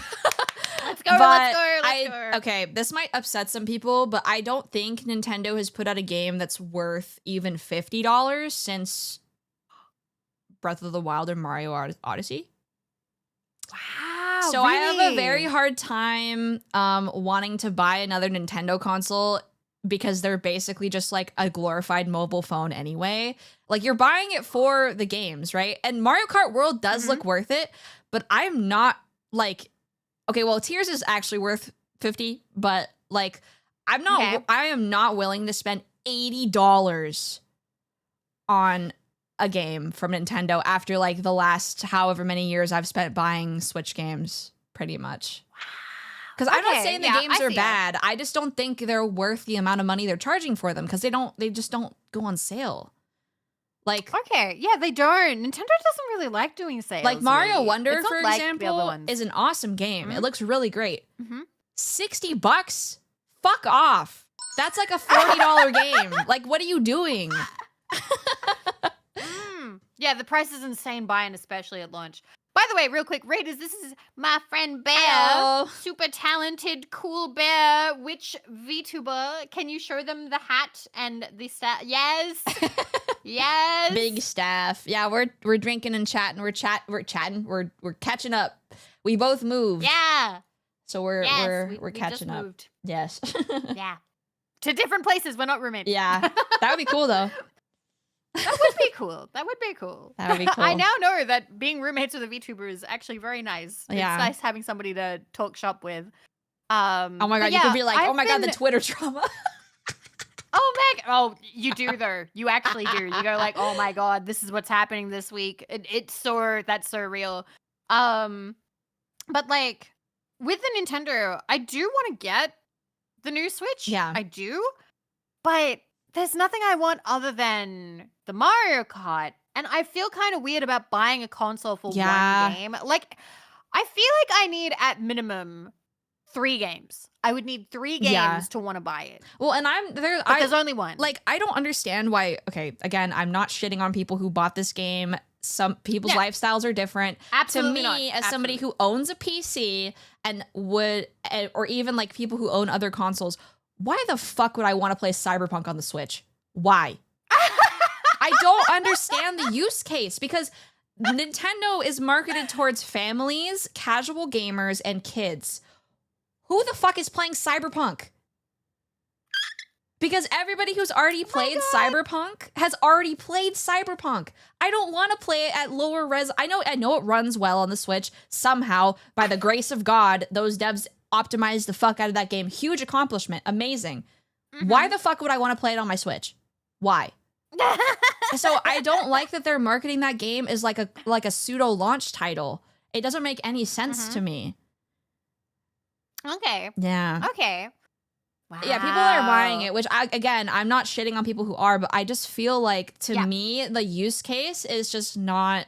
Let's go. Okay, this might upset some people, but I don't think Nintendo has put out a game that's worth even $50 since Breath of the Wild or Mario Odyssey. Wow. So I have a very hard time wanting to buy another Nintendo console because they're basically just like a glorified mobile phone anyway. Like, you're buying it for the games, right? And Mario Kart World does look worth it, but I'm not like, okay, well, Tears is actually worth $50, but like, I am not willing to spend $80 on a game from Nintendo after like the last however many years I've spent buying Switch games, pretty much. Because I'm not saying the games are bad. I just don't think they're worth the amount of money they're charging for them because they just don't go on sale. Like, okay, yeah, they don't. Nintendo doesn't really like doing sales. Like Mario really. Wonder, it's for like example, is an awesome game. It looks really great. $60? Fuck off. That's like a $40 game. Like, what are you doing? Yeah, the price is insane buying, especially at launch. By the way, real quick, Raiders, this is my friend Bear. Hello. Super talented, cool Bear. Which VTuber? Can you show them the hat and the staff? Yes. Yes. Big staff. Yeah, we're drinking and chatting. We're chatting. We're catching up. We both moved. Yeah. So we're Yes, we catching just up. moved. Yes. Yeah. To different places. We're not roommates. Yeah. That would be cool though. That would be cool. That would be cool. That would be cool. I now know that being roommates with a VTuber is actually very nice. Yeah. It's nice having somebody to talk shop with. Oh my but god, you yeah, could be like, oh I've my god, the been- Twitter drama. Oh Meg! Oh, you do though. You actually do. You go like, oh my god, this is what's happening this week. That's so real. But like with the Nintendo, I do want to get the new Switch. Yeah. I do. But there's nothing I want other than the Mario Kart. And I feel kind of weird about buying a console for Yeah. one game. Like, I feel like I need at minimum 3 games. I would need 3 games Yeah. to want to buy it. Well, and I'm there. But there's only one. Like, I don't understand why. Okay, again, I'm not shitting on people who bought this game. Some people's Yeah. lifestyles are different. Absolutely To me, not. as somebody Absolutely. who owns a PC and would, or even like people who own other consoles, why the fuck would I want to play Cyberpunk on the Switch? Why? I don't understand the use case because Nintendo is marketed towards families, casual gamers, and kids. Who the fuck is playing Cyberpunk? Because everybody who's already played Cyberpunk has already played Cyberpunk. I don't want to play it at lower res. I know it runs well on the Switch. Somehow, by the grace of God, those devs optimized the fuck out of that game. Huge accomplishment. Amazing. Why the fuck would I want to play it on my Switch? Why? So I don't like that they're marketing that game as like a pseudo launch title. It doesn't make any sense to me. Okay. Yeah. Okay. Wow. Yeah, people are buying it, which I'm not shitting on people who are, but I just feel like to me the use case is just not.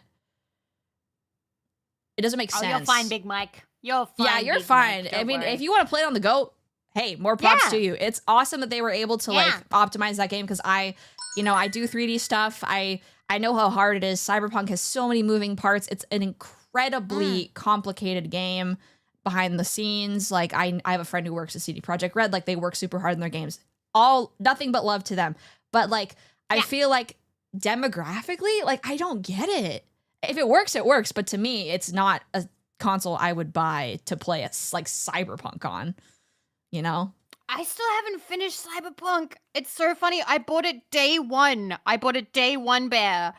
It doesn't make sense. You're fine, Big Mike. You're fine. Yeah, you're Big fine. Mike. I Don't mean, worry. if you want to play it on the go, hey, more props Yeah. to you. It's awesome that they were able to like optimize that game because I do 3D stuff. I know how hard it is. Cyberpunk has so many moving parts. It's an incredibly complicated game behind the scenes. Like I have a friend who works at CD Projekt Red. Like they work super hard in their games. Nothing but love to them. But like I feel like demographically, like I don't get it. If it works, it works. But to me, it's not a console I would buy to play like Cyberpunk on. You know? I still haven't finished Cyberpunk. It's so funny. I bought it day one. Bear.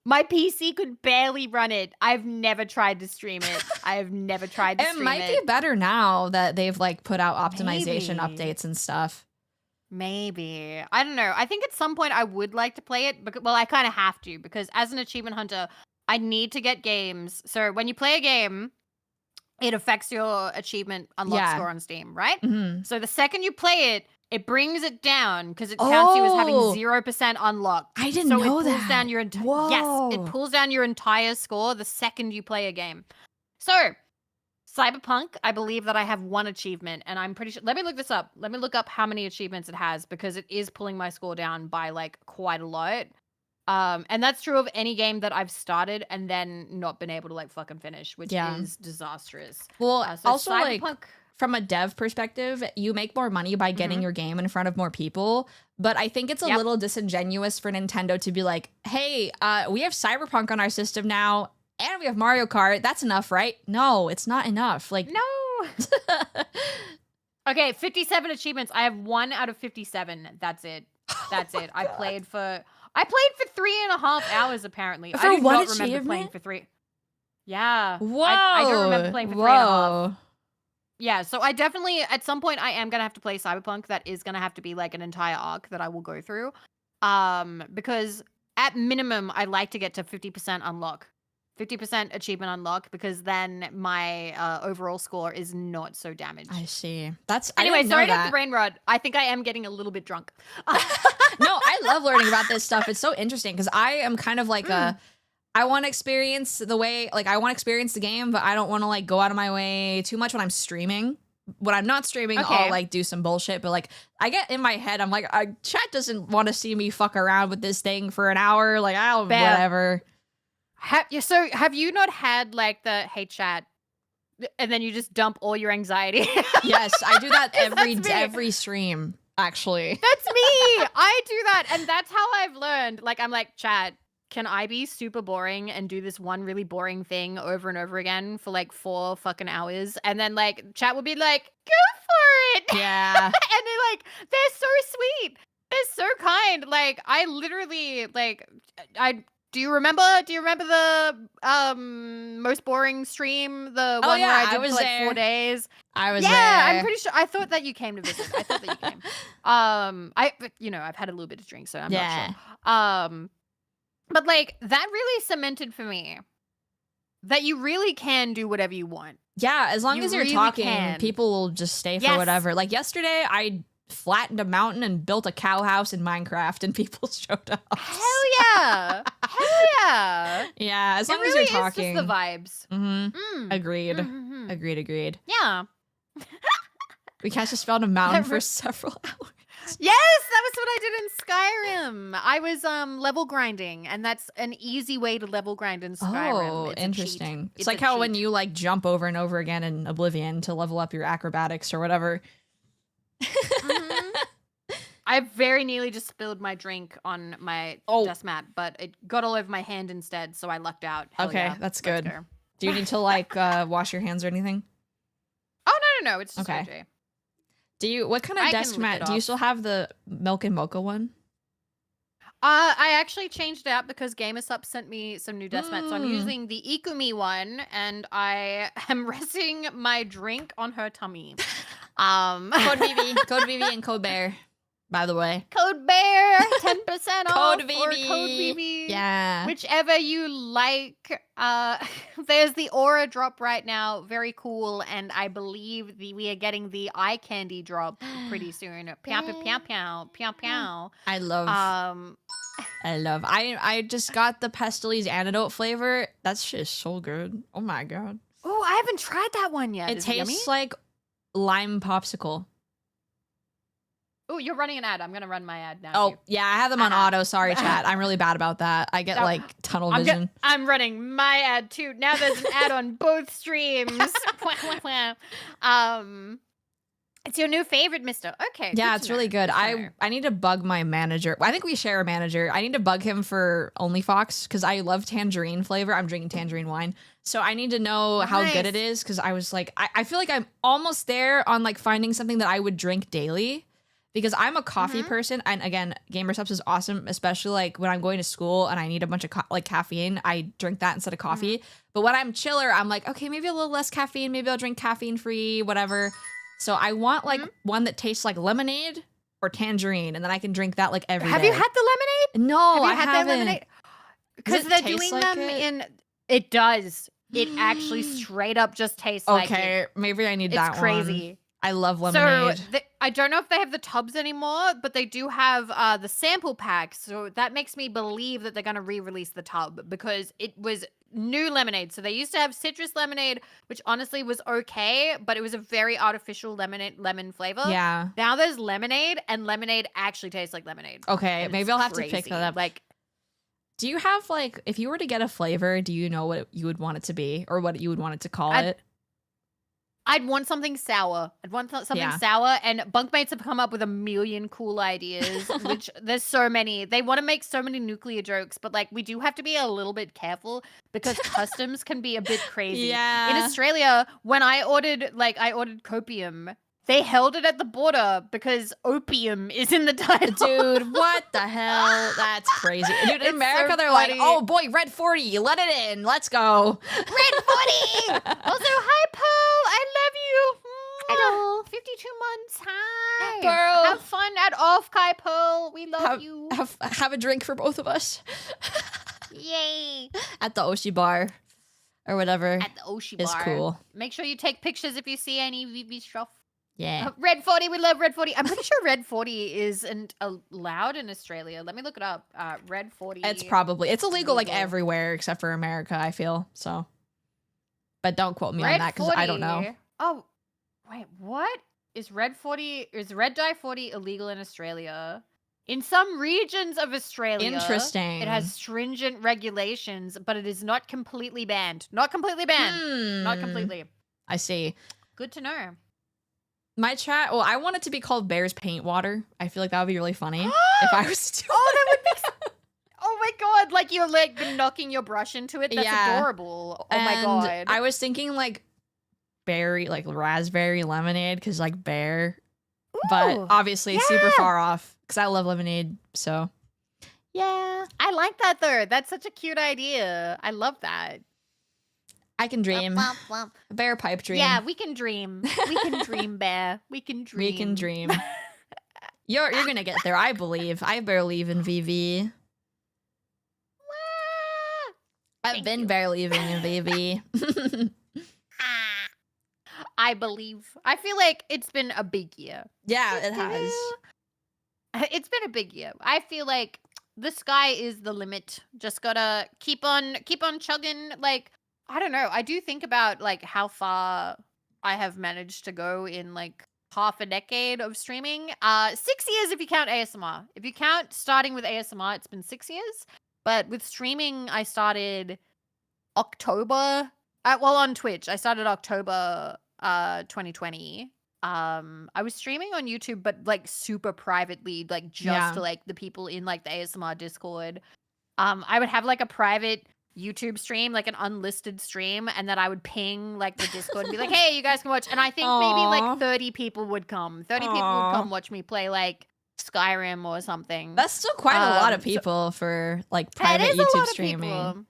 My PC could barely run it. I've never tried to stream it. It might be better now that they've like put out optimization updates and stuff. Maybe. I don't know. I think at some point I would like to play it. Well, I kind of have to because as an achievement hunter, I need to get games. So when you play a game, it affects your achievement unlock score on Steam, right? Mm-hmm. So the second you play it, it brings it down because it counts you as having 0% unlocked. I didn't know So it pulls that. down your yes, it pulls down your entire score the second you play a game. So Cyberpunk, I believe that I have 1 achievement, and I'm pretty sure. Let me look this up. Let me look up how many achievements it has because it is pulling my score down by like quite a lot. And that's true of any game that I've started and then not been able to like fucking finish, which is disastrous. Well, So also Cyberpunk, like from a dev perspective, you make more money by getting your game in front of more people. But I think it's a little disingenuous for Nintendo to be like, hey, we have Cyberpunk on our system now and we have Mario Kart. That's enough, right? No, it's not enough. Like, no. Okay, 57 achievements. I have 1 out of 57. That's it. That's it. I played for 3.5 hours apparently. For I do one not remember achievement? playing for 3. Yeah. Whoa. I don't remember playing for 3.5. Yeah, so I definitely, at some point, I am going to have to play Cyberpunk. That is going to have to be, like, an entire arc that I will go through. Because, at minimum, I like to get to 50% unlock. 50% achievement unlock, because then my overall score is not so damaged. I see. That's Anyway, I didn't sorry know to have that. the brain rot. I think I am getting a little bit drunk. No, I love learning about this stuff. It's so interesting because I am kind of like I want to experience the way, like I want to experience the game, but I don't want to like go out of my way too much when I'm streaming. When I'm not streaming, I'll like do some bullshit, but like I get in my head, I'm like, chat doesn't want to see me fuck around with this thing for an hour. Like, I'll whatever. So have you not had like the hey chat and then you just dump all your anxiety? Yes, I do that every stream, actually. That's me. I do that. And that's how I've learned. Like, I'm like, chat, can I be super boring and do this one really boring thing over and over again for like 4 fucking hours? And then like chat would be like, go for it. Yeah. And they're so sweet. They're so kind. Like I literally like do you remember the most boring stream? The one where I did was for like there. 4 days? I was there. Yeah, I'm pretty sure. I thought that you came to visit. I thought that you came. I've had a little bit of drink, so I'm not sure. But like that really cemented for me that you really can do whatever you want. Yeah, as long You as you're really talking, can. people will just stay for Yes. whatever. Like yesterday, I flattened a mountain and built a cow house in Minecraft, and people showed up. Hell yeah! Hell yeah! Yeah, as It long really as you're talking. is just the vibes. Mm-hmm. Agreed. Mhm. Agreed. Yeah. We can't just found a mountain That for re- several hours. Yes, that was what I did in Skyrim. I was level grinding, and that's an easy way to level grind in Skyrim. Oh, It's a cheat. interesting. It's It's like a how when cheat. you like jump over and over again in Oblivion to level up your acrobatics or whatever. Mhm. I very nearly just spilled my drink on my Oh. desk mat, but it got all over my hand instead, so I lucked out. Hell Okay, yeah. that's Let's good. go. Do you need to like wash your hands or anything? Oh no, it's just Okay. OJ. Do you what kind of I can desk lick mat? it Do you off. still have the milk and mocha one? I actually changed it out because GamerSup sent me some new desk mats. So I'm Mm. using the Ikumi one, and I am resting my drink on her tummy. Code VV, code VV, and code Bear. By the way, Code Bear, 10% off. Code Or VV. Code VV. Yeah. Whichever you like. There's the aura drop right now. Very cool. And I believe we are getting the eye candy drop pretty soon. Pow, pow, pow, pow, pow, pow. I love. I just got the Pestil's antidote flavor. That's just so good. Oh my god. Oh, I haven't tried that one yet. It Is yummy? tastes like lime popsicle. Oh, you're running an ad. I'm gonna run my ad now. Oh too. yeah, I have them on Uh-huh. auto. Sorry, chat. I'm really bad about that. I get No, like tunnel vision. I'm running my ad too. Now there's an ad on both streams. It's your new favorite, Mister. Okay. Yeah, good it's to really know, good. to know. I need to bug my manager. I think we share a manager. I need to bug him for OnlyFox because I love tangerine flavor. I'm drinking tangerine wine. So I need to know how good it Nice. is because I was like, I feel like I'm almost there on like finding something that I would drink daily because I'm a coffee person. And again, Gamer Subs is awesome, especially like when I'm going to school and I need a bunch of like caffeine. I drink that instead of coffee. But when I'm chiller, I'm like, okay, maybe a little less caffeine. Maybe I'll drink caffeine free, whatever. So I want like one that tastes like lemonade or tangerine, and then I can drink that like every day. Have you had the lemonade? No, Have you I had haven't. that lemonade? Because it they're taste doing like them it? in. It does. It actually straight up just tastes like it. Okay, maybe I need It's that one. crazy. I love lemonade. So I don't know if they have the tubs anymore, but they do have the sample packs. So that makes me believe that they're going to re-release the tub because it was new lemonade. So they used to have citrus lemonade, which honestly was okay, but it was a very artificial lemon flavor. Yeah. Now there's lemonade, and lemonade actually tastes like lemonade. Okay, And maybe it's I'll have to pick crazy. that up. Like, Do you have like, if you were to get a flavor, do you know what you would want it to be or what you would want it to call it? I'd want something sour. I'd want something Yeah. sour, and bunkmates have come up with a million cool ideas, which there's so many. They want to make so many nuclear jokes, but like we do have to be a little bit careful because customs can be a bit crazy. Yeah. In Australia, when I ordered copium, they held it at the border because opium is in the title. Dude, what the hell? That's crazy. Dude, in It's so America, they're like, funny. oh boy, red 40, let it in. Let's go. Red 40! Also, hi, Pearl. I love you. Hello. 52 months. Hi. Pearl. Have fun at Off Kai Pearl. We love you. Have a drink for both of us Yay. at the Oshi bar or whatever. At the Oshi is bar. cool. Make sure you take pictures if you see any VV stuff. Yeah. Red 40. We love Red 40. I'm pretty sure Red 40 isn't allowed in Australia. Let me look it up. Red 40. It's illegal like legal. everywhere except for America, I feel. So, but don't quote me on Red that because I don't know. 40. Oh, wait, what? Is Red Dye 40 illegal in Australia? In some regions of Australia, Interesting. it has stringent regulations, but it is not completely banned. Not completely banned. Not completely. I see. Good to know. My chat. Well, I want it to be called Bear's Paint Water. I feel like that would be really funny if I was to do Oh, that would be. Oh my god, like you're like knocking your brush into it. That's adorable. Oh my god. I was thinking like berry, like raspberry lemonade, because like bear. Ooh, but obviously super far off because I love lemonade. So yeah. I like that though. That's such a cute idea. I love that. I can dream. Womp, womp. A bear pipe dream. Yeah, we can dream. We can dream, bear. We can dream. We can dream. You're gonna get there, I believe. I believe in VV. I've been believing in VV. I believe. I feel like it's been a big year. Yeah, it has. It's been a big year. I feel like the sky is the limit. Just gotta keep on chugging. Like, I don't know. I do think about like how far I have managed to go in like half a decade of streaming. 6 years if you count ASMR. If you count starting with ASMR, it's been 6 years. But with streaming, I started October. Well, on Twitch, I started October 2020. I was streaming on YouTube, but like super privately, like just to like the people in like the ASMR Discord. I would have like a private YouTube stream, like an unlisted stream, and then I would ping like the Discord and be like, hey, you guys can watch. And I think maybe like 30 people would come. 30 people would come watch me play like Skyrim or something. That's still quite a lot of people for like private YouTube streaming.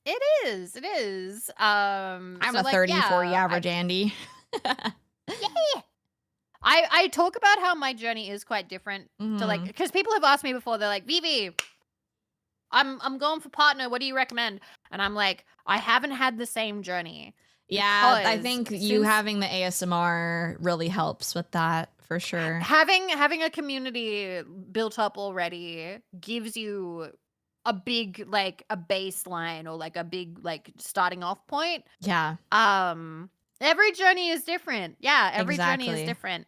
It is. It is. I'm so, a like, 30-40 average Andy. Yeah. I talk about how my journey is quite different to like, because people have asked me before, they're like, Vivi, I'm going for partner, what do you recommend? And I'm like, I haven't had the same journey. Yeah, I think you having the ASMR really helps with that for sure. Having a community built up already gives you a big like a baseline or like a big like starting off point. Yeah. Every journey is different. Yeah, every journey is different.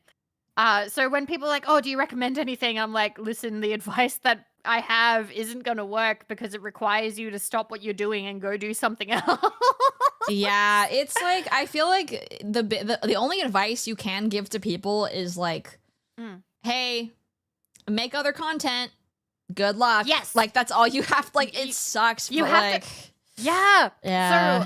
So when people are like, oh, do you recommend anything? I'm like, listen, the advice that I have isn't going to work because it requires you to stop what you're doing and go do something else. Yeah, it's like, I feel like the only advice you can give to people is like, hey, make other content. Good luck. Yes. Like, that's all you have. Like, it sucks. You but have like, to. Yeah. Yeah.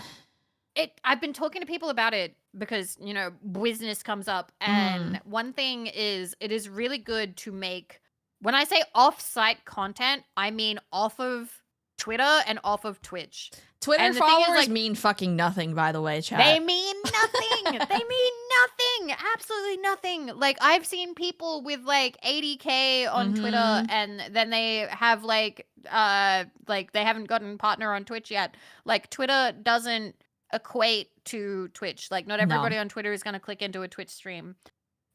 So I've been talking to people about it because, you know, business comes up. And one thing is, it is really good to make, when I say off-site content, I mean off of Twitter and off of Twitch. Twitter followers mean fucking nothing, by the way, chat. They mean nothing. They mean nothing. Absolutely nothing. Like, I've seen people with like 80K on Twitter, and then they have like they haven't gotten partner on Twitch yet. Like, Twitter doesn't equate to Twitch. Like, not everybody on Twitter is going to click into a Twitch stream.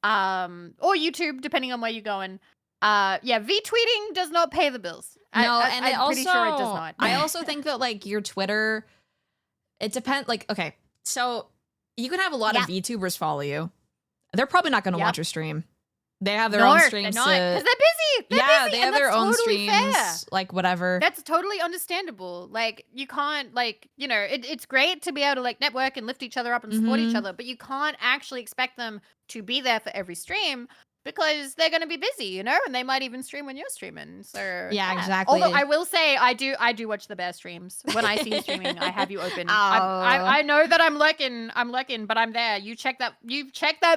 Or YouTube, depending on where you're going. Yeah, V-tweeting does not pay the bills. I'm pretty sure it does not. I also think that like your Twitter, it depends. Like, okay, so you can have a lot of VTubers follow you. They're probably not going to watch your stream. They have their own streams because they're busy. They're busy, they have their own streams. Fair. Like, whatever. That's totally understandable. Like, you can't, like, you know, it's great to be able to like network and lift each other up and support each other, but you can't actually expect them to be there for every stream. Because they're going to be busy, you know, and they might even stream when you're streaming. So yeah, exactly. Although I will say, I do watch the bear streams. When I see you streaming, I have you open. I know that I'm lurking, but I'm there. You check that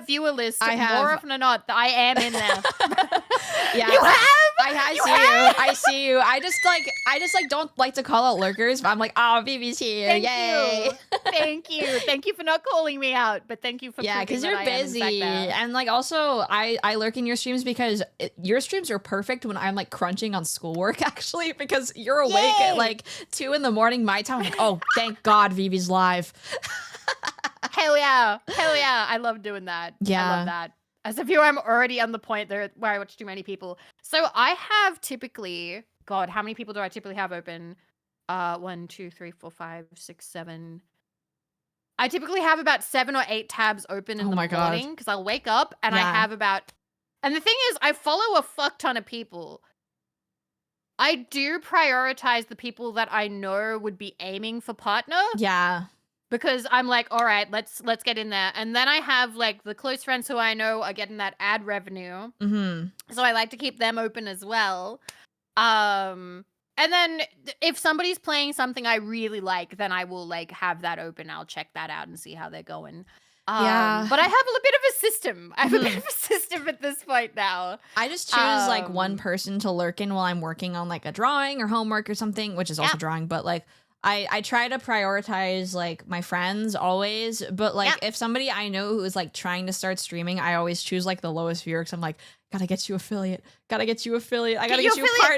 viewer list. More often than not, I am in there. Yeah, you have. I see you. I just don't like to call out lurkers, but I'm like, oh, BB's here. Yay. Thank you for not calling me out, but thank you for because you're busy, and like also I lurk in your streams because your streams are perfect when I'm like crunching on schoolwork, actually, because you're awake at like 2 in the morning my time. I'm like, oh, thank God Vivi's live. Hell yeah. I love doing that. Yeah. I love that. As a viewer, I'm already on the point there where I watch too many people. So I have typically, God, how many people do I typically have open? 1, 2, 3, 4, 5, 6, 7. I typically have about 7 or 8 tabs open in the morning because I'll wake up and I have about. And the thing is, I follow a fuck ton of people. I do prioritize the people that I know would be aiming for partner. Yeah. Because I'm like, all right, let's get in there. And then I have like the close friends who I know are getting that ad revenue. So I like to keep them open as well. And And then if somebody's playing something I really like, then I will like have that open. I'll check that out and see how they're going. Yeah. But I have a bit of a system. I have a bit of a system at this point now. I just choose like one person to lurk in while I'm working on like a drawing or homework or something, which is also drawing, but like I try to prioritize like my friends always, but like if somebody I know who is like trying to start streaming, I always choose like the lowest viewer because I'm like, gotta get you affiliate. I gotta get you a partner.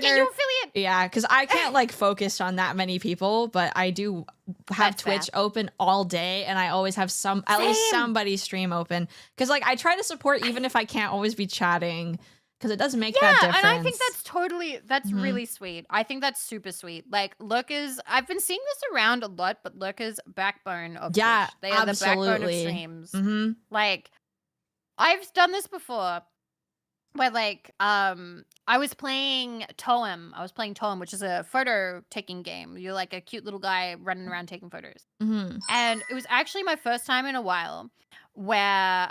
Get you affiliate. Yeah, because I can't like focus on that many people, but I do have Twitch open all day, and I always have at least somebody stream open. Because like I try to support even if I can't always be chatting, because it does make that difference. And I think that's really sweet. I think that's super sweet. Like Lurkers, I've been seeing this around a lot, but Lurkers backbone of Twitch. They are the backbone of streams. Like I've done this before. Where like I was playing Toem. Which is a photo taking game. You're like a cute little guy running around taking photos. And it was actually my first time in a while where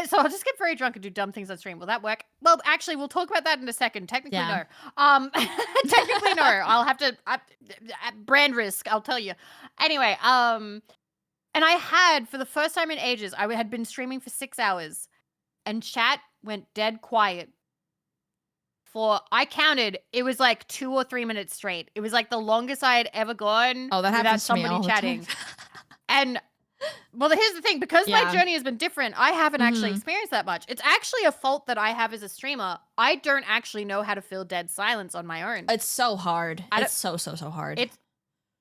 so I'll just get very drunk and do dumb things on stream. Will that work? Well, actually, we'll talk about that in a second. Technically, no. Technically, no. I'll have to brand risk. I'll tell you. Anyway, and I had for the first time in ages, I had been streaming for 6 hours, and chat went dead quiet for, I counted, it was like 2 or 3 minutes straight. It was like the longest I had ever gone without somebody chatting. And well, here's the thing, because my journey has been different, I haven't actually experienced that much. It's actually a fault that I have as a streamer. I don't actually know how to fill dead silence on my own. It's so hard. It's so hard.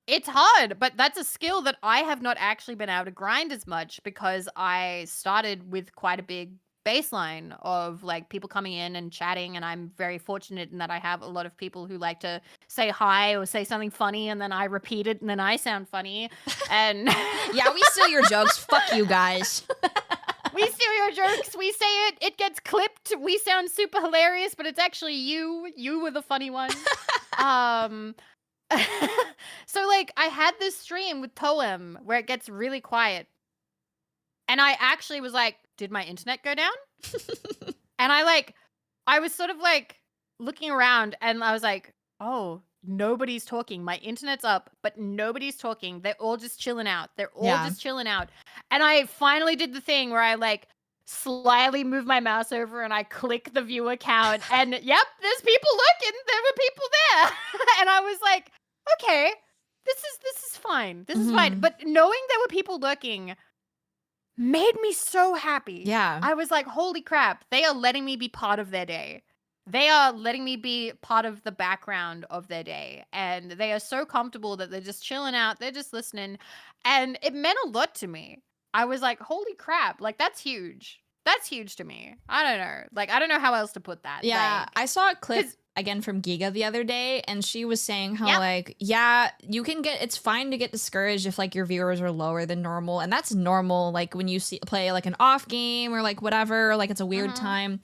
It's hard, but that's a skill that I have not actually been able to grind as much because I started with quite a big baseline of like people coming in and chatting, and I'm very fortunate in that I have a lot of people who like to say hi or say something funny, and then I repeat it and then I sound funny. And yeah, we steal your jokes. Fuck you guys. We steal your jokes. We say it. It gets clipped. We sound super hilarious, but it's actually you. You were the funny one. So like I had this stream with Toem where it gets really quiet, and I actually was like, did my internet go down? And I was sort of like looking around, and I was like, oh, nobody's talking. My internet's up, but nobody's talking. They're all just chilling out. And I finally did the thing where I like slyly move my mouse over and I click the viewer count, and yep, there's people looking. There were people there. And I was like, okay, this is fine. This is fine. But knowing there were people lurking made me so happy. Yeah. I was like, holy crap, they are letting me be part of their day. They are letting me be part of the background of their day. And they are so comfortable that they're just chilling out. They're just listening. And it meant a lot to me. I was like, holy crap, like that's huge. That's huge to me. I don't know. Like, I don't know how else to put that. Yeah. Like, I saw a clip again from Giga the other day, and she was saying how like, yeah, it's fine to get discouraged if like your viewers are lower than normal, and that's normal, like when you play like an off game or like whatever, or like it's a weird time.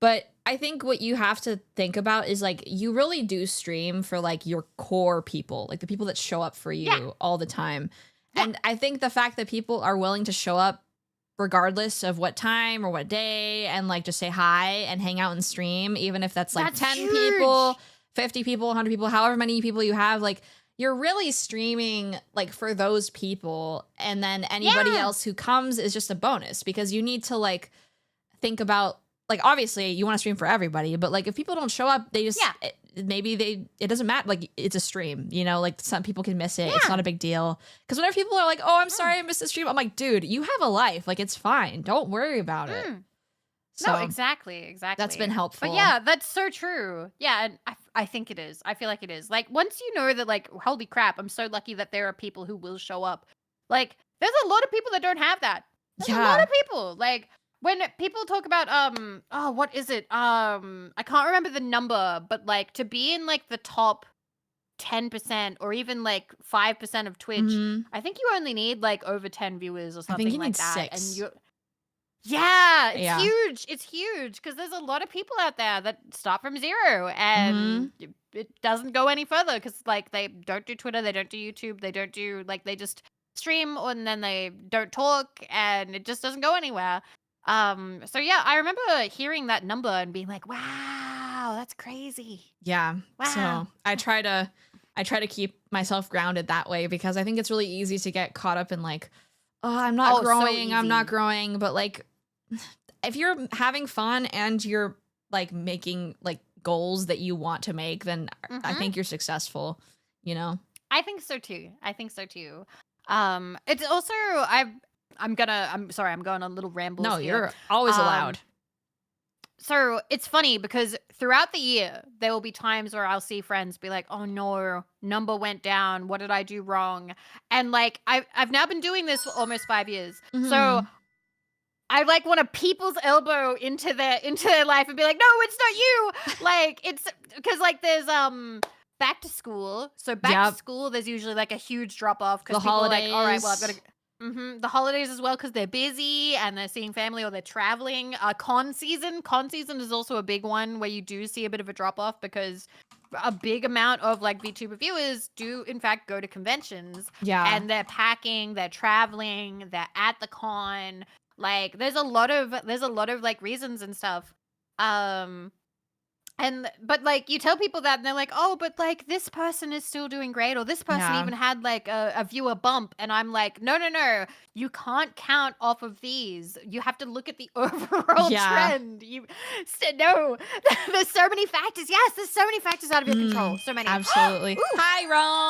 But I think what you have to think about is like you really do stream for like your core people, like the people that show up for you all the time. And I think the fact that people are willing to show up regardless of what time or what day, and like just say hi and hang out and stream, even if that's like 10 people, 50 people, 100 people, however many people you have, like you're really streaming like for those people, and then anybody else who comes is just a bonus, because you need to like think about, like obviously you want to stream for everybody, but like if people don't show up, they just it doesn't matter, like it's a stream, you know, like some people can miss it. It's not a big deal, because whenever people are like, oh, I'm sorry I missed the stream, I'm like, dude, you have a life, like it's fine, don't worry about it. So no, exactly that's been helpful. But yeah, that's so true. Yeah, and I think it is. I feel like it is. Like once you know that, like, holy crap, I'm so lucky that there are people who will show up. Like there's a lot of people that don't have that. There's a lot of people. Like when people talk about what is it? I can't remember the number, but like to be in like the top 10% or even like 5% of Twitch, I think you only need like over 10 viewers or something like that. 6. And it's huge. It's huge because there's a lot of people out there that start from 0 and it doesn't go any further because like they don't do Twitter, they don't do YouTube, they don't do, like, they just stream and then they don't talk and it just doesn't go anywhere. So yeah, I remember hearing that number and being like, wow, Wow, that's crazy. Yeah. Wow. So I try to keep myself grounded that way because I think it's really easy to get caught up in like, oh, I'm not growing, I'm not growing. But like, if you're having fun and you're like making like goals that you want to make, then I think you're successful, you know? I think so too. It's also, I'm sorry, I'm going on little rambles No, here. you're always allowed. So it's funny because throughout the year, there will be times where I'll see friends be like, oh no, number went down. What did I do wrong? And like, I've now been doing this for almost 5 years. So I like want to people's elbow into their life and be like, no, it's not you. Like it's because like there's back to school. So back to school, there's usually like a huge drop off because people are like, all right, well I've got to. The holidays as well because they're busy and they're seeing family or they're traveling. Con season is also a big one where you do see a bit of a drop off because a big amount of like VTuber viewers do in fact go to conventions. Yeah, and they're packing, they're traveling, they're at the con. Like there's a lot of like reasons and stuff. But like you tell people that and they're like, oh, but like this person is still doing great, or this person even had like a viewer bump, and I'm like, no, you can't count off of these. You have to look at the overall trend. No, there's so many factors. Yes, there's so many factors out of your control. So many. Absolutely. Hi,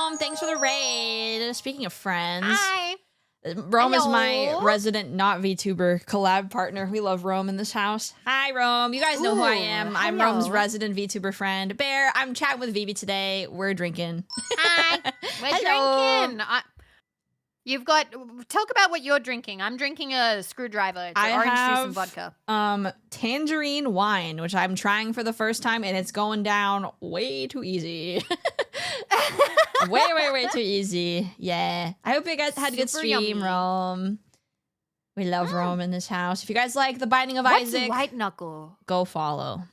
Rome. Thanks for the raid. Speaking of friends. Hi. Rome is my resident not VTuber collab partner. We love Rome in this house. Hi, Rome. You guys know who I am. I'm Rome's resident VTuber friend. Bear, I'm chatting with Vivi today. We're drinking. Hi. We're drinking. Talk about what you're drinking. I'm drinking a screwdriver. It's orange juice and vodka. Tangerine wine, which I'm trying for the first time, and it's going down way too easy. way too easy. Yeah. I hope you guys had a good stream, Rome. We love Rome in this house. If you guys like The Binding of Isaac, White Knuckle? Go follow.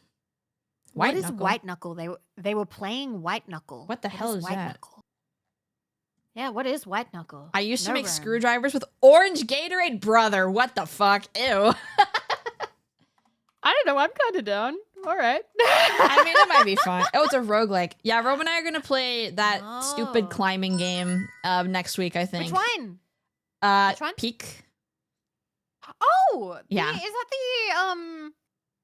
What is White Knuckle? They were playing White Knuckle. What the hell is White that? Knuckle? Yeah, what is White Knuckle? I used to make screwdrivers with orange Gatorade, brother. What the fuck? Ew. I don't know. I'm kind of down. All right. I mean, it might be fun. Oh, it's a roguelike. Yeah, Rome and I are going to play that stupid climbing game next week, I think. Which one? Which one? Peak. Oh! Yeah. Is that the,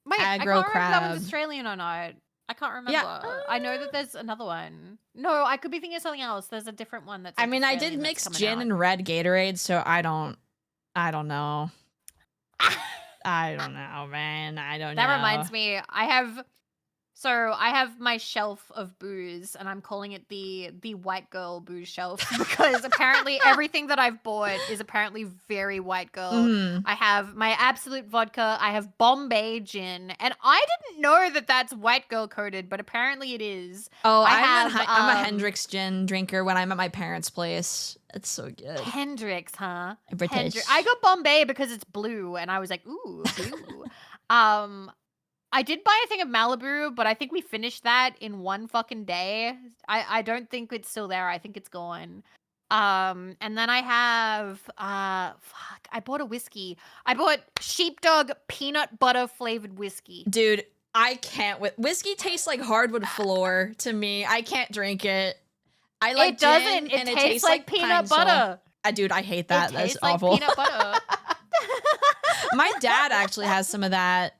wait, Aggro I can't remember if that crab. one's Australian or not. I can't remember. Yeah. I know that there's another one. No, I could be thinking of something else. There's a different one that's I mean, I Australian did that's mix coming gin out. and red Gatorade, so I don't know. I don't know, man. I don't know. That reminds me, I have my shelf of booze, and I'm calling it the white girl booze shelf because apparently everything that I've bought is apparently very white girl. I have my Absolute vodka, I have Bombay gin, and I didn't know that that's white girl coded, but apparently it is. Oh, I'm a Hendrix gin drinker when I'm at my parents' place. It's so good. Hendrix, huh? British. I got Bombay because it's blue, and I was like, ooh, blue. I did buy a thing of Malibu, but I think we finished that in one fucking day. I don't think it's still there. I think it's gone. And then I have I bought a whiskey. I bought Sheepdog peanut butter flavored whiskey. Dude, I can't whiskey tastes like hardwood floor to me. I can't drink it. I like it doesn't. Gin, it and tastes like peanut butter. Dude, I hate that. That's like awful. Peanut butter. My dad actually has some of that.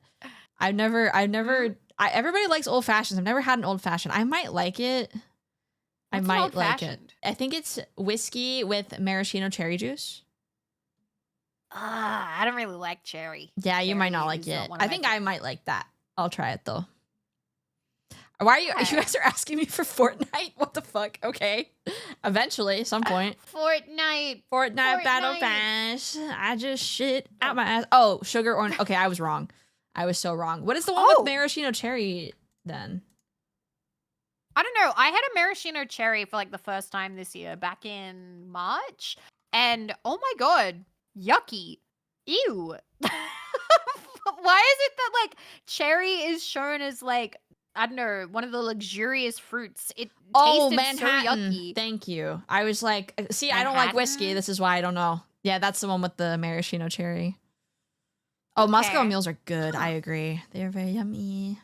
Everybody likes old fashions. I've never had an old fashioned. I might like it. I might like it. I think it's whiskey with maraschino cherry juice. I don't really like cherry. Yeah, you might not like it. I think I might like that. I'll try it though. Why are you guys are asking me for Fortnite? What the fuck? Okay. Eventually, some point. Fortnite Battle Pass. I just shit out my ass. Oh, sugar orange. Okay, I was wrong. I was so wrong. What is the one with maraschino cherry then? I don't know. I had a maraschino cherry for like the first time this year back in March. And oh my god, yucky. Ew. Why is it that like cherry is shown as like, I don't know, one of the luxurious fruits? It tasted Manhattan. so yucky. Thank you. I was like, see, Manhattan? I don't like whiskey. This is why I don't know. Yeah, that's the one with the maraschino cherry. Oh, Moscow mules are good. I agree. They're very yummy.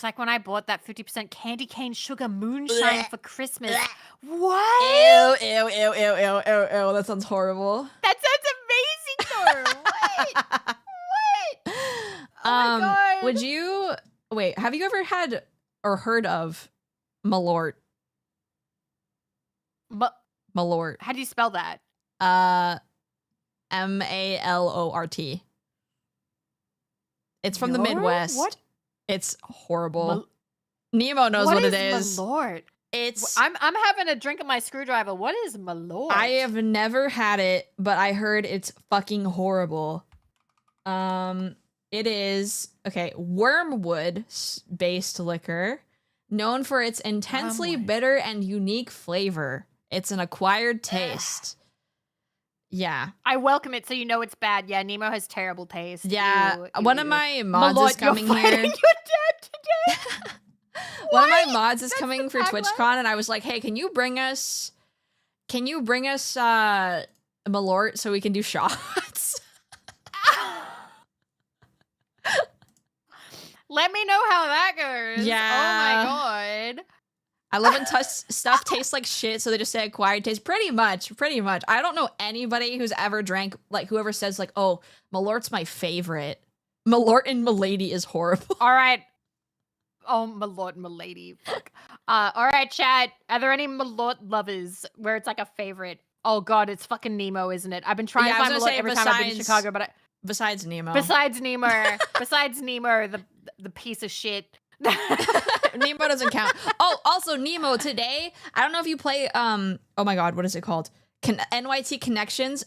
It's like when I bought that 50% candy cane sugar moonshine for Christmas. Ew, What? ew, ew, ew, ew, ew, ew. That sounds horrible. That sounds amazing, though. What? What? Oh my god. Would you wait? Have you ever had or heard of Malort? Malort. How do you spell that? Malort. It's from the Midwest. What? It's horrible. Nemo knows what it is. Malort? It's I'm having a drink of my screwdriver. What is Malort? I have never had it, but I heard it's fucking horrible. It is wormwood based liquor known for its intensely bitter and unique flavor. It's an acquired taste. Yeah. I welcome it so you know it's bad. Yeah, Nemo has terrible taste. Yeah. Ew, One ew. of my mods Malort, is coming you're fighting here. your dad today? One of my What? mods is That's coming the for tagline? TwitchCon, and I was like, hey, can you bring us Malort so we can do shots? Let me know how that goes. Yeah. Oh my god. I love when stuff tastes like shit, so they just say acquired taste. Pretty much. I don't know anybody who's ever drank, like, whoever says, like, oh, Malort's my favorite. Malort and Milady is horrible. All right. Oh, Malort and Milady. Fuck. All right, chat. Are there any Malort lovers where it's like a favorite? Oh god, it's fucking Nemo, isn't it? I've been trying Yeah, to I find was Malort gonna say every time I've been in besides- Chicago, but Besides Nemo. besides Nemo, the piece of shit. Nemo doesn't count. Oh, also Nemo today. I don't know if you play oh my god, what is it called? NYT Connections.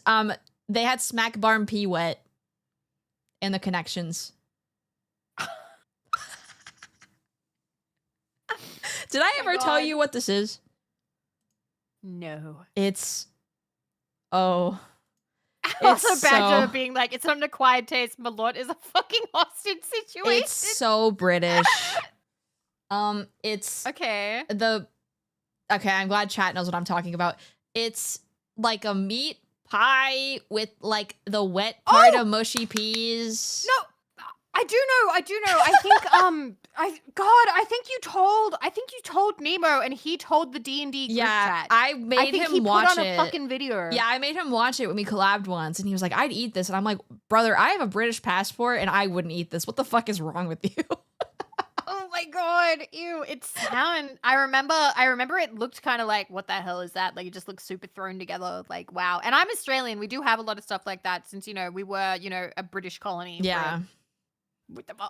They had Smack Barn P Wet in the connections. Did I ever tell God. you what this is? No. It's Also, It's Badger so- being like, it's not an acquired taste. Malort is a fucking hostage situation. it's so British. It's Okay. Okay, I'm glad chat knows what I'm talking about. It's like a meat pie with like the wet part of mushy peas. No, I do know. I think I think you told Nemo and he told the D&D group Yeah, chat. I I made think him he watch put on it. a fucking video. Yeah, I made him watch it when we collabed once, and he was like, "I'd eat this," and I'm like, "Brother, I have a British passport, and I wouldn't eat this. What the fuck is wrong with you?" Oh my god, ew! It sound. I remember it looked kind of like, what the hell is that? Like it just looks super thrown together. Like wow. And I'm Australian. We do have a lot of stuff like that since we were a British colony. Yeah.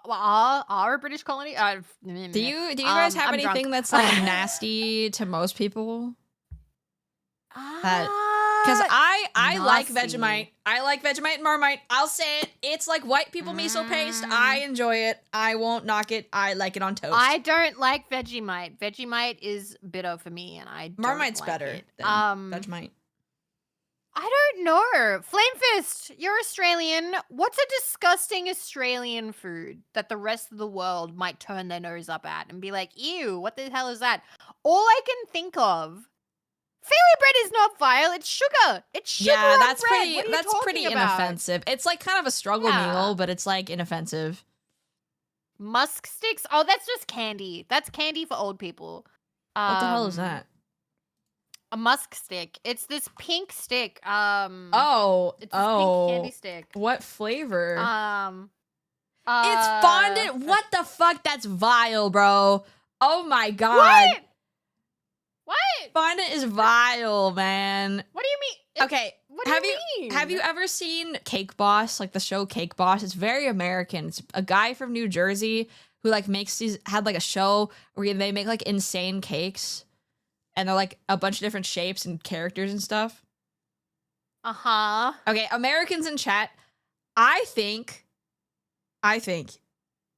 Are a British colony? Do you guys have I'm anything drunk. that's like nasty to most people? Because I like Nasty. Vegemite. I like Vegemite and Marmite. I'll say it. It's like white people miso paste. I enjoy it. I won't knock it. I like it on toast. I don't like Vegemite. Vegemite is bitter for me, and I don't Marmite's like better it. than Vegemite. I don't know. Flamefist, you're Australian. What's a disgusting Australian food that the rest of the world might turn their nose up at and be like, ew, what the hell is that? All I can think of, fairy bread is not vile. It's sugar. It's sugar Yeah, on that's bread. pretty. What are you That's pretty talking about? inoffensive. It's like kind of a struggle Yeah. meal, but it's like inoffensive. Musk sticks? Oh, that's just candy. That's candy for old people. What the hell is that? A musk stick. It's this pink stick. Oh, It's this pink candy stick. What flavor? It's It's fondant. What the fuck? That's vile, bro. Oh my god. What? What? Fondant is vile, man. What do you mean? Okay. What do Have you mean? Have you ever seen Cake Boss, like the show Cake Boss? It's very American. It's a guy from New Jersey who like had like a show where they make like insane cakes, and they're like a bunch of different shapes and characters and stuff. Uh-huh. Okay, Americans in chat, I think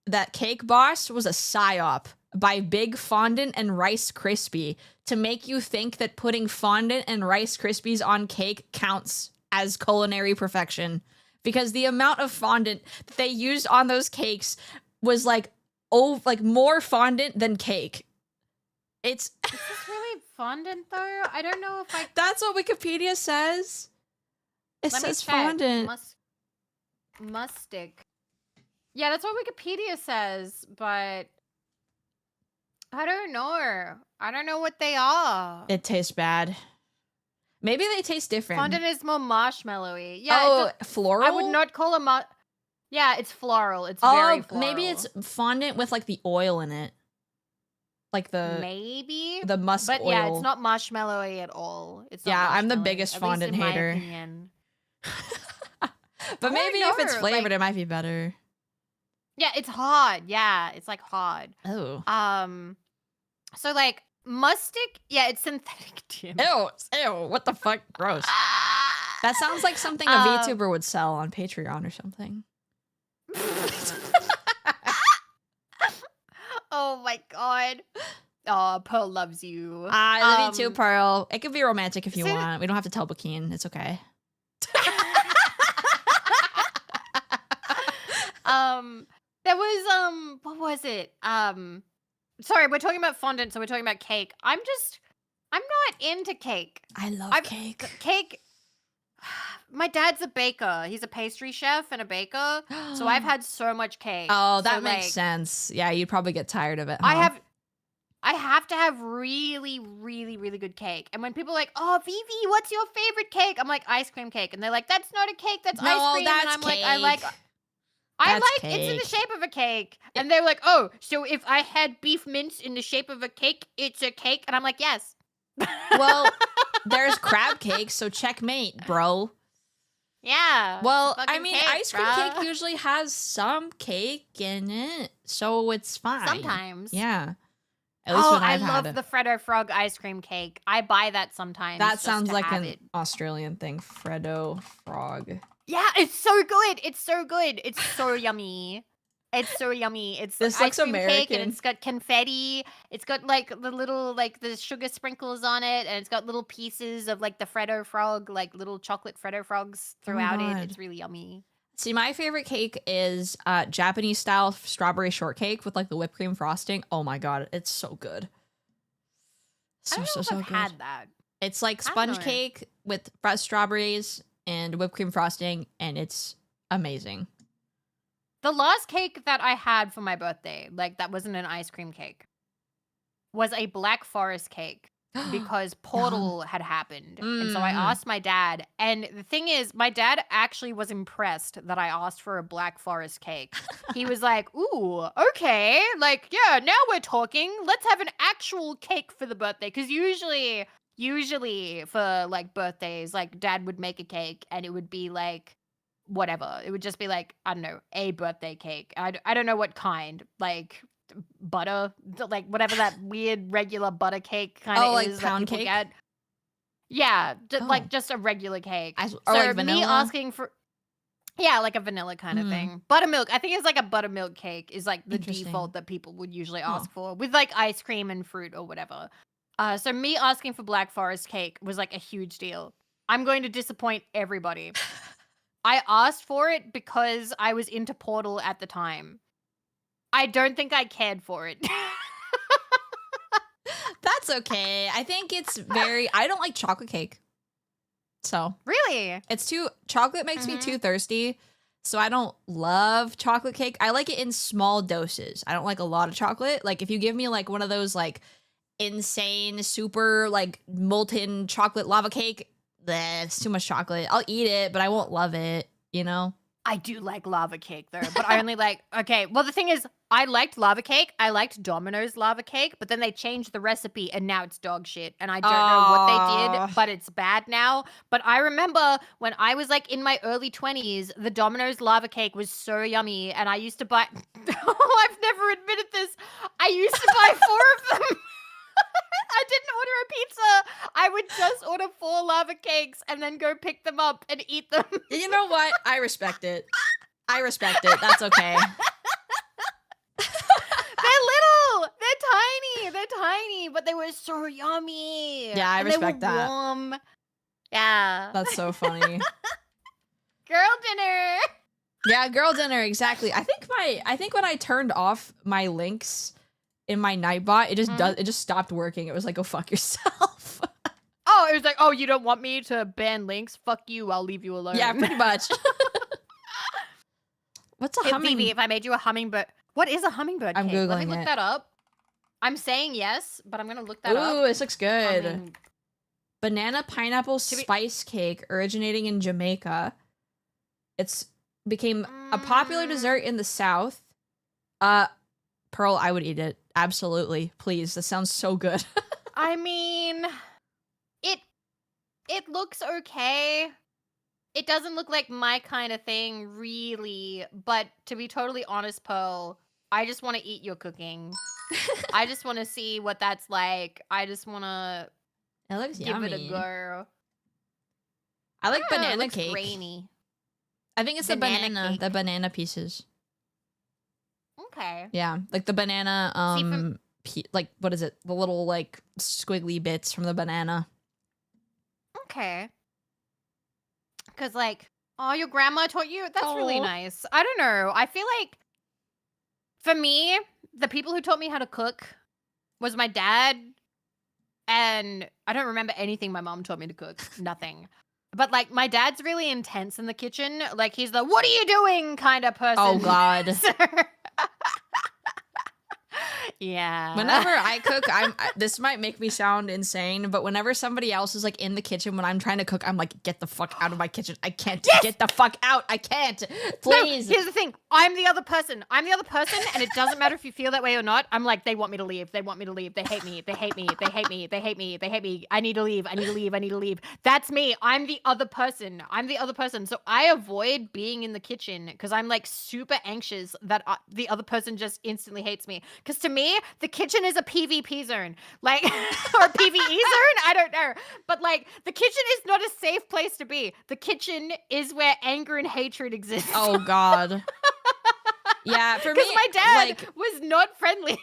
that Cake Boss was a psyop by Big Fondant and Rice Krispie to make you think that putting fondant and Rice Krispies on cake counts as culinary perfection, because the amount of fondant that they used on those cakes was like more fondant than cake. It's Is this really fondant though? I don't know if I that's what Wikipedia says. It Let me says check. fondant. Mustic. Yeah, that's what Wikipedia says, but I don't know. I don't know what they are. It tastes bad. Maybe they taste different. Fondant is more marshmallowy. Yeah. Oh, floral? I would not call a Yeah, it's floral. It's very floral. Maybe it's fondant with like the oil in it. Like the maybe the musk but oil. yeah, it's not marshmallowy at all. It's not Yeah, I'm the marshmallowy, biggest at least fondant in my hater. opinion. But I maybe don't if it's know, flavored, like- it might be better. Yeah, it's hard. Yeah, it's like hard. Oh. So like mustic, yeah, it's synthetic. Damn it. Ew, what the fuck? Gross. That sounds like something a Um, VTuber would sell on Patreon or something. Oh my god. Oh, Pearl loves you. I love you too, Pearl. It could be romantic if you so- want. We don't have to tell Bakeen. It's okay. There was what was it? Sorry, we're talking about fondant, so we're talking about cake. I'm not into cake. I love cake. Cake. My dad's a baker. He's a pastry chef and a baker. So I've had so much cake. Oh, that So, makes like, sense. Yeah, you'd probably get tired of it. I huh? have to have really, really, really good cake. And when people are like, "Oh, Vivi, what's your favorite cake?" I'm like, "Ice cream cake." And they're like, "That's not a cake. That's No, ice cream." that's and I'm like, "I like." cake. I That's like it's in the cake. shape of a cake. And they're like, "Oh, so if I had beef mince in the shape of a cake, it's a cake?" And I'm like, "Yes." Well, there's crab cake, so checkmate, bro. yeah. it's a Well, I fucking mean, cake, ice cream bruh. cake usually has some cake in it, so it's fine. Sometimes. Yeah. At least Oh, when I I've love had the it. Freddo Frog ice cream cake. I buy that sometimes. That just sounds to like have an it. Australian thing. Freddo frog. Yeah, it's so good. It's so good. It's so yummy. It's so yummy. It's This ice looks cream cake and American. it's got confetti. It's got like the little like the sugar sprinkles on it, and it's got little pieces of like the Freddo Frog, like little chocolate Freddo Frogs throughout it. God. It's really yummy. See, my favorite cake is Japanese style strawberry shortcake with like the whipped cream frosting. Oh my god, it's so good. I So don't know if I've good. had that. It's like I don't sponge know. cake with fresh strawberries and whipped cream frosting, and it's amazing. The last cake that I had for my birthday, like that wasn't an ice cream cake, was a Black Forest cake. Because Portal had happened. And so I Mm. asked my dad. And the thing is, my dad actually was impressed that I asked for a Black Forest cake. He was like, "Ooh, okay. Like, yeah, now we're talking. Let's have an actual cake for the birthday." Because usually for like birthdays, like dad would make a cake and it would be like whatever. It would just be like, I don't know, a birthday cake. I don't know what kind. Like butter, like whatever that weird regular butter cake kind of Oh, like is pound that people cake? get. Yeah, Oh. like just a regular cake. Or So like me vanilla? asking for, yeah, like a vanilla kind of Mm. thing. Buttermilk. I think it's like a buttermilk cake is like the Interesting. default that people would usually Huh. ask for with like ice cream and fruit or whatever. So me asking for Black Forest cake was like a huge deal. I'm going to disappoint everybody. I asked for it because I was into Portal at the time. I don't think I cared for it. That's okay. I think it's very. I don't like chocolate cake, so Really? it's too. Chocolate makes me Mhm. too thirsty, so I don't love chocolate cake. I like it in small doses. I don't like a lot of chocolate. Like if you give me like one of those like insane super like molten chocolate lava cake, it's too much chocolate. I'll eat it, but I won't love it. You know. I do like lava cake though, but I only like, okay, well the thing is, I liked lava cake, I liked Domino's lava cake, but then they changed the recipe and now it's dog shit, and I don't know what they Aw. did, but it's bad now. But I remember when I was like in my early 20s, the Domino's lava cake was so yummy, and I used to buy, oh, I've never admitted this, I used to buy 4 of them. I didn't order a pizza. I would just order 4 lava cakes and then go pick them up and eat them. You know what? I respect it. I respect it. That's okay. They're little. They're tiny, but they were so yummy. Yeah, I and respect they were that. warm. Yeah. That's so funny. Girl dinner. Yeah, girl dinner, exactly. I think when I turned off my links in my Nightbot, it just stopped working. It was like, go fuck yourself. Oh, it was like, oh, you don't want me to ban links? Fuck you. I'll leave you alone. Yeah, pretty much. What's a Hey, humming? Phoebe, if I made you a hummingbird, what is a hummingbird I'm cake? Let me Googling look it. that up. I'm saying yes, but I'm gonna look that up. Ooh, this looks good. I mean, Banana pineapple be- spice cake originating in Jamaica. It's became a popular dessert in the South. Pearl, I would eat it. Absolutely. Please. That sounds so good. I mean, it looks okay. It doesn't look like my kind of thing, really. But to be totally honest, Pearl, I just want to eat your cooking. I just want to see what that's like. I just want to It looks give yummy. it a go. I like I don't know, it banana looks cake. grainy. I think it's Banana the cake. banana pieces. Okay. Yeah, like the banana See, from- like what is it? The little like squiggly bits from the banana. Okay. Because, like, oh, your grandma taught you? That's really Aw. nice. I don't know. I feel like, for me, the people who taught me how to cook was my dad, and I don't remember anything my mom taught me to cook. Nothing. But, like, my dad's really intense in the kitchen. Like, he's the, what are you doing kind of person. Oh God. So- yeah. Whenever I cook, this might make me sound insane, but whenever somebody else is like in the kitchen when I'm trying to cook, I'm like, get the fuck out of my kitchen. I can't get the fuck out. I can't. Please. No, here's the thing. I'm the other person. And it doesn't matter if you feel that way or not. I'm like, they want me to leave. They want me to leave. They hate me. They hate me. They hate me. They hate me. They hate me. I need to leave. I need to leave. I need to leave. That's me. I'm the other person. So I avoid being in the kitchen because I'm like super anxious that the other person just instantly hates me. Because to me, the kitchen is a PvP zone. Like, or a PvE zone? I don't know. But like, the kitchen is not a safe place to be. The kitchen is where anger and hatred exists. Oh God. Yeah, for me, Because my dad like, was not friendly.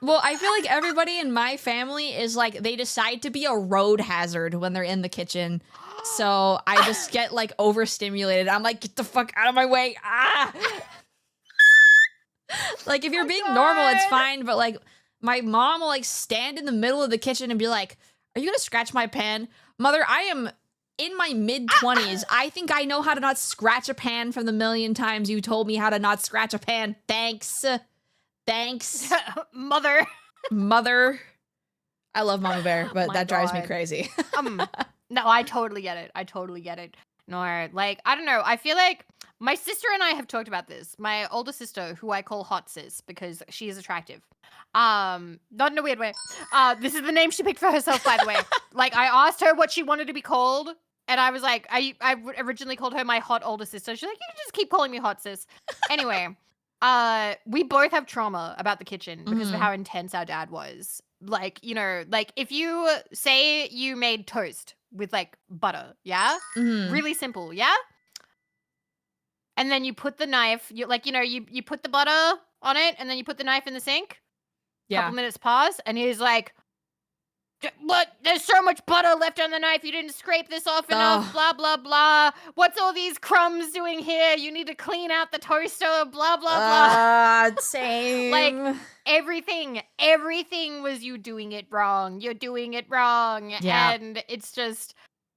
well, I feel like everybody in my family is like they decide to be a road hazard when they're in the kitchen. So I just get like overstimulated. I'm like, get the fuck out of my way. Ah. Like if you're being normal, it's fine, but like my mom will like stand in the middle of the kitchen and be like, "Are you going to scratch my pan?" Mother, I am in my mid-20s. I think I know how to not scratch a pan from the million times you told me how to not scratch a pan. Thanks. Mother. Mother. I love Mama Bear, but My that drives me God. crazy. No, I totally get it. No, like, I don't know. I feel like my sister and I have talked about this. My older sister, who I call Hot Sis because she is attractive. Not in a weird way. This is the name she picked for herself, by the way. Like, I asked her what she wanted to be called, and I was like, I originally called her my hot older sister. She's like, you can just keep calling me Hot Sis. Anyway, we both have trauma about the kitchen because of how intense our dad was. Like, you know, like if you say you made toast with like butter, yeah? Mhm. Really simple, yeah? And then you put the knife, you put the butter on it and then you put the knife in the sink. Yeah. Couple minutes pass and he's like, what? There's so much butter left on the knife. You didn't scrape this off enough. Ugh. Blah, blah, blah. What's all these crumbs doing here? You need to clean out the toaster. Blah, blah, blah. Same. Like, everything was you doing it wrong. You're doing it wrong. Yeah. And it's just,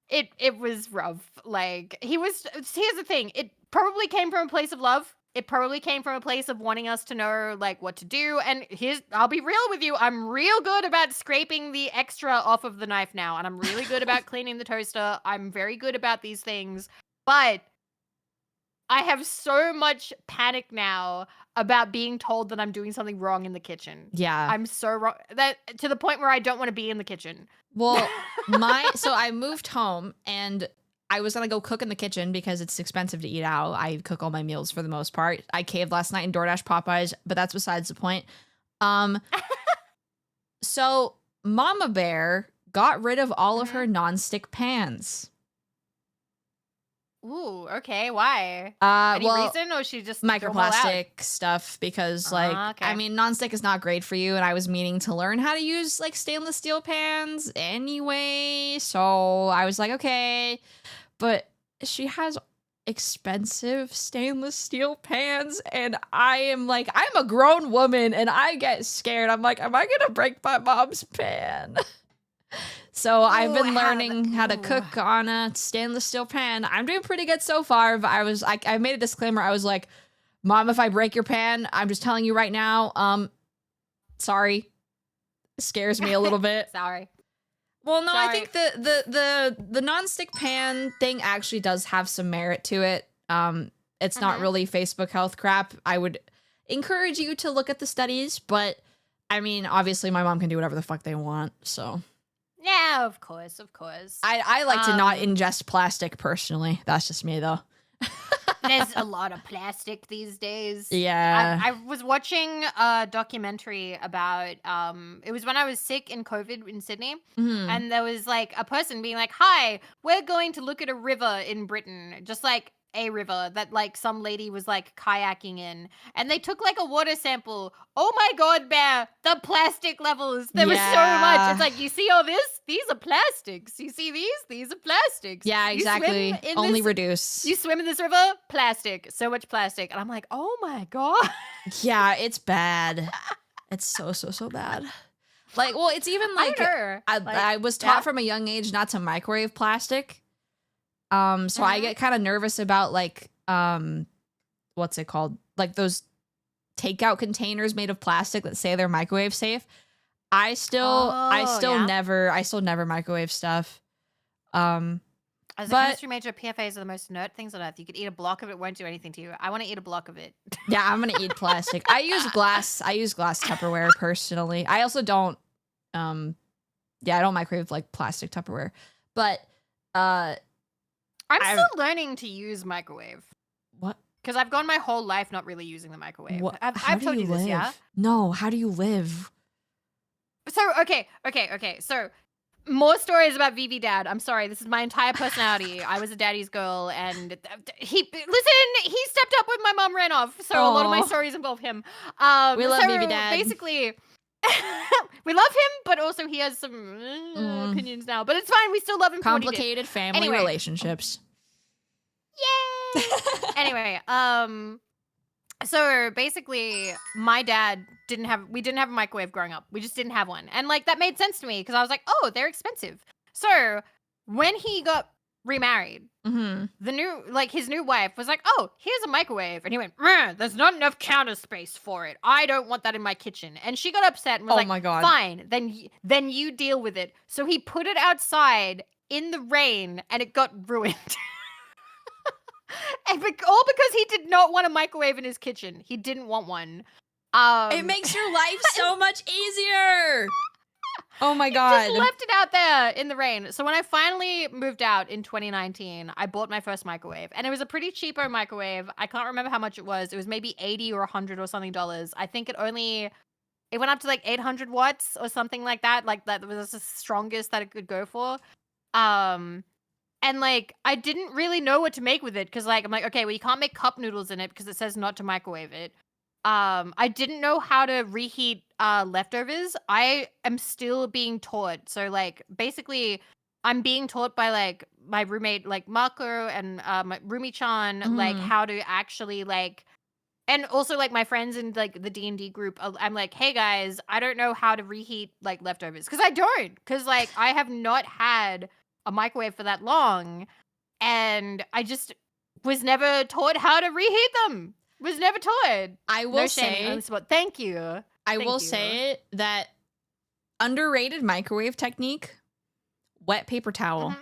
it was rough. Like, here's the thing. It probably came from a place of love. It probably came from a place of wanting us to know, like, what to do. And I'll be real with you. I'm real good about scraping the extra off of the knife now. And I'm really good about cleaning the toaster. I'm very good about these things. But I have so much panic now about being told that I'm doing something wrong in the kitchen. Yeah. I'm so wrong. That to the point where I don't want to be in the kitchen. Well, so I moved home and I was gonna go cook in the kitchen because it's expensive to eat out. I cook all my meals for the most part. I caved last night in DoorDash Popeyes, but that's besides the point. So Mama Bear got rid of all of her nonstick pans. Ooh, okay. Why? Any reason, or she just threw them all out? Microplastic stuff because like okay. I mean nonstick is not great for you and I was meaning to learn how to use like stainless steel pans anyway, so I was like okay, but she has expensive stainless steel pans and I am like, I'm a grown woman and I get scared. I'm like, am I gonna break my mom's pan? So I've been learning how to cook on a stainless steel pan. I'm doing pretty good so far, but I made a disclaimer. I was like, Mom, if I break your pan, I'm just telling you right now, Sorry. Scares me a little bit. Sorry. Well, no, I Sorry. think the nonstick pan thing actually does have some merit to it. It's not really Facebook health crap. I would encourage you to look at the studies, but I mean, obviously my mom can do whatever the fuck they want, so. Yeah, of course, of course. I like to not ingest plastic personally. That's just me though. There's a lot of plastic these days. Yeah. I was watching a documentary about it was when I was sick in COVID in Sydney, Mhm. and there was like a person being like, "Hi, we're going to look at a river in Britain," just like a river that like some lady was like kayaking in, and they took like a water sample. Oh my god, Bear, the plastic levels, there was so much. Yeah. It's like, you see all this, these are plastics. You see these are plastics. Yeah, You exactly. swim in Only this- reduce. You swim in this river, plastic, so much plastic. And I'm like, oh my god. Yeah, it's bad. It's so bad. Like, well, it's even like I was taught from a young age not to microwave plastic. So I get kind of nervous about like what's it called? Like those takeout containers made of plastic that say they're microwave safe. I still yeah. never microwave stuff. As a but- chemistry major, PFAs are the most inert things on earth. You could eat a block of it, won't do anything to you. I want to eat a block of it. Yeah, I'm gonna eat plastic. I use glass Tupperware personally. I also don't I don't microwave like plastic Tupperware. But I'm still learning to use microwave. What? Because I've gone my whole life not really using the microwave. What? I've told you this, yeah? No, how do you live? So, okay. So, more stories about VV Dad. I'm sorry, this is my entire personality. I was a daddy's girl, and he stepped up when my mom ran off. So a lot of my Aw. stories involve him. We love VV Dad. Basically, we love him, but also he has some opinions now. But it's fine. We still love him. For what he did. Complicated family Anyway. relationships. Yay! Anyway, so basically my dad we didn't have a microwave growing up. We just didn't have one. And like that made sense to me because I was like, "Oh, they're expensive." So, when he got remarried, his new wife was like, "Oh, here's a microwave." And he went, "There's not enough counter space for it. I don't want that in my kitchen." And she got upset and was Oh like, my God. "Fine, then you deal with it." So he put it outside in the rain and it got ruined. All because he did not want a microwave in his kitchen. He didn't want one. It makes your life so much easier. Oh my God. Just left it out there in the rain. So when I finally moved out in 2019, I bought my first microwave, and it was a pretty cheapo microwave. I can't remember how much it was. It was maybe $80 or $100 or something dollars. I think it went up to like 800 watts or something like that. Like that was the strongest that it could go for. And like I didn't really know what to make with it because like I'm like, okay, well you can't make cup noodles in it because it says not to microwave it. I didn't know how to reheat leftovers. I am still being taught. So like basically I'm being taught by like my roommate like Marco and my roomie-chan like how to actually like, and also like my friends in like the D&D group. I'm like, hey guys, I don't know how to reheat like leftovers because I don't, because like I have not had a microwave for that long, and I just was never taught how to reheat them. Was never taught. I will No shame on the spot. Thank you. I Thank will you. say that underrated microwave technique, wet paper towel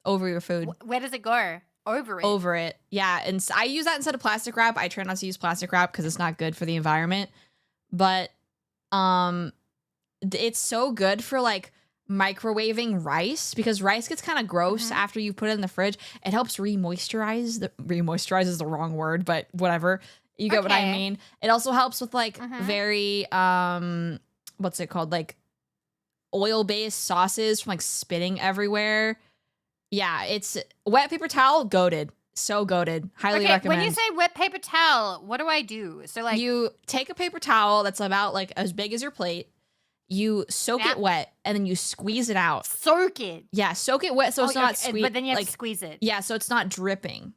over your food. Where does it go? Over it. Over it. Yeah, and I use that instead of plastic wrap. I try not to use plastic wrap because it's not good for the environment. But it's so good for like microwaving rice because rice gets kind of gross after you put it in the fridge. It helps remoisturize. Remoisturize is the wrong word, but whatever. You get what I mean. It also helps with like very what's it called? Like oil-based sauces from like spitting everywhere. Yeah, it's wet paper towel, goated. So goated. Highly recommend. When you say wet paper towel, what do I do? So like you take a paper towel that's about like as big as your plate. You soak it wet and then you squeeze it out. Soak it. Yeah, soak it wet so it's not squeezed. But then you have to squeeze it. Yeah, so it's not dripping.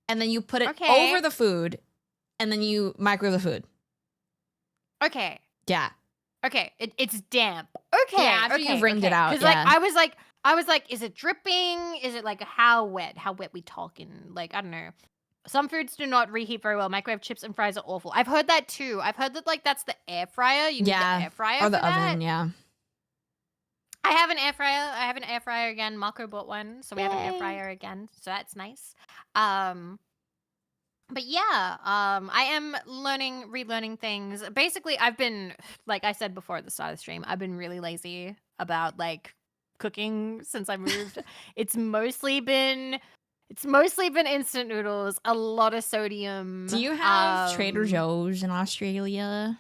And then you put it over the food and then you microwave the food. Okay. Yeah. Okay. It's damp. Okay. Yeah, after you've wringed it out. Because like I was like, is it dripping? Is it like how wet? How wet we talking? Like, I don't know. Some foods do not reheat very well. Microwave chips and fries are awful. I've heard that too. I've heard that like that's the air fryer. You need the air fryer or the for that. oven. Yeah. I have an air fryer. I have an air fryer again. Marco bought one, so we have an air Yay. fryer again. So that's nice. But yeah, I am relearning things. Basically, I've been, like I said before at the start of the stream, I've been really lazy about like cooking since I moved. It's mostly been instant noodles, a lot of sodium. Do you have Trader Joe's in Australia?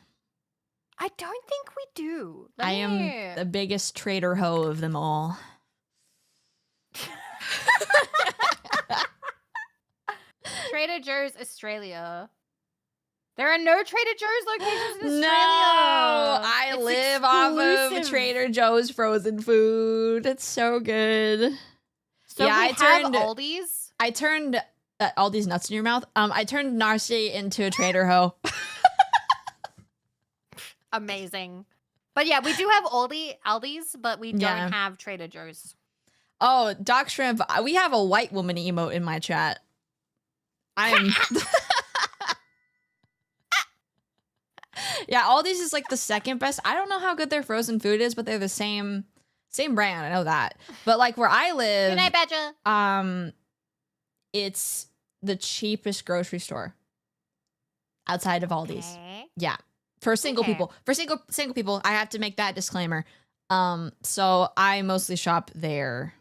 I don't think we do. I am the biggest Trader Ho of them all. Trader Joe's Australia. There are no Trader Joe's locations in Australia. No, I It's live off of exclusive. Trader Joe's frozen food. It's so good. So Yeah, we I have turned- Aldi's. I turned all these nuts in your mouth. I turned Narcy into a Trader Ho. Amazing. But yeah, we do have Aldi's, but we Yeah. don't have Trader Joe's. Oh, Doc Shrimp, we have a white woman emote in my chat. I am. Yeah, Aldi's is like the second best. I don't know how good their frozen food is, but they're the same brand. I know that. But like where I live, Good night, Badger. it's the cheapest grocery store outside of Aldi's. Okay. Yeah. For single Okay. people. For single people, I have to make that disclaimer. So I mostly shop there.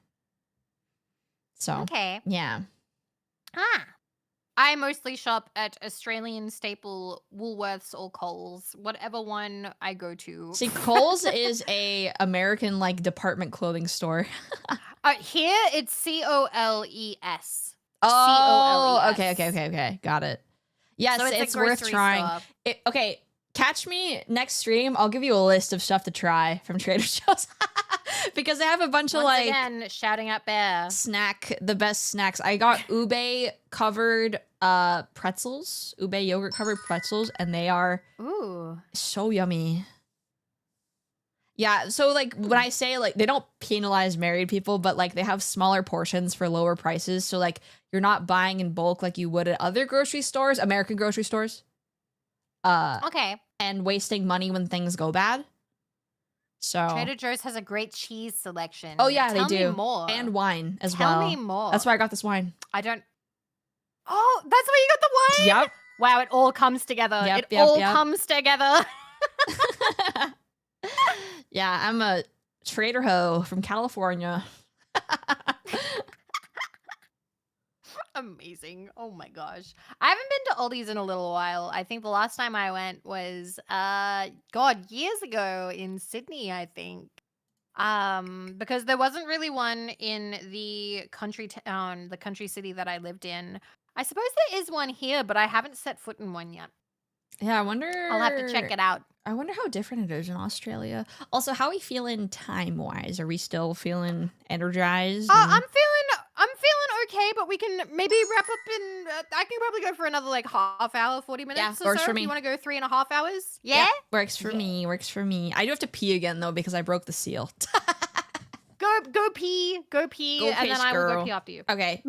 So Okay. yeah. I mostly shop at Australian staple Woolworths or Coles, whatever one I go to. See, Kohl's is a American like department clothing store. Here it's COLES. Oh, COLES. okay. Got it. Yes, So it's a worth grocery trying. store. Okay, catch me next stream. I'll give you a list of stuff to try from Trader Joe's because they have a bunch of Once like again, shouting out Bear. the best snacks. I got ube covered pretzels, ube yogurt covered pretzels, and they are Ooh. so yummy. Yeah, so like when I say like they don't penalize married people, but like they have smaller portions for lower prices. So like you're not buying in bulk like you would at other grocery stores, American grocery stores. Okay. And wasting money when things go bad. So Trader Joe's has a great cheese selection. oh yeah, Tell they do. me more. And wine as Tell well. me more. That's why I got this wine. I don't. Oh, that's why you got the wine? Yep. Wow, it all comes together. Yep, It all yep. comes together. Yeah, I'm a Trader Ho from California. Amazing. Oh my gosh. I haven't been to Aldi's in a little while. I think the last time I went was years ago in Sydney, I think. Because there wasn't really one in the country town, the country city that I lived in. I suppose there is one here, but I haven't set foot in one yet. Yeah, I wonder. I'll have to check it out. I wonder how different it is in Australia. Also, how are we feeling time wise? Are we still feeling energized? and- I'm feeling okay, but we can maybe wrap up in. I can probably go for another like half hour, 40 minutes. Yeah, or works so. for If me. you want to go 3.5 hours? Yeah. works for Yeah. me. Works for me. I do have to pee again though because I broke the seal. Go pee, Go and piss, then I will girl. go pee after you. Okay,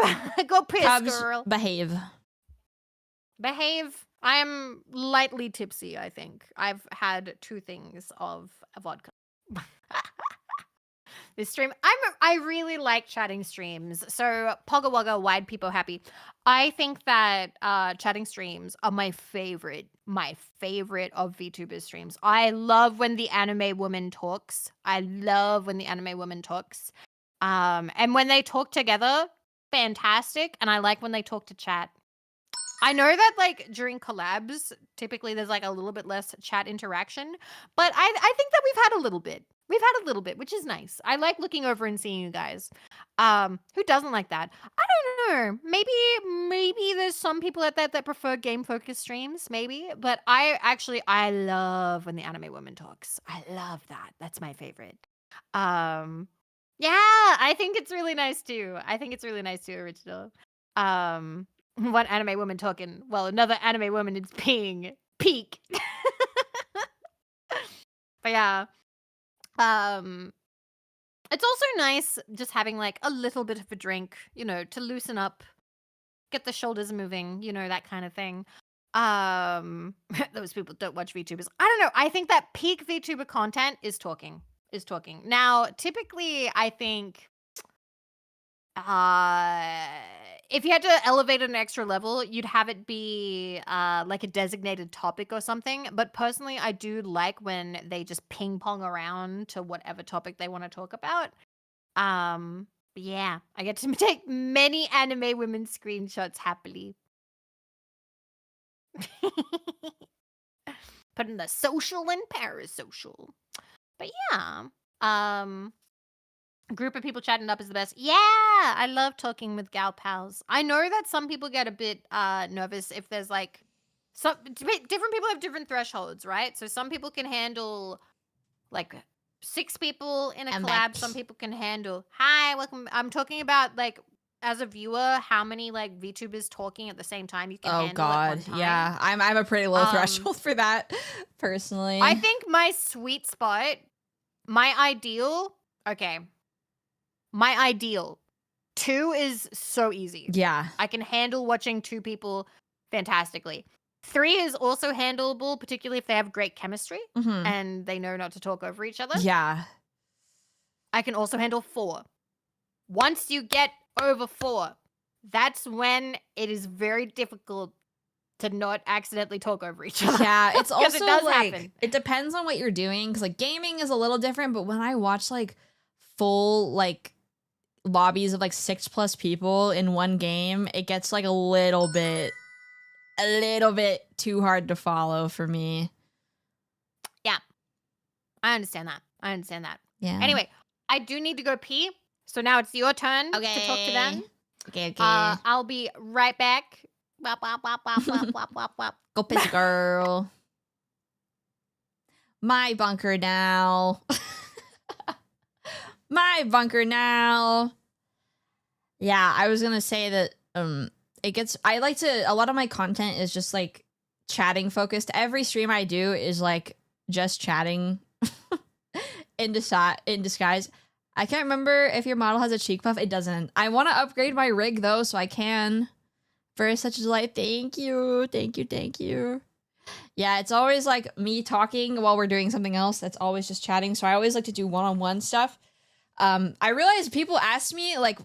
Go piss, Cubs, girl. behave. Behave. I am lightly tipsy, I think. I've had 2 things of vodka. This stream, I really like chatting streams. So Pogga Wogga, wide people happy. I think that chatting streams are my favorite of VTuber streams. I love when the anime woman talks. And when they talk together, fantastic. And I like when they talk to chat. I know that like during collabs, typically there's like a little bit less chat interaction, but I think that we've had a little bit. We've had a little bit, which is nice. I like looking over and seeing you guys. Who doesn't like that? I don't know. Maybe there's some people out there that prefer game focused streams, maybe. But I love when the anime woman talks. I love that. That's my favorite. Yeah, I think it's really nice too. Original. One anime woman talking while another anime woman is being peak. But yeah. It's also nice just having like a little bit of a drink, to loosen up get the shoulders moving, you know, that kind of thing. Those people don't watch VTubers. I don't know. I think that peak VTuber content is talking. Now, typically, I think if you had to elevate it an extra level, you'd have it be like a designated topic or something. But personally, I do like when they just ping pong around to whatever topic they want to talk about. Yeah, I get to take many anime women screenshots happily. Put in the social and parasocial. But yeah, a group of people chatting up is the best. Yeah, I love talking with gal pals. I know that some people get a bit nervous if there's like different people have different thresholds, right? So some people can handle like 6 people in a collab. Some people can handle, hi, welcome. I'm talking about like as a viewer, how many like VTubers talking at the same time you can handle at one time. Yeah, I'm a pretty low threshold for that personally. I think my sweet spot, my ideal 2 is so easy. Yeah. I can handle watching 2 people fantastically. 3 is also handleable, particularly if they have great chemistry and they know not to talk over each other. Yeah. I can also handle 4. Once you get over 4, that's when it is very difficult to not accidentally talk over each other. Yeah, it's also it does like happen. It depends on what you're doing, because like gaming is a little different, but when I watch like full like lobbies of like 6+ people in one game, it gets like a little bit too hard to follow for me. Yeah, I understand that. Yeah. Anyway, I do need to go pee, so now it's your turn to talk to them. Okay. I'll be right back. Wop, wop, wop, wop, wop, wop, wop, wop. Go piss, girl. My bunker now. My bunker now. Yeah, I was gonna say that I like to, a lot of my content is just like chatting focused. Every stream I do is like just chatting in disguise. I can't remember if your model has a cheek puff. It doesn't. I want to upgrade my rig though, so I can. For such a delight. Thank you. Yeah, it's always like me talking while we're doing something else. That's always just chatting. So I always like to do one-on-one stuff. I realize people ask me like,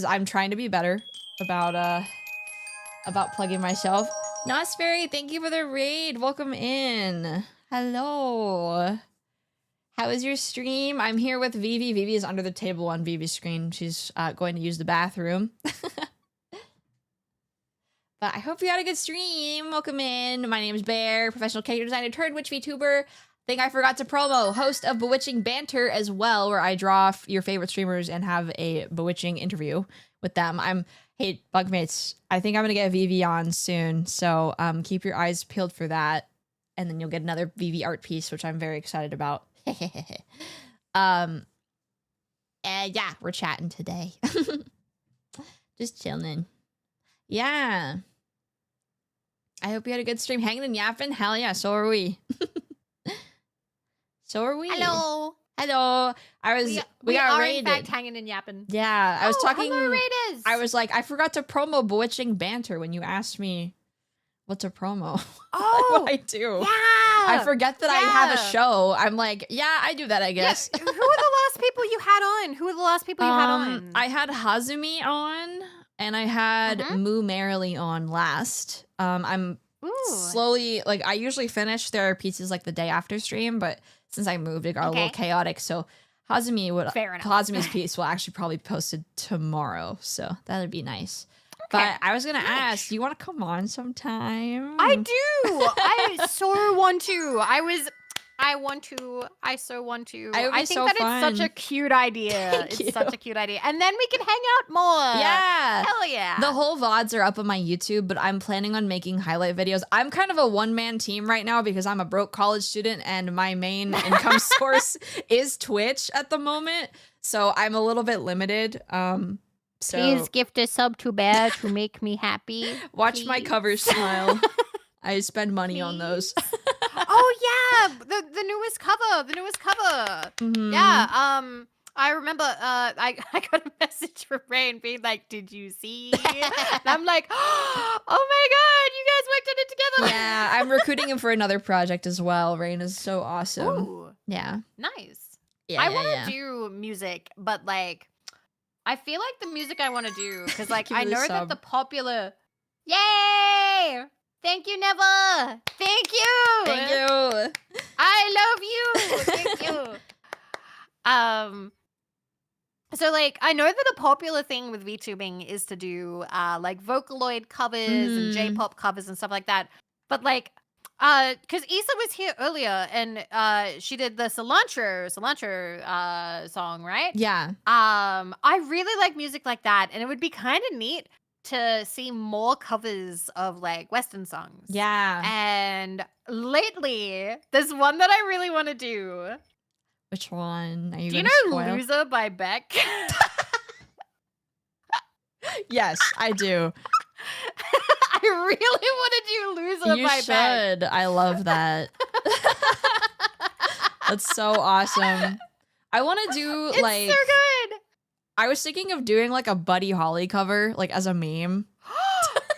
I'm trying to be better about plugging myself. Nosferry, thank you for the raid. Welcome in. Hello. How is your stream? I'm here with Vivi. Vivi is under the table on Vivi's screen. She's going to use the bathroom. But I hope you had a good stream. Welcome in. My name is Bear, professional character designer turned witch VTuber. Think I forgot to promo. Host of Bewitching Banter as well, where I draw your favorite streamers and have a bewitching interview with them. Hey, Bugmates, I think I'm going to get Vivi on soon. So keep your eyes peeled for that. And then you'll get another Vivi art piece, which I'm very excited about. And yeah, we're chatting today. Just chilling. Yeah. I hope you had a good stream. Hanging and yapping? Hell yeah, so are we. So are we. Hello. We got raided. In fact hanging and yapping. Yeah, I was talking. Hello, raiders. I was like, I forgot to promo Bewitching Banter when you asked me what's a promo. Oh, what I do. Yeah. I forget that I have a show. I'm like, yeah, I do that, I guess. Yeah. Who are the last people you had on? I had Hazumi on, and I had Moo Merrily on last. I'm slowly, like, I usually finish their pieces like the day after stream, but since I moved, it got a little chaotic. So Hazumi's piece will actually probably be posted tomorrow. So that'd be nice. Okay. But I was going to ask, do you want to come on sometime? I do. I so want to. I so want to. I think that it's such a cute idea. Such a cute idea. And then we can hang out more. Yeah. Hell yeah. The whole VODs are up on my YouTube, but I'm planning on making highlight videos. I'm kind of a one-man team right now because I'm a broke college student and my main income source is Twitch at the moment. So I'm a little bit limited. So please gift a sub to Bear to make me happy. Watch my covers smile. I spend money on those. Oh yeah, the newest cover. Yeah. I remember I got a message from Rain being like, "Did you see?" And I'm like, "Oh my god, you guys worked on it together." Yeah, I'm recruiting him for another project as well. Rain is so awesome. Ooh, Yeah. nice. Yeah. I yeah, want to yeah. do music, but like, I feel like the music I want to do because like Give I me the know that sub. the popular. Yay! Thank you, Never. Thank you. Thank you. I love you. Thank you. So like I know that a popular thing with VTubing is to do like Vocaloid covers and J-pop covers and stuff like that. But like because Issa was here earlier and she did the cilantro song, right? Yeah. I really like music like that, and it would be kind of neat to see more covers of like Western songs. Yeah. And lately, there's one that I really want to do. Which one? Are you Do you gonna know spoil? Loser by Beck? Yes, I do. I really want to do Loser You by Beck. should. I love that. That's so awesome. I want to do It's like. so good. I was thinking of doing like a Buddy Holly cover, like as a meme.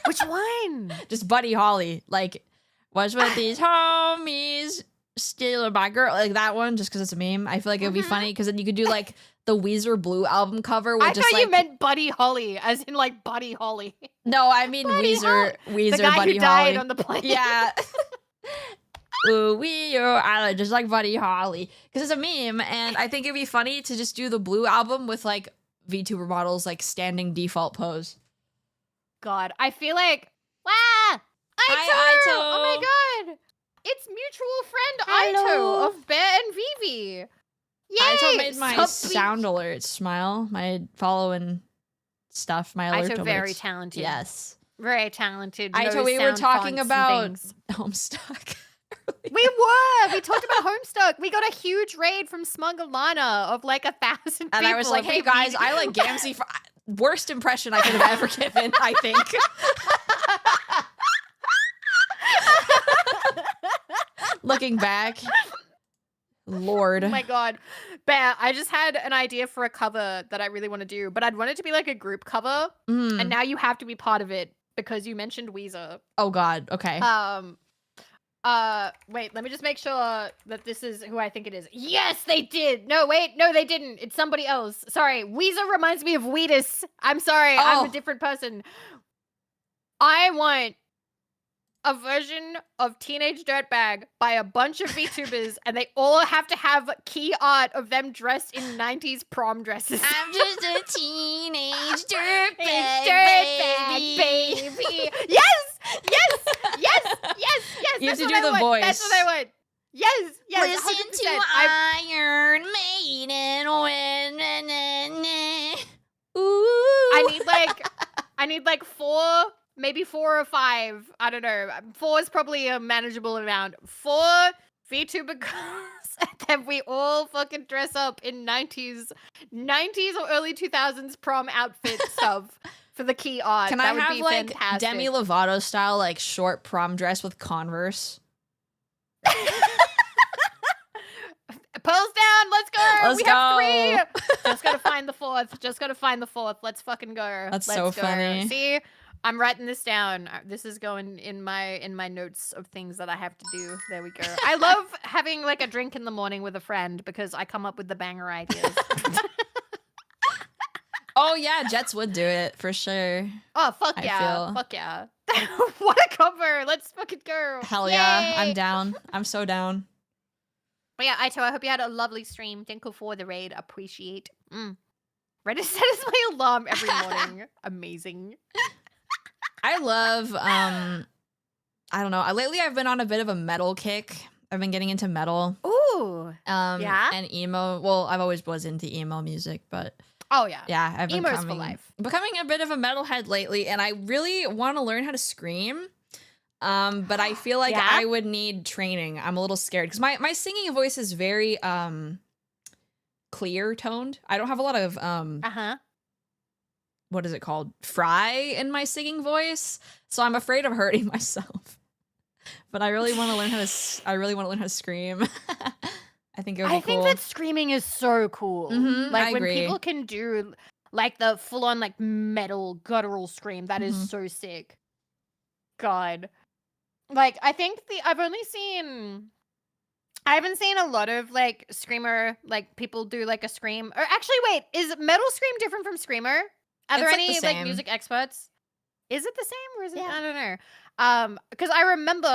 Which one? Just Buddy Holly, like, what's with these homies stealing my girl, like that one, just because it's a meme. I feel like it would be funny because then you could do like the Weezer Blue album cover with I just thought like. you meant Buddy Holly, as in like Buddy Holly. No, I mean Buddy Weezer, the Weezer, guy Buddy who died Holly. on the plane. Yeah. Ooh, we are island, just like Buddy Holly, because it's a meme, and I think it'd be funny to just do the Blue album with like VTuber models like standing default pose. God, I feel like Ito! Hi, Ito. Oh my god! It's mutual friend Hello. Ito of Bear and Vivi. Yay! Ito made my Sub- sound alerts smile, my following stuff, my alert Ito alerts. very talented. Yes. Very talented. Ito, knows we were sound talking fonts and about things. Homestuck. We were. We talked about Homestuck. We got a huge raid from Smugglana of like 1,000 people. And I was like, hey guys, I like Gamzee for worst impression I could have ever given, I think. Looking back. Lord. Oh my god. Bear, I just had an idea for a cover that I really want to do, but I'd want it to be like a group cover. Mm. And now you have to be part of it because you mentioned Weezer. Oh god, okay. Wait, let me just make sure that this is who I think it is. Yes, they did. No, wait, no, they didn't. It's somebody else. Sorry, Weezer reminds me of Wheatus. I'm sorry, I'm Oh. a different person. I want a version of Teenage Dirtbag by a bunch of VTubers, and they all have to have key art of them dressed in 90s prom dresses. I'm just a teenage dirtbag, Dirtbag baby. Yes, yes, yes, yes, yes. You have that's to what do I the want. voice. That's what I want. Yes, yes. Listen 100%. to Iron Maiden when ooh. I need like 4, maybe 4 or 5. I don't know. 4 is probably a manageable amount. 4 VTuber girls, and then we all fucking dress up in 90s or early 2000s prom outfit stuff for the key art. Can that I would have be like fantastic. Demi Lovato style like short prom dress with Converse? Pulls down. Let's go. Let's we have go. 3. Just gotta find the 4th. Just gotta find the 4th. Let's fucking go. That's Let's so go. funny. See, I'm writing this down. This is going in my notes of things that I have to do. There we go. I love having like a drink in the morning with a friend because I come up with the banger ideas. Oh yeah, Jets would do it for sure. Oh fuck I yeah. feel- Fuck yeah. What a cover. Let's fucking go. Hell yeah, Yay. I'm down. I'm so down. But yeah, Ito, I hope you had a lovely stream. Thank you for the raid. Appreciate. Reddit setters my alarm every morning. Amazing. I love I don't know. Lately I've been on a bit of a metal kick. I've been getting into metal. Ooh. Yeah? And emo. Well, I've always was into emo music, but Oh yeah. yeah, I've been Emo's for life. becoming a bit of a metalhead lately, and I really want to learn how to scream. But I feel like Yeah? I would need training. I'm a little scared because my singing voice is very clear toned. I don't have a lot of Uh-huh. what is it called? Fry in my singing voice. So I'm afraid of hurting myself. But I really want to learn how to I really want to learn how to scream. I think it would be I think cool. that screaming is so cool. Mhm, Like I when agree. people can do like the full on like metal guttural scream, that is Mhm. so sick. God. Like I think I haven't seen a lot of like screamer, like people do like a scream. Or actually wait, is metal scream different from screamer? Are there It's, like, the any like same. music experts? Is it the same or is it? Yeah. I don't know. Because I remember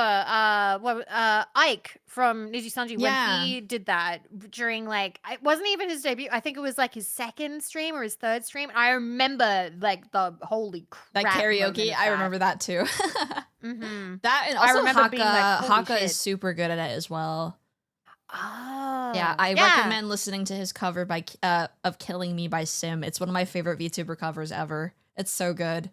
Ike from Niji Sanji Yeah. when he did that during like it wasn't even his debut. I think it was like his second stream or his third stream. I remember like the holy crap Like moment karaoke, of I that. remember that too. Mm-hmm. That and I also remember Haka. being like, holy Haka shit. is super good at it as well. Oh, Yeah, I recommend listening to his cover by of "Killing Me" by Sim. It's one of my favorite VTuber covers ever. It's so good.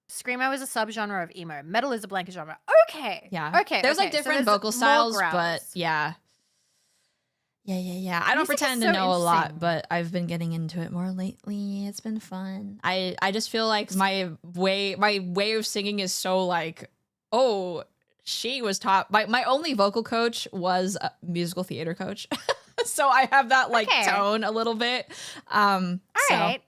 Screamo is a subgenre of emo. Metal is a blanket genre. Okay. Yeah. Okay. There's like okay, so different there's vocal more styles, but grounds. yeah. Yeah. I don't Music is pretend to so know a lot, interesting. but I've been getting into it more lately. It's been fun. I just feel like my way of singing is so like, oh, she was taught my only vocal coach was a musical theater coach. So I have that like Okay. tone a little bit. All So. right.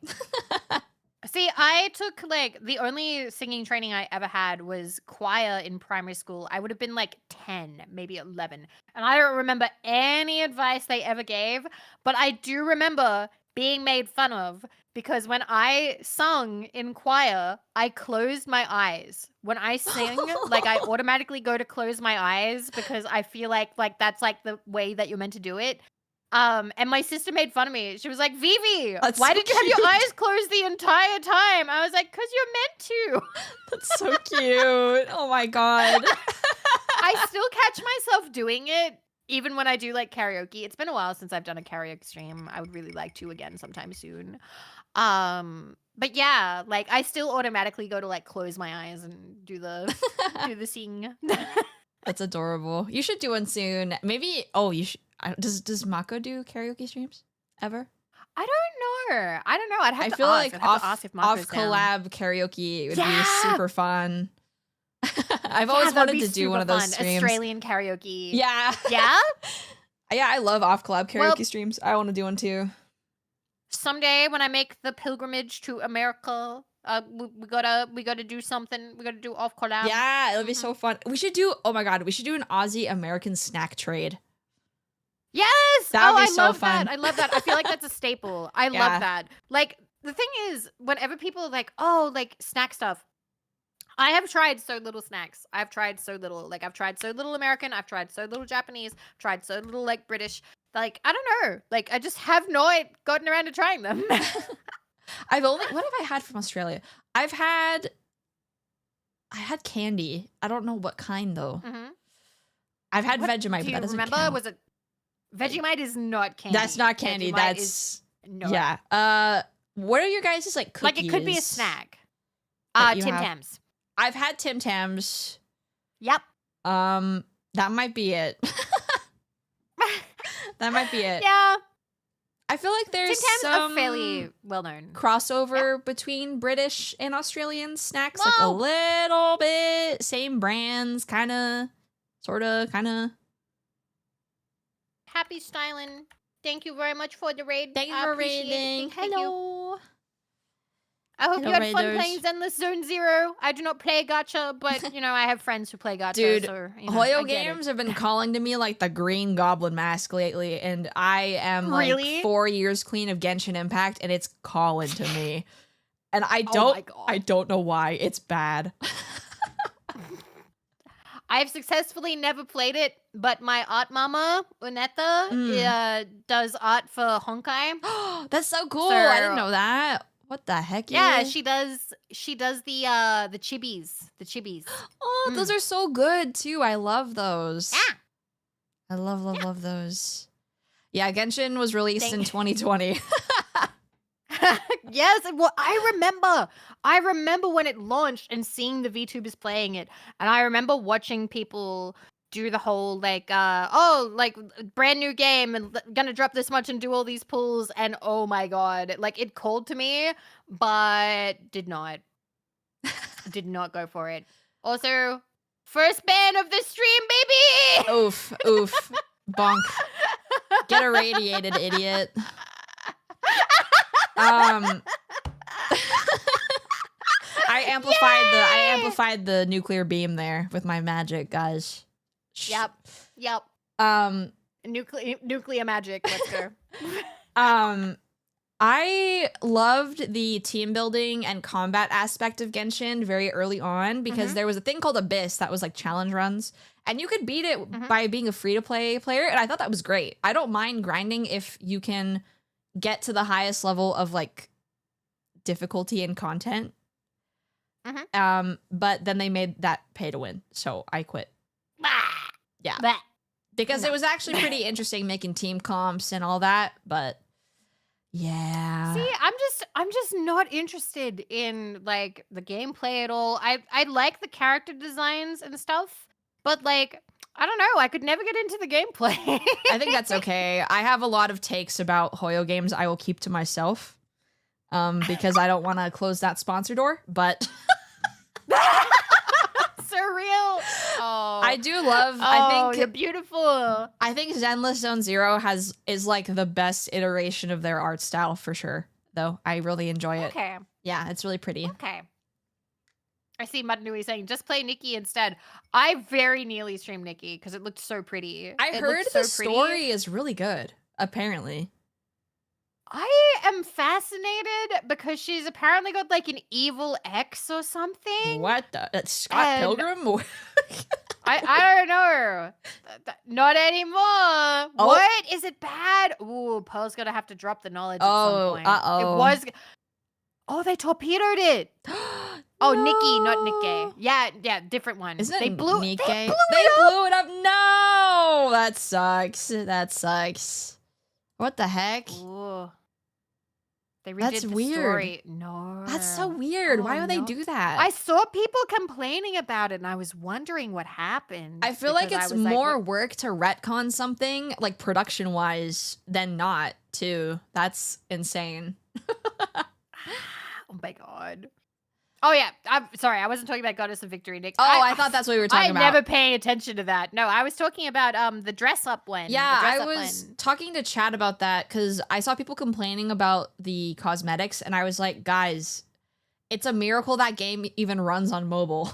See, I took like the only singing training I ever had was choir in primary school. I would have been like 10, maybe 11. And I don't remember any advice they ever gave, but I do remember being made fun of because when I sung in choir, I closed my eyes. When I sing, like I automatically go to close my eyes because I feel like that's like the way that you're meant to do it. And my sister made fun of me. She was like, Vivi, That's why so did you have your cute. eyes closed the entire time? I was like, because you're meant to. That's so cute. Oh my god. I still catch myself doing it, even when I do like karaoke. It's been a while since I've done a karaoke stream. I would really like to again sometime soon. But yeah, like I still automatically go to like close my eyes and do the sing. That's adorable. You should do one soon. Maybe. Oh, you should. Does Mako do karaoke streams ever? I don't know. I'd have I to feel ask. like I'd have to ask if Marco's off down. collab karaoke would be Yeah! super fun. I've Yeah, always that'd wanted be to do super one of those fun. streams. Australian karaoke. Yeah. Yeah? Yeah, I love off collab karaoke Well- streams. I want to do one too. Someday when I make the pilgrimage to America, we gotta do something. We gotta do off collab. Yeah, it'll be so fun. We should do. Oh my god, we should do an Aussie American snack trade. Yes. That would be I so love fun. that. I love that. I feel like that's a staple. I Yeah. love that. Like the thing is, whenever people are like, oh, like snack stuff. I have tried so little snacks. I've tried so little. Like I've tried so little American. I've tried so little Japanese. Tried so little like British. Like I don't know. Like I just have not gotten around to trying them. What have I had from Australia? I had candy. I don't know what kind though. Mhm. I've had What Vegemite, do but you that doesn't remember? count. Was it Vegemite? Is not candy. That's not candy. Vegemite That's is no. yeah. What are your guys' like cookies? Like it could be a snack. that you Tim have? Tams. I've had Tim Tams. Yep. That might be it. That might be it. Yeah. I feel like Tim there's Tams some are fairly well known. crossover between British and Australian snacks, like a Whoa. little bit. Same brands, kind of, sort of, kind of. Happy styling. Thank you very much for the raid. Thank you I for appreciate it. raiding. Thank you. Hello. I hope Hello, you had fun raiders. playing Zenless Zone Zero. I do not play gacha, but you know I have friends who play gacha. Dude, so, you know, Hoyo I get it. Games have been calling to me like the Green Goblin Mask lately, and I am Really? like 4 years clean of Genshin Impact, and it's calling to me. And I Oh my God. don't know why. It's bad. I've successfully never played it, but my art mama, Uneta, does art for Honkai. That's so cool. I didn't So- know that. What the heck? Yeah, you? she does the chibis. The chibis. Oh, those are so good too. I love those. Yeah. I love those. Yeah, Genshin was released in Thank- 2020. Yes, well, I remember when it launched and seeing the VTubers playing it, and I remember watching people do the whole like, like brand new game and gonna drop this much and do all these pulls, and oh my god, like it called to me, but did not go for it. Also, first ban of the stream, baby. Oof, bonk. Get irradiated, idiot. I amplified the nuclear beam there with my magic, guys. Yep. Nuclear magic. Let's go. I loved the team building and combat aspect of Genshin very early on because there was a thing called Abyss that was like challenge runs, and you could beat it by being a free-to-play player, and I thought that was great. I don't mind grinding if you can get to the highest level of like difficulty and content. But then they made that pay to win, so I quit. Yeah. Because it was actually pretty interesting making team comps and all that, but yeah. See, I'm just not interested in like the gameplay at all. I like the character designs and stuff, but like I don't know, I could never get into the gameplay. I think that's okay. I have a lot of takes about Hoyo games I will keep to myself. Because I don't want to close that sponsor door, but surreal. Oh, I do love. Oh, I think you're beautiful. I think Zenless Zone Zero is like the best iteration of their art style for sure. Though I really enjoy it. Okay. Yeah, it's really pretty. Okay. I see Mudnui saying just play Nikki instead. I very nearly streamed Nikki because it looked so pretty. I heard the story is really good. Apparently. I am fascinated because she's apparently got like an evil ex or something. What the? That's Scott Pilgrim? I don't know. Not anymore. Oh. What? Is it bad? Ooh, Pearl's gonna have to drop the knowledge at some point. It was. Oh, they torpedoed it. Oh, Nikki, not Nikkei. Yeah, different one. Isn't it they blew Nikkei? They They blew it up. No, that sucks. What the heck? Ooh. They redid That's the weird. Story. No. That's so weird. Oh, Why would they do that? I saw people complaining about it, and I was wondering what happened. I feel like because it's more work to retcon something, like production-wise, than not, too. That's insane. Oh my god. Oh yeah, I'm sorry. I wasn't talking about Goddess of Victory, Nick. Oh, I thought that's what we were talking about. I never pay attention to that. No, I was talking about the dress-up one. Yeah, I was talking to Chad about that because I saw people complaining about the cosmetics, and I was like, guys, it's a miracle that game even runs on mobile.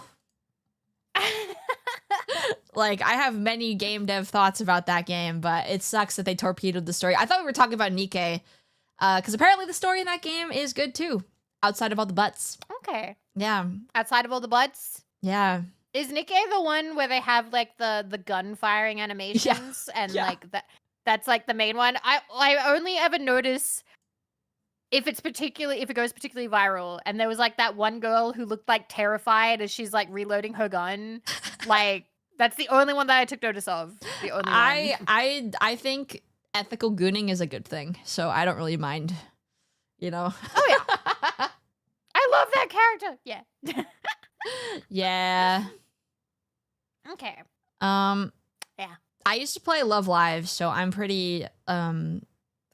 Like, I have many game dev thoughts about that game, but it sucks that they torpedoed the story. I thought we were talking about Nikkei, because apparently the story in that game is good too. Outside of all the butts. Okay. Yeah. Outside of all the butts? Yeah. Is Nikkei the one where they have like the gun firing animations and like that's like the main one? I only ever notice if it goes particularly viral, and there was like that one girl who looked like terrified as she's like reloading her gun. Like that's the only one that I took notice of. The only one. I think ethical gooning is a good thing, so I don't really mind. You know? Oh yeah. I love that character. Yeah. Yeah. Okay. Yeah. I used to play Love Live, so I'm pretty I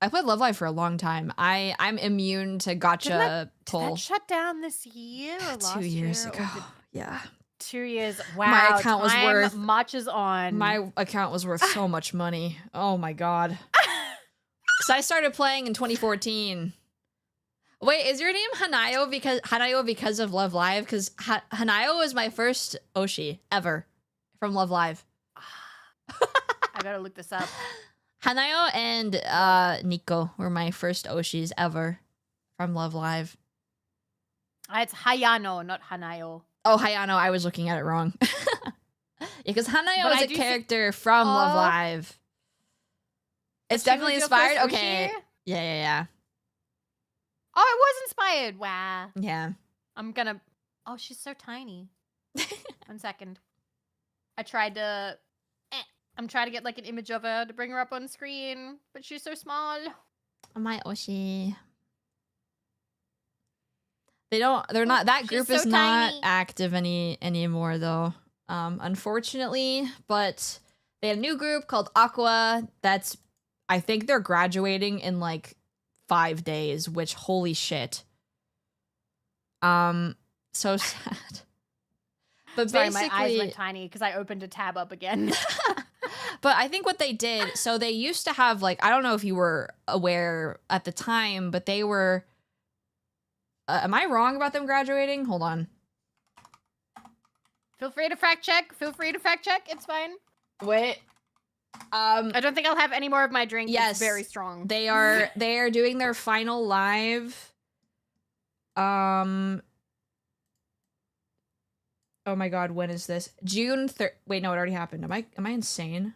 played Love Live for a long time. I'm immune to gacha pull. Did that shut down this year or last 2 years year, ago. Yeah. 2 years. Wow. My account was time worth marches on. My account was worth so much money. Oh my god. So I started playing in 2014. Wait, is your name Hanayo because of Love Live? Because Hanayo was my first Oshi ever from Love Live. I gotta look this up. Hanayo and Nico were my first Oshis ever from Love Live. It's Hayano, not Hanayo. Oh, Hayano, I was looking at it wrong. Because Hanayo is a character from Love Live. It's definitely inspired. Okay. Yeah. Oh, it was inspired. Wow. Yeah. I'm gonna. Oh, she's so tiny. 1 second. I'm trying to get like an image of her to bring her up on screen, but she's so small. My Oshi. They're not, that group is not active anymore though. Unfortunately, but they have a new group called Aqua I think they're graduating in like 5 days, which holy shit. So sad. But sorry, basically, my eyes went tiny because I opened a tab up again. But I think what they did, so they used to have like, I don't know if you were aware at the time, but they were, am I wrong about them graduating? Hold on. Feel free to fact check. It's fine. Wait. I don't think I'll have any more of my drink. Yes, It's very strong. They are doing their final live. Oh my god, when is this? June 3rd. Wait, no, it already happened. Am I insane?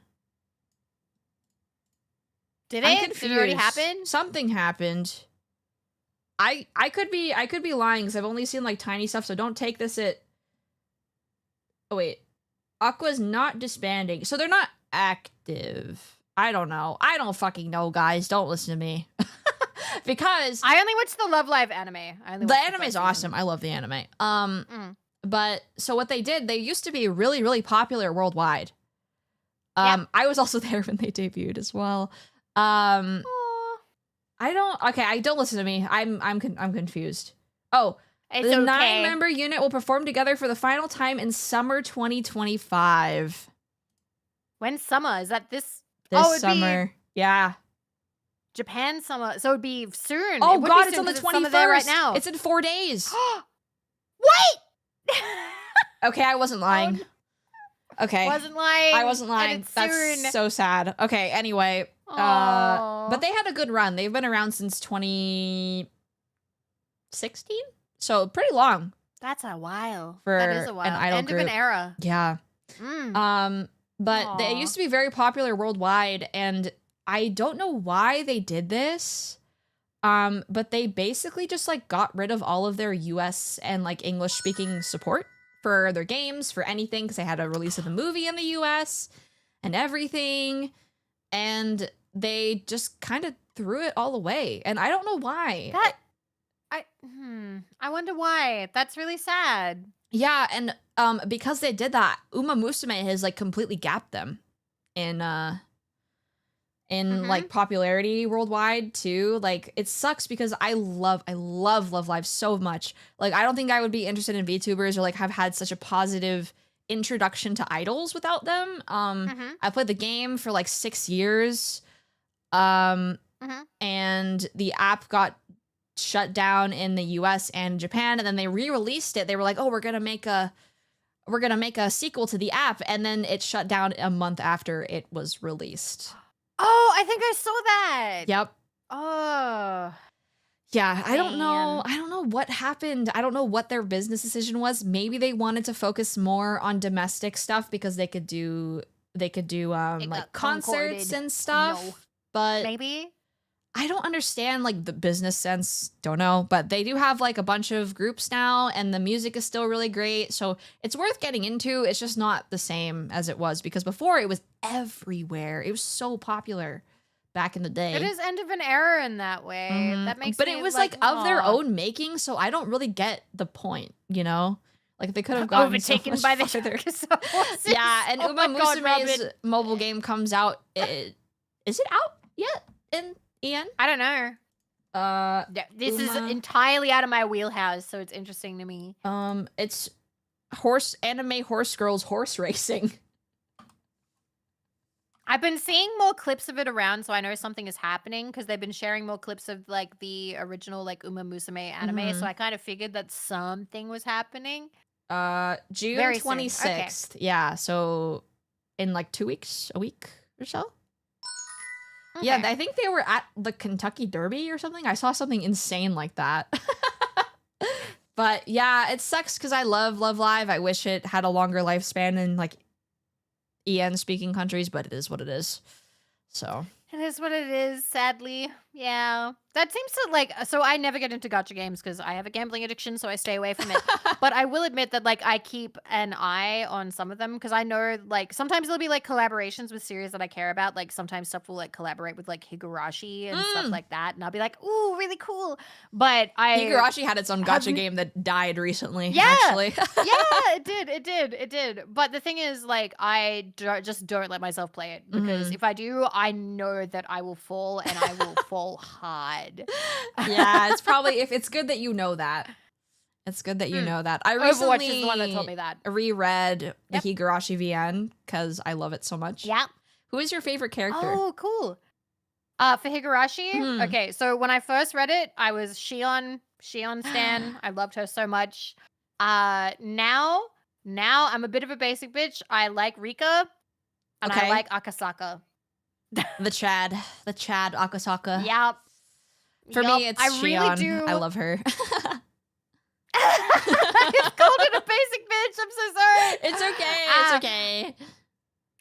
Did I'm it? confused. Did it already happen? Something happened. I could be lying because I've only seen like tiny stuff, so don't take this at. Oh wait, Aqua's not disbanding, so they're not active. I don't know. I don't fucking know, guys. Don't listen to me. Because I only watched the Love Live anime. the anime is awesome. I love the anime. But so what they did, they used to be really, really popular worldwide. I was also there when they debuted as well. I don't listen to me. I'm confused. Oh, It's the okay. 9-member unit will perform together for the final time in summer 2025. When's summer? Is that this? This it'd summer. Yeah. Japan summer. So it'd be soon. Oh It would be god, soon it's on the 'cause 21st. summer there right now. It's in 4 days. Wait! Okay, I wasn't lying. Okay. Wasn't lying. I wasn't lying. And it's That's soon. so sad. Okay, anyway. Aw. But they had a good run. They've been around since 2016? So pretty long. That's a while. For that is a while. an idol End of group. an era. Yeah. But they Aw. used to be very popular worldwide, and I don't know why they did this. But they basically just like got rid of all of their US and like English speaking support for their games, for anything, because they had a release of the movie in the US and everything. And they just kind of threw it all away. And I don't know why. I wonder why. That's really sad. Yeah, and because they did that, Uma Musume has like completely gapped them in like popularity worldwide too. Like it sucks because I love Love Live so much. Like I don't think I would be interested in VTubers or like have had such a positive introduction to idols without them. I played the game for like 6 years. And the app got shut down in the US and Japan, and then they re-released it. They were like, "Oh, we're gonna make a sequel to the app," and then it shut down a month after it was released. Oh, I think I saw that. Yep. Oh. Yeah, I don't know. Man. I don't know what happened. I don't know what their business decision was. Maybe they wanted to focus more on domestic stuff because they could do like got concerts concorded. and stuff. No. But Maybe. I don't understand like the business sense. Don't know, but they do have like a bunch of groups now, and the music is still really great. So it's worth getting into. It's just not the same as it was because before it was everywhere. It was so popular back in the day. It is end of an era in that way. That makes but me it was like of their aw. own making, so I don't really get the point, you know? Like they could have gotten overtaken so by much the farther. Yakuza. Yeah, and Oh Uma my God, Musume's Robin. mobile game comes out. Is it out yet in EN? I don't know. Yeah, this is Uma. entirely out of my wheelhouse, so it's interesting to me. It's anime horse girls horse racing. I've been seeing more clips of it around, so I know something is happening because they've been sharing more clips of like the original like Uma Musume anime. So I kind of figured that something was happening. June Very soon. 26th. Yeah, so in like 2 weeks, a week or so. Yeah, Okay. I think they were at the Kentucky Derby or something. I saw something insane like that. But yeah, it sucks because I love Love Live. I wish it had a longer lifespan in like EN speaking countries, but it is what it is. So It is what it is, sadly. Yeah. That seems to like, so I never get into gacha games because I have a gambling addiction, so I stay away from it. But I will admit that like I keep an eye on some of them because I know like sometimes there'll be like collaborations with series that I care about. Like sometimes stuff will like collaborate with like Higurashi and stuff like that. And I'll be like, ooh, really cool. But Higurashi had its own gacha have- game that died recently, Yeah. actually. yeah, it did. But the thing is, like, I just don't let myself play it because if I do, I know that I will fall and I will fall hard. Yeah, it's probably if it's good that you know that. It's good that you know that. I recently Overwatch is the one that told me that. reread Yep. the Higurashi VN because I love it so much. Yeah. Who is your favorite character? Oh, cool. For Higurashi, Hmm. okay, so when I first read it, I was Shion stan. I loved her so much. Now I'm a bit of a basic bitch. I like Rika, and I Okay. like Akasaka. The Chad Akasaka. Yep. For me, it's I Shion. really do. I love her. I just called it a basic bitch. I'm so sorry. It's okay. Ah. It's okay.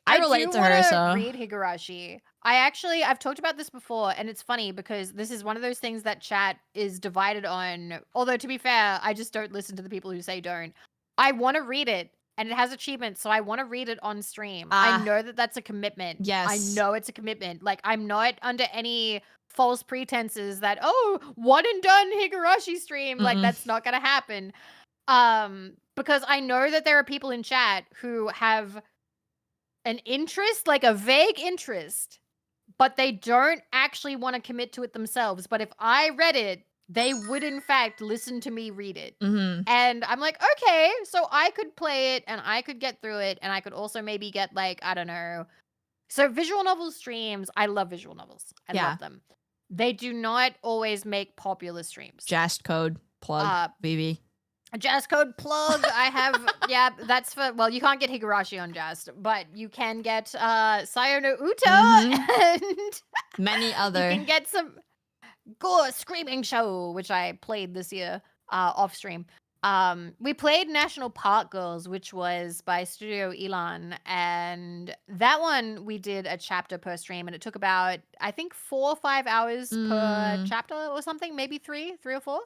I relate do to her, wanna so read Higurashi. I've talked about this before, and it's funny because this is one of those things that chat is divided on. Although, to be fair, I just don't listen to the people who say don't. I want to read it, and it has achievements, so I want to read it on stream. I know that that's a commitment. Yes. I know it's a commitment. Like, I'm not under any false pretenses that, oh, one and done Higurashi stream. Like, Mm-mm. that's not gonna happen. Because I know that there are people in chat who have an interest, like a vague interest, but they don't actually want to commit to it themselves. But if I read it, they would in fact listen to me read it. Mhm. And I'm like, okay, so I could play it and I could get through it, and I could also maybe get, like, I don't know. So visual novel streams, I love visual novels. I Yeah. love them. They do not always make popular streams. Just code plug BB. Jazz code plug. I have, yeah, that's for, well, you can't get Higurashi on Jazz, but you can get Sayo no Uta and Many other. you can get some Gore Screaming Show, which I played this year off stream. We played National Park Girls, which was by Studio Elan, and that one we did a chapter per stream, and it took about, I think, 4 or 5 hours per chapter or something, maybe three or four.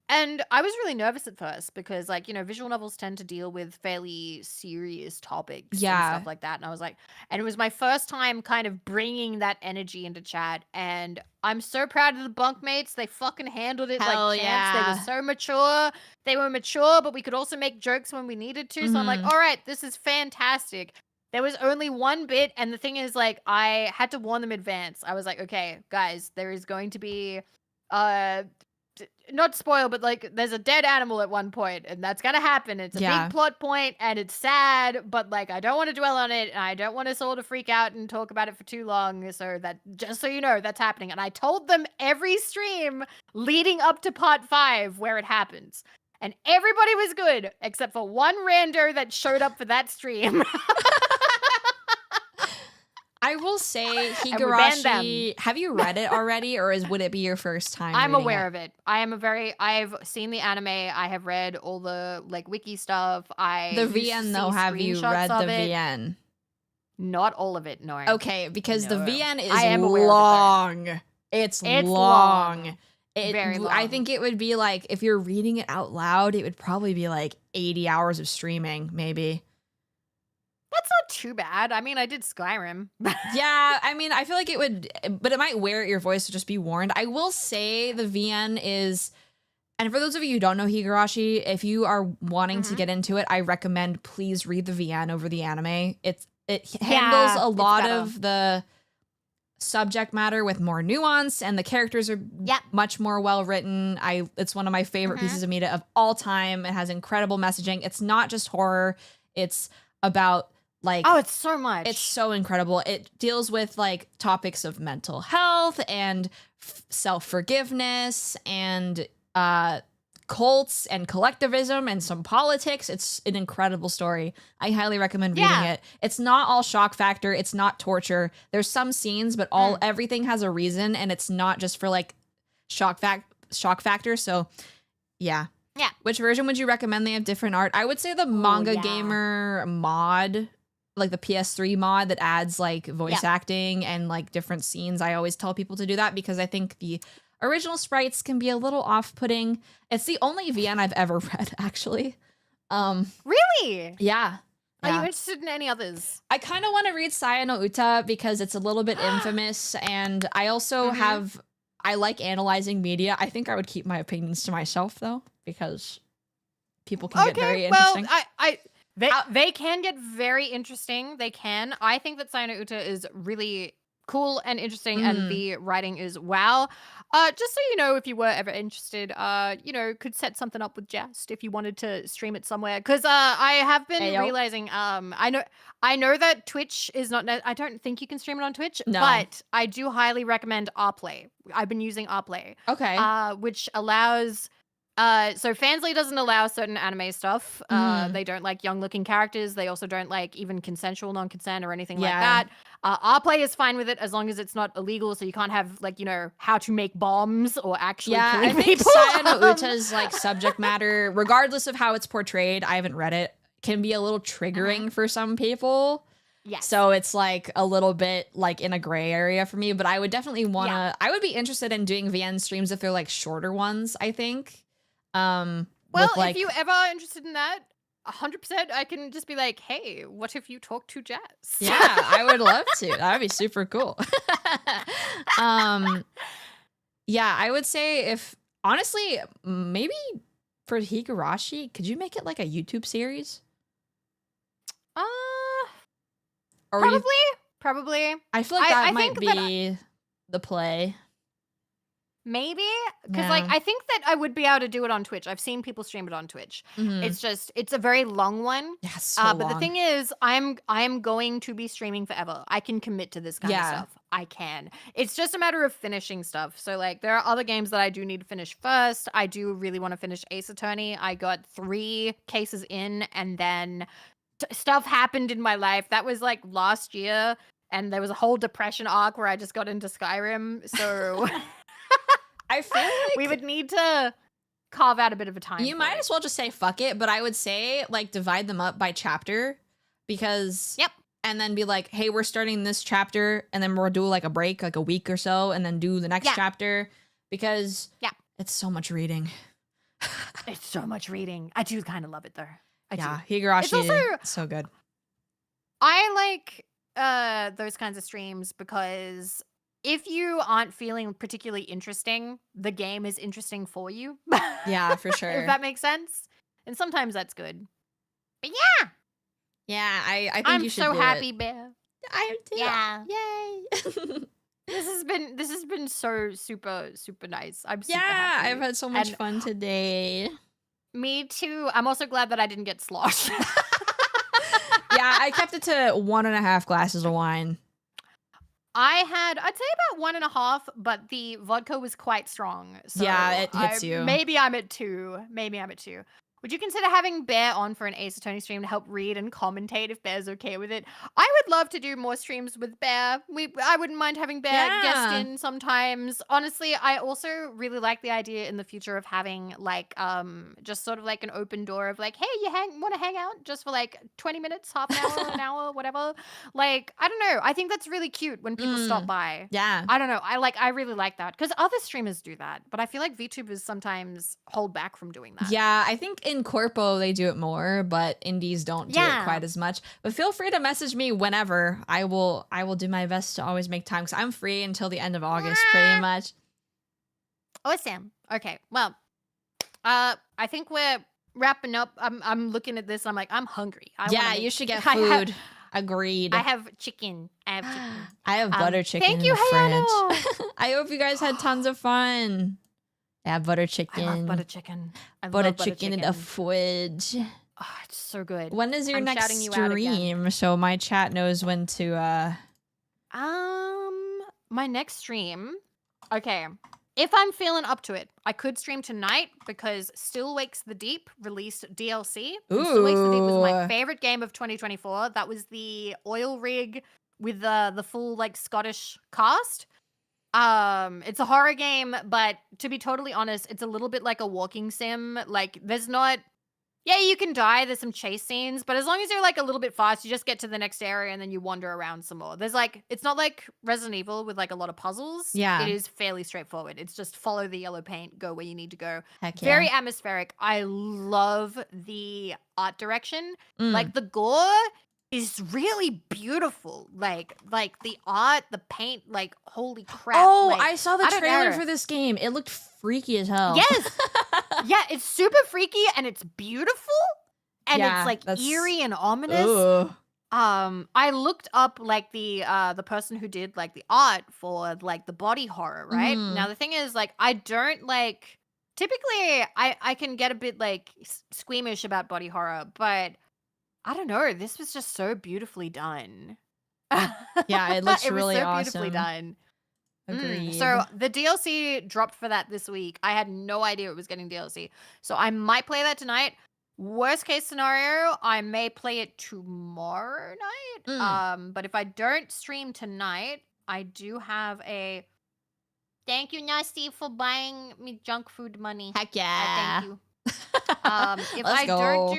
And I was really nervous at first because, like, you know, visual novels tend to deal with fairly serious topics and Yeah. stuff like that. And I was like, and it was my first time kind of bringing that energy into chat. And I'm so proud of the bunkmates. They fucking handled it Hell like champs. yeah. They were so mature. They were mature, but we could also make jokes when we needed to. So I'm like, Mhm. all right, this is fantastic. There was only one bit, and the thing is, like, I had to warn them in advance. I was like, okay, guys, there is going to be not spoil, but, like, there's a dead animal at one point, and that's gonna happen. It's a Yeah. big plot point, and it's sad, but, like, I don't want to dwell on it, and I don't want us all to freak out and talk about it for too long. So that, just so you know, that's happening. And I told them every stream leading up to part 5 where it happens, and everybody was good except for one rando that showed up for that stream. I will say we banned Higurashi. Have you read it already, or would it be your first time? I'm reading aware it? of it. I've seen the anime. I have read all the, like, wiki stuff. The used to VN though. see Have you screenshots read of the it. VN? Not all of it, no. Okay, because the No. VN is I am aware of it, though. long. It's It's long. long. It, Very I long. think it would be like, if you're reading it out loud, it would probably be like 80 hours of streaming, maybe. That's not too bad. I mean, I did Skyrim. Yeah, I mean, I feel like it would, but it might wear at your voice, so just be warned. I will say the VN is, and for those of you who don't know Higurashi, if you are wanting to get into it, I recommend please read the VN over the anime. It handles a it's lot better. of the subject matter with more nuance, and the characters are Yep. much more well written. It's one of my favorite pieces of media of all time. It has incredible messaging. It's not just horror. It's about, like, Oh, it's so much. it's so incredible. It deals with, like, topics of mental health and self-forgiveness and cults and collectivism and some politics. It's an incredible story. I highly recommend reading Yeah. it. It's not all shock factor. It's not torture. There's some scenes, but everything has a reason, and it's not just for, like, shock factor. So, yeah. Yeah. Which version would you recommend? They have different art. I would say the Manga yeah. Gamer mod, like the PS3 mod that adds, like, voice acting and, like, different scenes. I always tell people to do that because I think the original sprites can be a little off-putting. It's the only VN I've ever read, actually. Really? Yeah. Are you Yeah. interested in any others? I kind of want to read Sayo no Uta because it's a little bit infamous, and I also I like analyzing media. I think I would keep my opinions to myself, though, because people can get very interesting. They can get very interesting. They can. I think that Sayo no Uta is really cool and interesting, and the writing is wow. Just so you know, if you were ever interested, could set something up with Jest if you wanted to stream it somewhere. Because I have been Ayo. realizing, I know that Twitch is not. I don't think you can stream it on Twitch, No. but I do highly recommend rplay. I've been using rplay, Okay. which allows. So Fansly doesn't allow certain anime stuff. They don't like young-looking characters. They also don't like even consensual non-consent or anything like that. rplay is fine with it as long as it's not illegal. So you can't have like how to make bombs or actually killing I think people. Sayano Uta's like subject matter, regardless of how it's portrayed, I haven't read it, can be a little triggering for some people. Yes. So it's like a little bit like in a gray area for me. But I would definitely I would be interested in doing VN streams if they're like shorter ones, I think. Well, like, if you ever are interested in that, 100%, I can just be like, hey, what if you talk to Jazz? yeah, I would love to. That would be super cool. Yeah, I would say if honestly, maybe for Higurashi, could you make it like a YouTube series? Or Probably. I feel like I that might think be the play. Maybe, because Yeah. like I think that I would be able to do it on Twitch. I've seen people stream it on Twitch. Mhm. It's a very long one. Yeah, so But long. the thing is, I'm going to be streaming forever. I can commit to this kind of stuff. I can. It's just a matter of finishing stuff. So like there are other games that I do need to finish first. I do really want to finish Ace Attorney. I got 3 cases in, and then stuff happened in my life. That was like last year, and there was a whole depression arc where I just got into Skyrim. So I feel like we would need to carve out a bit of a time. you for might it. as well just say fuck it, but I would say like divide them up by chapter because Yep. and then be like, hey, we're starting this chapter and then we'll do like a break, like a week or so, and then do the next chapter because it's so much reading. It's so much reading. I do kind of love it though. I do. Higurashi It's also so good. I like those kinds of streams because if you aren't feeling particularly interesting, the game is interesting for you. Yeah, for sure. If that makes sense. And sometimes that's good. But Yeah, I think I'm you should so do happy, it. Bear. I do. Yeah. Yay. This has been so super nice. I'm super Yeah, happy. I've had so much And fun today. Me too. I'm also glad that I didn't get sloshed. Yeah, I kept it to 1.5 glasses of wine. I'd say about 1.5, but the vodka was quite strong. So Yeah, it hits you. Maybe I'm at 2. Would you consider having Bear on for an Ace Attorney stream to help read and commentate if Bear's okay with it? I would love to do more streams with Bear. I wouldn't mind having Bear guest in sometimes. Honestly, I also really like the idea in the future of having like just sort of like an open door of like, hey, you want to hang out just for like 20 minutes, half an hour, an hour, whatever. Like, I don't know. I think that's really cute when people stop by. Yeah. I don't know. I really like that because other streamers do that, but I feel like VTubers sometimes hold back from doing that. Yeah, I think in Corpo they do it more, but indies don't do it quite as much. But feel free to message me whenever. I will do my best to always make time because I'm free until the end of August, pretty much. Awesome. Okay. Well, I think we're wrapping up. I'm looking at this. I'm like, I'm hungry. You should get food. Agreed. I have chicken. I have butter chicken. Thank you, in the fridge. Hayano. I hope you guys had tons of fun. Yeah, butter chicken. I love butter chicken. Butter chicken in the fridge. Oh, it's so good. When is your next shouting you out again. stream? So my chat knows when to My next stream. Okay. If I'm feeling up to it, I could stream tonight because Still Wakes the Deep released DLC. And Still Wakes the Deep was my Ooh. favorite game of 2024. That was the oil rig with the full like Scottish cast. It's a horror game, but to be totally honest, it's a little bit like a walking sim. Like there's not you can die, there's some chase scenes, but as long as you're like a little bit fast, you just get to the next area and then you wander around some more. There's like it's not like Resident Evil with like a lot of puzzles. Yeah. It is fairly straightforward. It's just follow the yellow paint, go where you need to go. heck yeah. Very atmospheric. I love the art direction. Mm. Like the gore is really beautiful. Like the art, the paint, like holy crap. Oh, like, I saw the I don't trailer know. for this game. It looked freaky as hell. Yes. Yeah, it's super freaky and it's beautiful and Yeah, it's like that's- eerie and ominous. Ooh. I looked up like the person who did like the art for like the body horror, right? Mhm. Now the thing is like I don't like typically I can get a bit like squeamish about body horror, but I don't know, this was just so beautifully done. Yeah, it looks It was really so beautifully awesome. done. Agreed. So the DLC dropped for that this week. I had no idea it was getting DLC. So I might play that tonight. Worst case scenario, I may play it tomorrow night. But if I don't stream tonight, I do have a thank you, Nasty, for buying me junk food money. Heck yeah. Thank you. If Let's I go. don't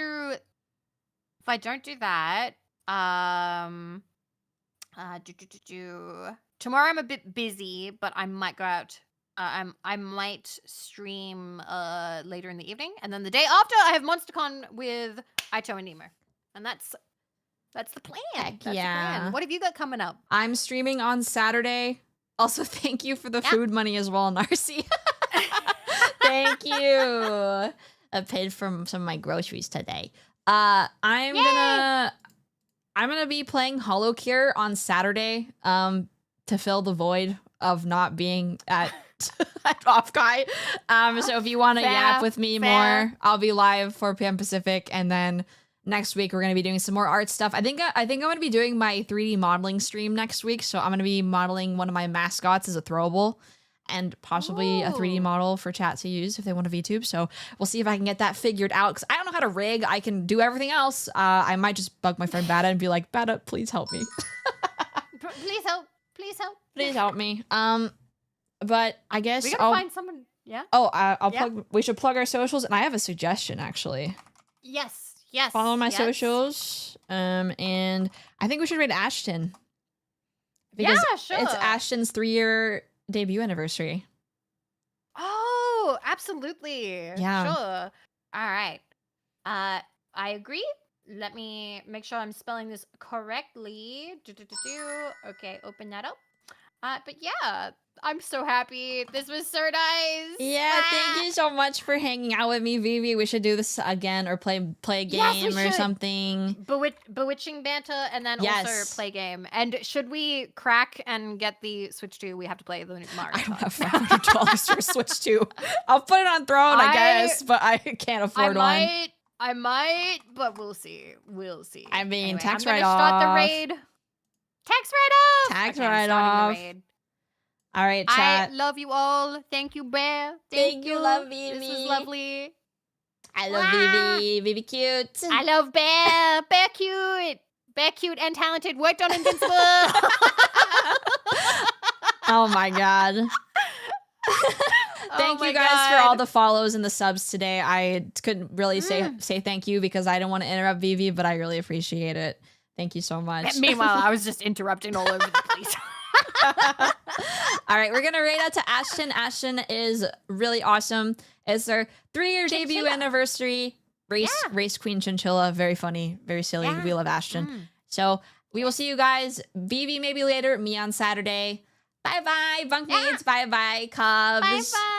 do that, tomorrow I'm a bit busy, but I might go out. I might stream later in the evening, and then the day after I have MonsterCon with Aito and Nemo, and that's the plan. Heck That's the yeah. plan. What have you got coming up? I'm streaming on Saturday. Also, thank you for the food money as well, Narcy. Thank you. I paid for some of my groceries today. I'm gonna be playing Hollow Cure on Saturday. To fill the void of not being at Off Guy. So if you want to Fair, yap with me fair. more, I'll be live 4 p.m. Pacific, and then next week we're gonna be doing some more art stuff. I think I'm gonna be doing my 3D modeling stream next week. So I'm gonna be modeling one of my mascots as a throwable, and possibly a 3D Ooh. model for chat to use if they want a VTube. So we'll see if I can get that figured out, because I don't know how to rig. I can do everything else. I might just bug my friend Bada and be like, Bada, please help me. Please help. Please help. Please help me. But I guess We gotta find someone. Yeah. I'll Yeah. plug. We should plug our socials, and I have a suggestion actually. Yes. Yes. Follow my yes. socials. And I think we should rate Ashton. Yeah, Because sure. it's Ashton's 3-year debut anniversary. Oh, absolutely. Yeah. Sure. All right. I agree. Let me make sure I'm spelling this correctly. Okay, open that up. But yeah, I'm so happy. This was so nice. Yeah, thank you so much for hanging out with me, Vivi. We should do this again, or play a game Yes, we or should. something. Bewitching banter, and then also Yes. play game. And should we crack and get the Switch 2, we have to play the Mario I don't Kart. have $500 for a Switch 2. I'll put it on Throne, I guess, but I can't afford one. I might, but we'll see. We'll see. I mean, Anyway, tax I'm gonna write-off. start the raid. Tax write-off. Tax Okay, I'm starting the write-off. raid. All right, I chat. love you all. Thank you, Bear. Thank you, love This Vivi. was lovely. I love Wow. Vivi. Vivi cute. I love Bear. Bear cute. Bear cute and talented. Worked on Invincible. Oh my god. Thank Oh you my guys for all God. the follows and the subs today. I couldn't really say thank you because I don't want to interrupt Vivi, but I really appreciate it. Thank you so much. Meanwhile, I was just interrupting all over the place. All right, we're gonna rate out to Ashton. Ashton is really awesome. It's their 3-year debut Chinchilla. anniversary. Race Queen Chinchilla. Very funny, very silly. Yeah. We love Ashton. So we will see you guys. Vivi maybe later. Me on Saturday. Bye bye, bunkmates. Bye bye, Cubs. Bye bye.